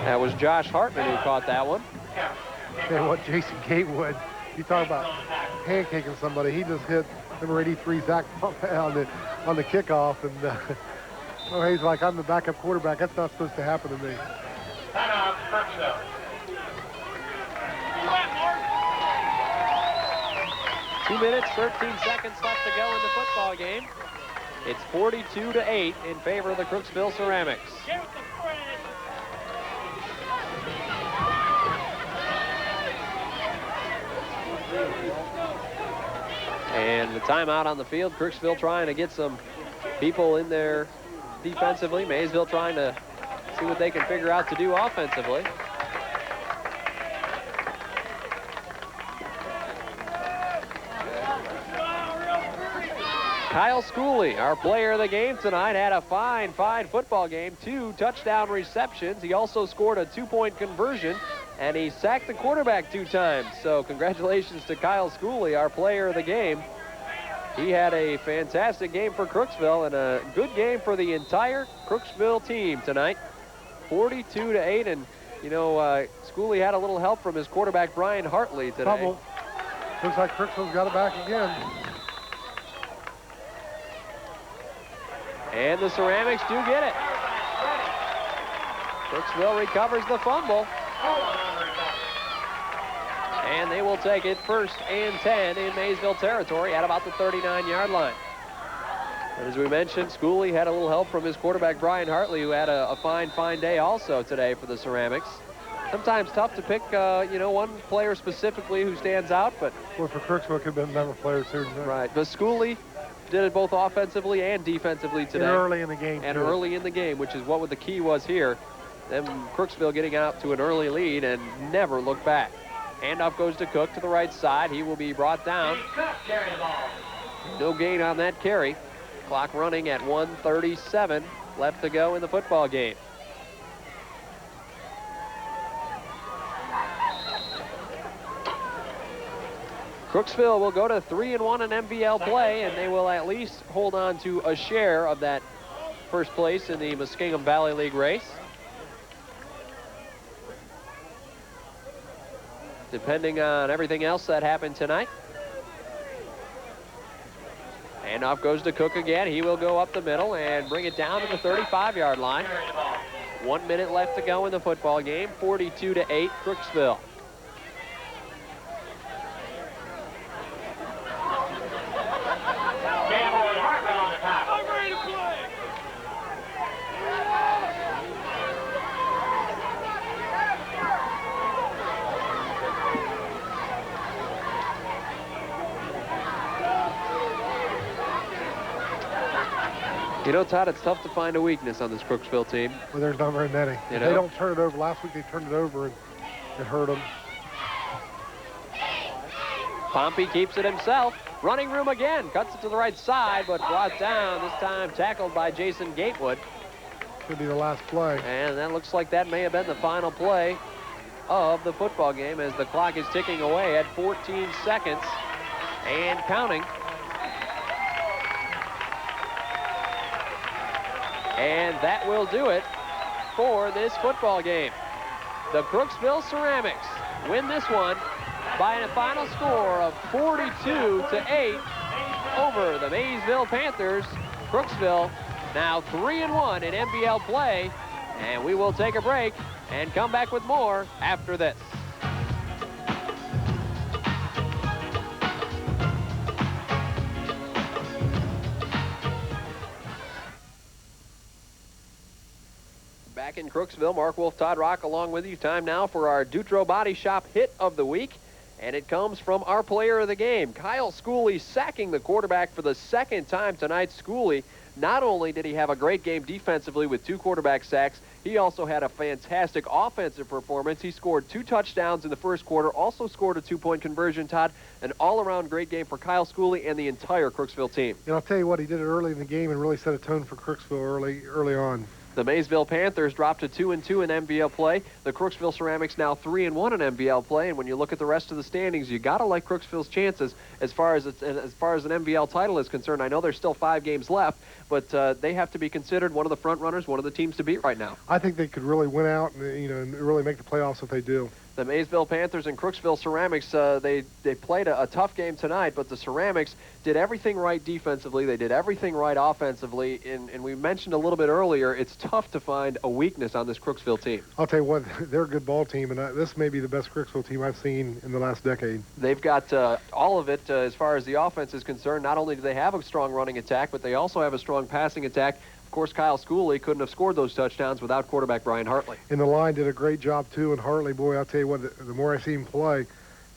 That was Josh Hartman who caught that one. And what Jason Gatewood, you talk about pancaking somebody. He just hit number 83 Zach on the kickoff, and oh, he's like, I'm the backup quarterback. That's not supposed to happen to me. Timeout, Crooksville. 2 minutes, 13 seconds left to go in the football game. It's 42-8 in favor of the Crooksville Ceramics. And the timeout on the field. Crooksville trying to get some people in there defensively. Maysville trying to see what they can figure out to do offensively. Kyle Schooley, our player of the game tonight, had a fine football game. 2 touchdown receptions. He also scored a 2-point conversion, and he sacked the quarterback 2 times. So congratulations to Kyle Schooley, our player of the game. He had a fantastic game for Crooksville and a good game for the entire Crooksville team tonight. 42-8, and you know, Schooley had a little help from his quarterback Brian Hartley today. Fumble. Looks like Crooksville's got it back again. And the Ceramics do get it. Crooksville recovers the fumble. And they will take it 1st and 10 in Maysville territory at about the 39-yard line. And as we mentioned, Schooley had a little help from his quarterback Brian Hartley, who had a fine day also today for the Ceramics. Sometimes tough to pick, you know, one player specifically who stands out, but... Well, for Crooksville, it could have been a number of players too. Right, but Schooley did it both offensively and defensively today. And early in the game, And too. early in the game, which is what the key was here. Then Crooksville getting out to an early lead and never look back. Handoff goes to Cook to the right side. He will be brought down. No gain on that carry. Clock running at 1:37 left to go in the football game. Crooksville will go to 3-1 in MVL play, and they will at least hold on to a share of that first place in the Muskingum Valley League race. Depending on everything else that happened tonight. Handoff goes to Cook again. He will go up the middle and bring it down to the 35-yard line. 1 minute left to go in the football game. 42-8, Crooksville. You know, Todd, it's tough to find a weakness on this Crooksville team. Well, there's not very many. You If know? they don't turn it over. Last week they turned it over and it hurt them. Pompey keeps it himself. Running room again. Cuts it to the right side, but brought down. This time tackled by Jason Gatewood. Could be the last play. And that looks like that may have been the final play of the football game as the clock is ticking away at 14 seconds and counting. And that will do it for this football game. The Crooksville Ceramics win this one by a final score of 42-8 over the Maysville Panthers. Crooksville now 3-1 in MVL play. And we will take a break and come back with more after this. Back in Crooksville, Mark Wolf, Todd Rock along with you. Time now for our Dutro Body Shop hit of the week. And it comes from our player of the game, Kyle Schooley, sacking the quarterback for the second time tonight. Schooley, not only did he have a great game defensively with 2 quarterback sacks, he also had a fantastic offensive performance. He scored 2 touchdowns in the first quarter, also scored a 2-point conversion, Todd. An all-around great game for Kyle Schooley and the entire Crooksville team. And I'll tell you what, he did it early in the game and really set a tone for Crooksville early on. The Maysville Panthers dropped to 2-2 in MVL play. The Crooksville Ceramics now 3-1 in MVL play. And when you look at the rest of the standings, you gotta like Crooksville's chances as far as an MVL title is concerned. I know there's still 5 games left, but they have to be considered one of the front runners, one of the teams to beat right now. I think they could really win out and, and really make the playoffs if they do. The Maysville Panthers and Crooksville Ceramics, they played a tough game tonight, but the Ceramics did everything right defensively. They did everything right offensively, and we mentioned a little bit earlier, it's tough to find a weakness on this Crooksville team. I'll tell you what, they're a good ball team, and this may be the best Crooksville team I've seen in the last decade. They've got all of it as far as the offense is concerned. Not only do they have a strong running attack, but they also have a strong passing attack. Of course, Kyle Schooley couldn't have scored those touchdowns without quarterback Brian Hartley. And the line did a great job, too. And Hartley, boy, I'll tell you what, the more I see him play,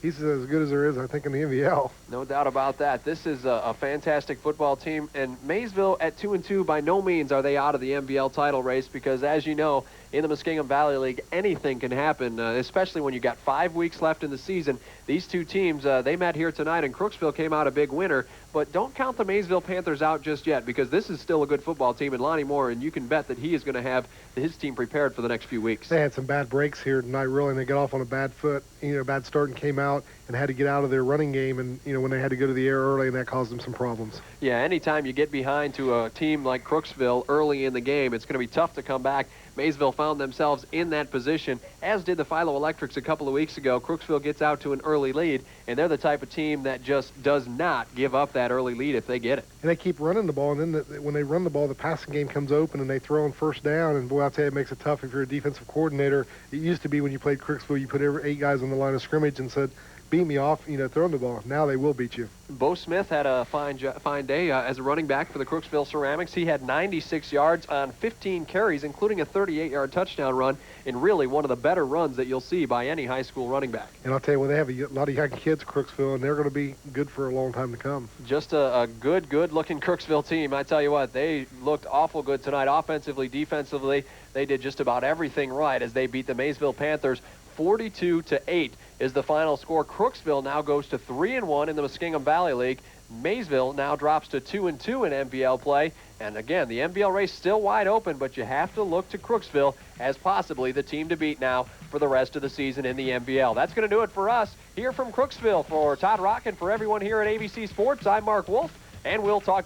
he's as good as there is, I think, in the MVL. No doubt about that. This is a fantastic football team. And Maysville at 2-2, by no means are they out of the MVL title race because, as you know, in the Muskingum Valley League, anything can happen, especially when you got 5 weeks left in the season. These two teams, they met here tonight, and Crooksville came out a big winner. But don't count the Maysville Panthers out just yet because this is still a good football team. And Lonnie Moore, and you can bet that he is going to have his team prepared for the next few weeks. They had some bad breaks here tonight, really, and they got off on a bad foot, bad start and came out and had to get out of their running game. And, when they had to go to the air early, and that caused them some problems. Yeah, anytime you get behind to a team like Crooksville early in the game, it's going to be tough to come back. Maysville found themselves in that position, as did the Philo Electrics a couple of weeks ago. Crooksville gets out to an early lead, and they're the type of team that just does not give up that early lead if they get it. And they keep running the ball, and then when they run the ball, the passing game comes open, and they throw on first down, and boy, I'll tell you, it makes it tough if you're a defensive coordinator. It used to be when you played Crooksville, you put 8 guys on the line of scrimmage and said, beat me off, throwing the ball. Now they will beat you. Bo Smith had a fine day as a running back for the Crooksville Ceramics. He had 96 yards on 15 carries, including a 38-yard touchdown run, and really one of the better runs that you'll see by any high school running back. And I'll tell you what, they have a lot of young kids, Crooksville, and they're going to be good for a long time to come. Just a good-looking Crooksville team. I tell you what, they looked awful good tonight, offensively, defensively. They did just about everything right as they beat the Maysville Panthers 42-8 is the final score. Crooksville now goes to 3-1 in the Muskingum Valley League. Maysville now drops to 2-2 in MVL play. And again, the MVL race still wide open, but you have to look to Crooksville as possibly the team to beat now for the rest of the season in the MVL. That's going to do it for us here from Crooksville. For Todd Rock and for everyone here at ABC Sports, I'm Mark Wolf, and we'll talk